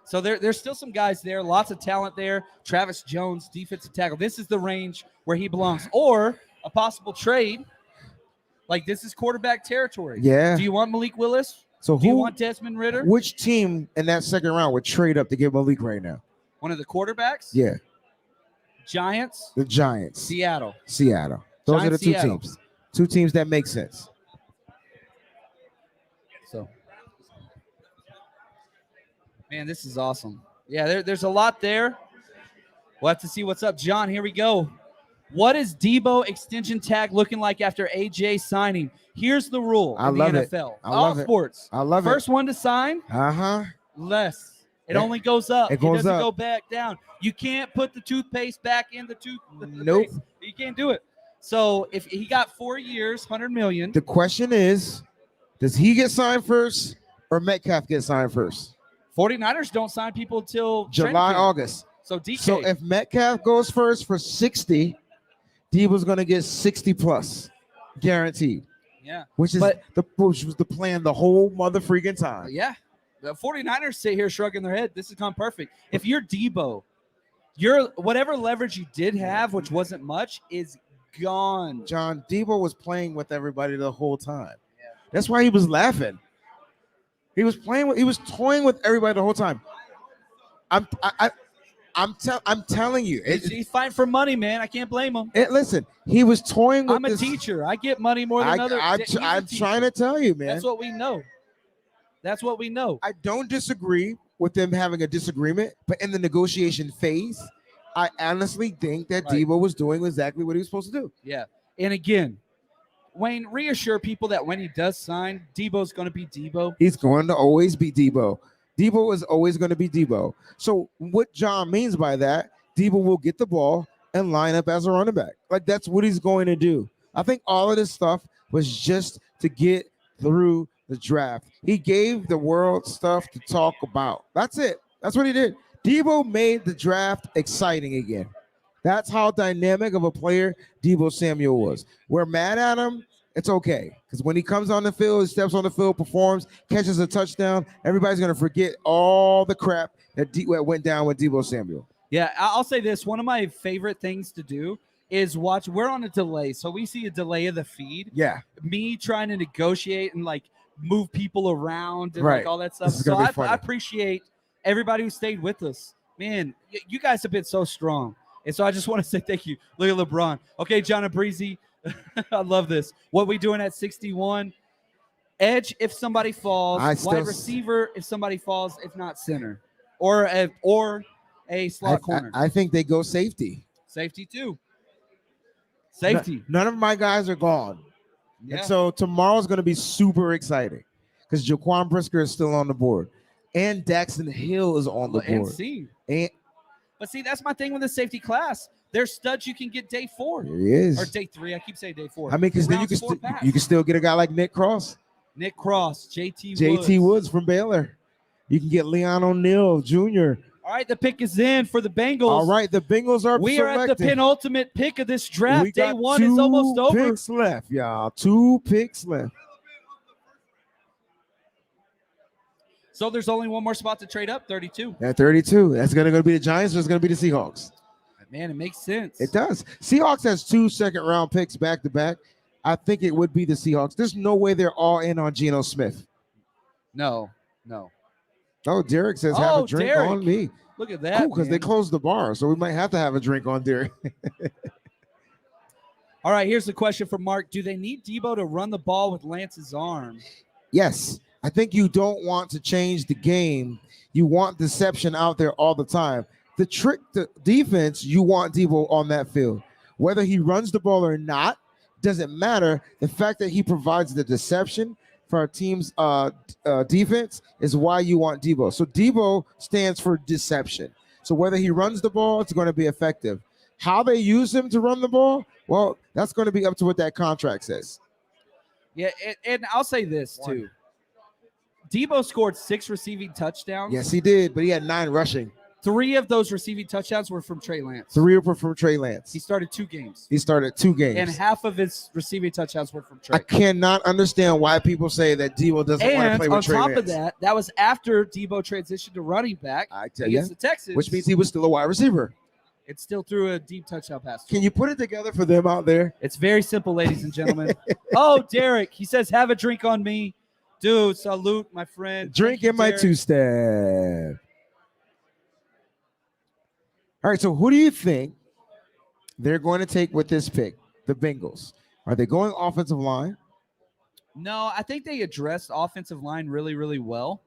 So there's still some guys there. Lots of talent there. Travis Jones, defensive tackle. This is the range where he belongs. Or a possible trade. Like, this is quarterback territory. Yeah. Do you want Malik Willis? So Do you want Desmond Ridder? Which team in that second round would trade up to get Malik right now? One of the quarterbacks? Yeah. Giants? The Giants. Seattle. Those are the Giants, two Seattle. teams. Two teams that make sense. So, man, this is awesome. Yeah, there's a lot there. We'll have to see what's up. John, here we go. What is Debo extension tag looking like after AJ signing? Here's the rule in the NFL. All sports. I love it. First one to sign, less. It only goes up. It goes doesn't up. go back down. You can't put the toothpaste back in the Nope. paste. You can't do it. So if he got 4 years, $100 million. The question is, does he get signed first or Metcalf get signed first? 49ers don't sign people until July, training camp. August. So DK. So if Metcalf goes first for 60, Debo's going to get 60 plus, guaranteed. Yeah. Which was the plan the whole mother freaking time. Yeah. The 49ers sit here shrugging their head. This has gone perfect. If you're Debo, your whatever leverage you did have, which wasn't much, is gone. John, Debo was playing with everybody the whole time. Yeah. That's why he was laughing. He was toying with everybody the whole time. I'm telling you. He's fighting for money, man. I can't blame him. Listen, he was toying with I'm a teacher. I get money more than others. I'm trying to tell you, man. That's what we know. That's what we know. I don't disagree with them having a disagreement, but in the negotiation phase, I honestly think that Debo was doing exactly what he was supposed to do. Yeah. And again, Wayne, reassure people that when he does sign, Debo's going to be Debo. He's going to always be Debo. Debo is always going to be Debo. So what John means by that, Debo will get the ball and line up as a running back. Like, that's what he's going to do. I think all of this stuff was just to get through the draft. He gave the world stuff to talk about. That's it. That's what he did. Debo made the draft exciting again. That's how dynamic of a player Debo Samuel was. We're mad at him. It's okay. Because when he comes on the field, he steps on the field, performs, catches a touchdown, everybody's going to forget all the crap that went down with Debo Samuel. Yeah, I'll say this. One of my favorite things to do is watch. We're on a delay, so we see a delay of the feed. Yeah. Me trying to negotiate and, like, move people around and Right. like all that stuff. This is So gonna be funny. I appreciate everybody who stayed with us. Man, you guys have been so strong. And so I just want to say thank you. Look at LeBron. Okay, John and Breezy. I love this. What we doing at 61? Edge if somebody falls. Wide receiver if somebody falls. If not, center. Or a slot corner. I think they go safety. Safety too. Safety. None of my guys are gone. Yeah. And so tomorrow's going to be super exciting because Jaquan Brisker is still on the board. And Daxton Hill is on the And board. C. And But see, that's my thing with the safety class. There's studs you can get day 4. There he is. Or day 3. I keep saying day 4. I mean, because then you can still get a guy like Nick Cross. Nick Cross, JT JT Woods from Baylor. You can get Leon O'Neal Jr. All right, the pick is in for the Bengals. All right, the Bengals are We are at the selected. penultimate pick of this draft. We Day got 1 is almost 2 over. picks left, y'all. 2 picks left. So there's only one more spot to trade up, 32. At 32. That's going to be the Giants or it's going to be the Seahawks? Man, it makes sense. It does. Seahawks has 2 second-round picks back-to-back. I think it would be the Seahawks. There's no way they're all in on Geno Smith. No. Oh, Derek says have a drink Derek. on me. Look at that. Cool, because they man. closed the bar, so we might have to have a drink on Derek. All right, here's the question from Mark. Do they need Debo to run the ball with Lance's arm? Yes. I think you don't want to change the game. You want deception out there all the time. The trick to defense, you want Debo on that field. Whether he runs the ball or not, doesn't matter. The fact that he provides the deception for our team's defense is why you want Debo. So Debo stands for deception. So whether he runs the ball, it's going to be effective. How they use him to run the ball, well, that's going to be up to what that contract says. Yeah, and I'll say this too. Debo scored 6 receiving touchdowns. Yes, he did, but he had 9 rushing. 3 of those receiving touchdowns were from Trey Lance. 3 were from Trey Lance. He started 2 games. He started 2 games. And half of his receiving touchdowns were from Trey. I cannot understand why people say that Debo doesn't want to play with Trey Lance. And on top of that, that was after Debo transitioned to running back against the Texans. Which means he was still a wide receiver. It still threw a deep touchdown pass. Can you put it together for them out there? It's very simple, ladies and gentlemen. Oh, Derek, he says, have a drink on me. Dude, salute, my friend. Drink in my 2-step. All right, so who do you think they're going to take with this pick? The Bengals. Are they going offensive line? No, I think they addressed offensive line really, really well.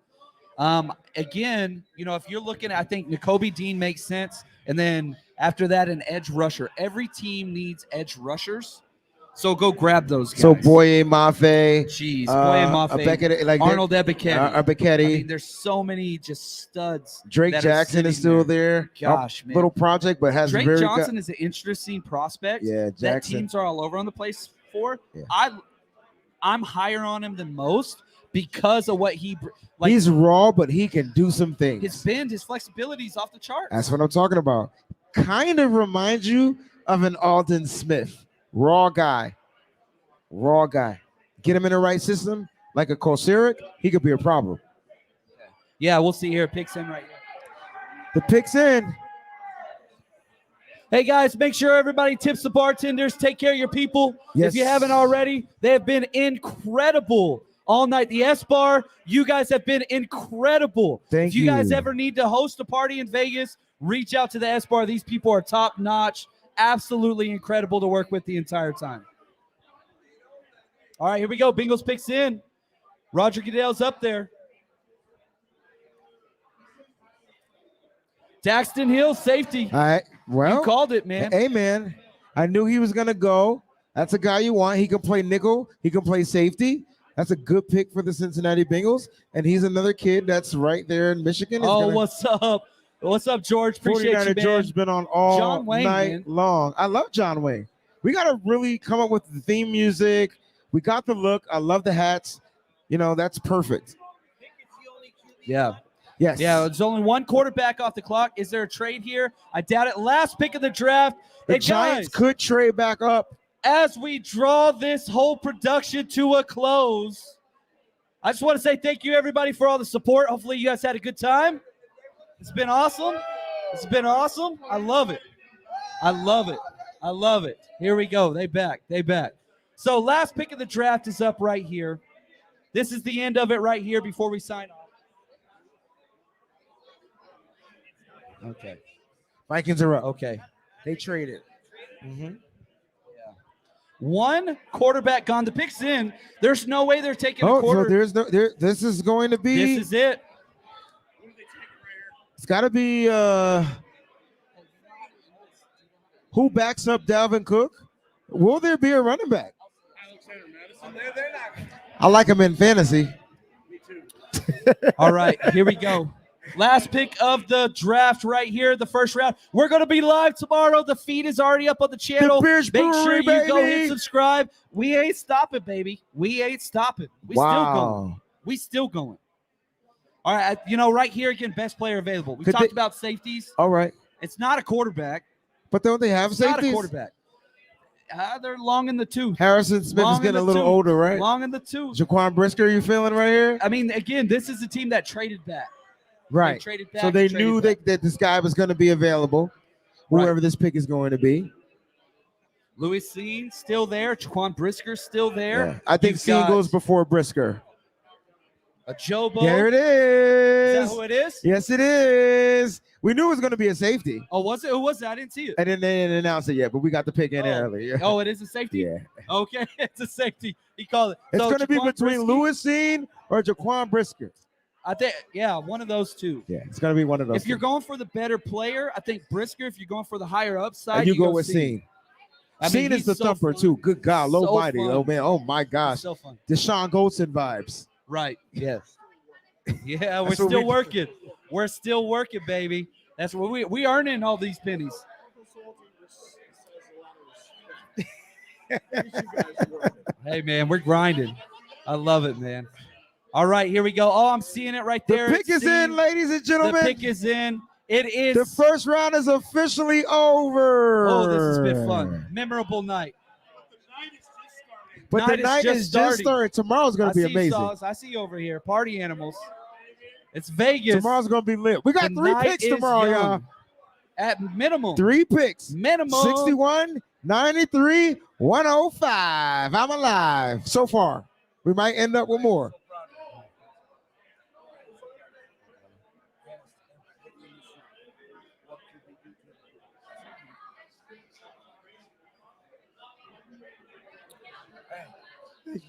Again, if you're looking at, I think Nakobe Dean makes sense. And then after that, an edge rusher. Every team needs edge rushers. So go grab those guys. So Boye Mafe. Jeez, Boye Mafe. Arnold Ebiketie. Ebiketie. I mean, there's so many just studs. Drake Jackson is still there. Gosh, man. Little project, but has Drake very Johnson is an interesting prospect. Yeah, Jackson. That teams are all over on the place for. Yeah. I'm higher on him than most because of what he's raw, but he can do some things. His bend, his flexibility is off the charts. That's what I'm talking about. Kind of reminds you of an Alden Smith. Raw guy. Get him in the right system, like a Kosaric, he could be a problem. Yeah, we'll see here. Picks in right here. The pick's in. Hey, guys, make sure everybody tips the bartenders. Take care of your people. Yes. If you haven't already, they have been incredible all night. The S-Bar, you guys have been incredible. Thank you. If you guys ever need to host a party in Vegas, reach out to the S-Bar. These people are top-notch. Absolutely incredible to work with the entire time. All right, here we go. Bengals picks in. Roger Goodell's up there. Daxton Hill, safety. All right. Well, you called it, man. Hey, man. I knew he was going to go. That's a guy you want. He can play nickel. He can play safety. That's a good pick for the Cincinnati Bengals. And he's another kid that's right there in Michigan. What's up? What's up, George? Appreciate you, man. George's been on all John Wayne, night long. I love John Wayne. We got to really come up with the theme music. We got the look. I love the hats. That's perfect. Yeah. Yes. Yeah, there's only one quarterback off the clock. Is there a trade here? I doubt it. Last pick of the draft. The Giants could trade back up. As we draw this whole production to a close, I just want to say thank you, everybody, for all the support. Hopefully you guys had a good time. It's been awesome. It's been awesome. I love it. I love it. I love it. Here we go. They back. So last pick of the draft is up right here. This is the end of it right here before we sign off. Okay. Vikings are up. Okay. They traded. Yeah. One quarterback gone. The pick's in. There's no way they're taking a quarter. So this is going to be. This is it. It's got to be who backs up Dalvin Cook? Will there be a running back? I like him in fantasy. All right, here we go. Last pick of the draft right here, the first round. We're going to be live tomorrow. The feed is already up on the channel. Make sure you go hit subscribe. We ain't stopping, baby. We ain't stopping. We still going. We still going. All right, right here again, best player available. We talked about safeties. All right. It's not a quarterback. But don't they have safeties? It's not a quarterback. They're long in the tooth. Harrison Smith is getting a little older, right? Long in the tooth. Jaquan Brisker, you feeling right here? I mean, again, this is a team that traded back. Right. They traded back, so they knew that this guy was going to be available, whoever this pick is going to be. Louis Sean still there. Jaquan Brisker still there. Yeah. I think Sean goes before Brisker. A Jobo. There it is. Is that who it is? Yes, it is. We knew it was going to be a safety. Oh, was it? Who was that? I didn't see it. And then they didn't announce it yet, but we got the pick in early. Yeah. Oh, it is a safety? Yeah. Okay, it's a safety. He called it. It's So going to be Jaquan between Brisker? Lewis Seen or Jaquan Brisker. I think, yeah, one of those two. Yeah, it's going to be one of those. If you're going for the better player, I think Brisker. If you're going for the higher upside, and you go with Seen. Seen. I mean, Seen is he's the so thumper, fun. too. Good God. Low So body. fun. Oh, man. Oh, my gosh. So fun. Deshaun Goldson vibes. Right. Yes. Yeah, we're That's what still we- working. We're still working, baby. That's what we earning all these pennies. Hey, man, we're grinding. I love it, man. All right, here we go. Oh, I'm seeing it right there. The pick is in, ladies and gentlemen. The pick is in. It is. The first round is officially over. Oh, this has been fun. Memorable night. But the night is just starting. Tomorrow's going to be amazing. I see you over here. Party animals. It's Vegas. Tomorrow's going to be lit. We got The 3 night picks is tomorrow, young. y'all. At minimum. 3 picks. Minimum. 61, 93, 105. I'm alive so far. We might end up with more.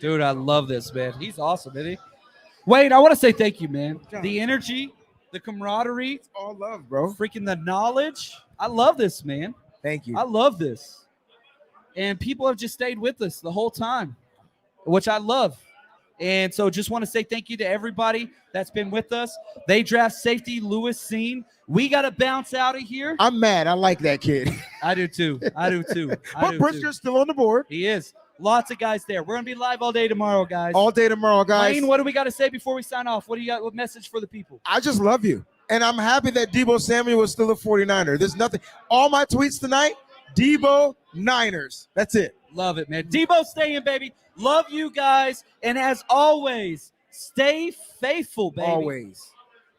Dude, I love this, man. He's awesome, isn't he? Wade, I want to say thank you, man. The energy, the camaraderie. It's all love, bro. Freaking the knowledge. I love this, man. Thank you. I love this. And people have just stayed with us the whole time, which I love. And so just want to say thank you to everybody that's been with us. They draft safety Lewis Seen. We got to bounce out of here. I'm mad. I like that kid. I do too. I do too. But Brisker's still on the board. He is. Lots of guys there. We're going to be live all day tomorrow, guys. All day tomorrow, guys. Lane, what do we got to say before we sign off? What do you got? What message for the people? I just love you. And I'm happy that Debo Samuel is still a 49er. There's nothing. All my tweets tonight, Debo Niners. That's it. Love it, man. Debo staying, baby. Love you guys. And as always, stay faithful, baby. Always.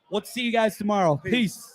We'll see you guys tomorrow. Peace.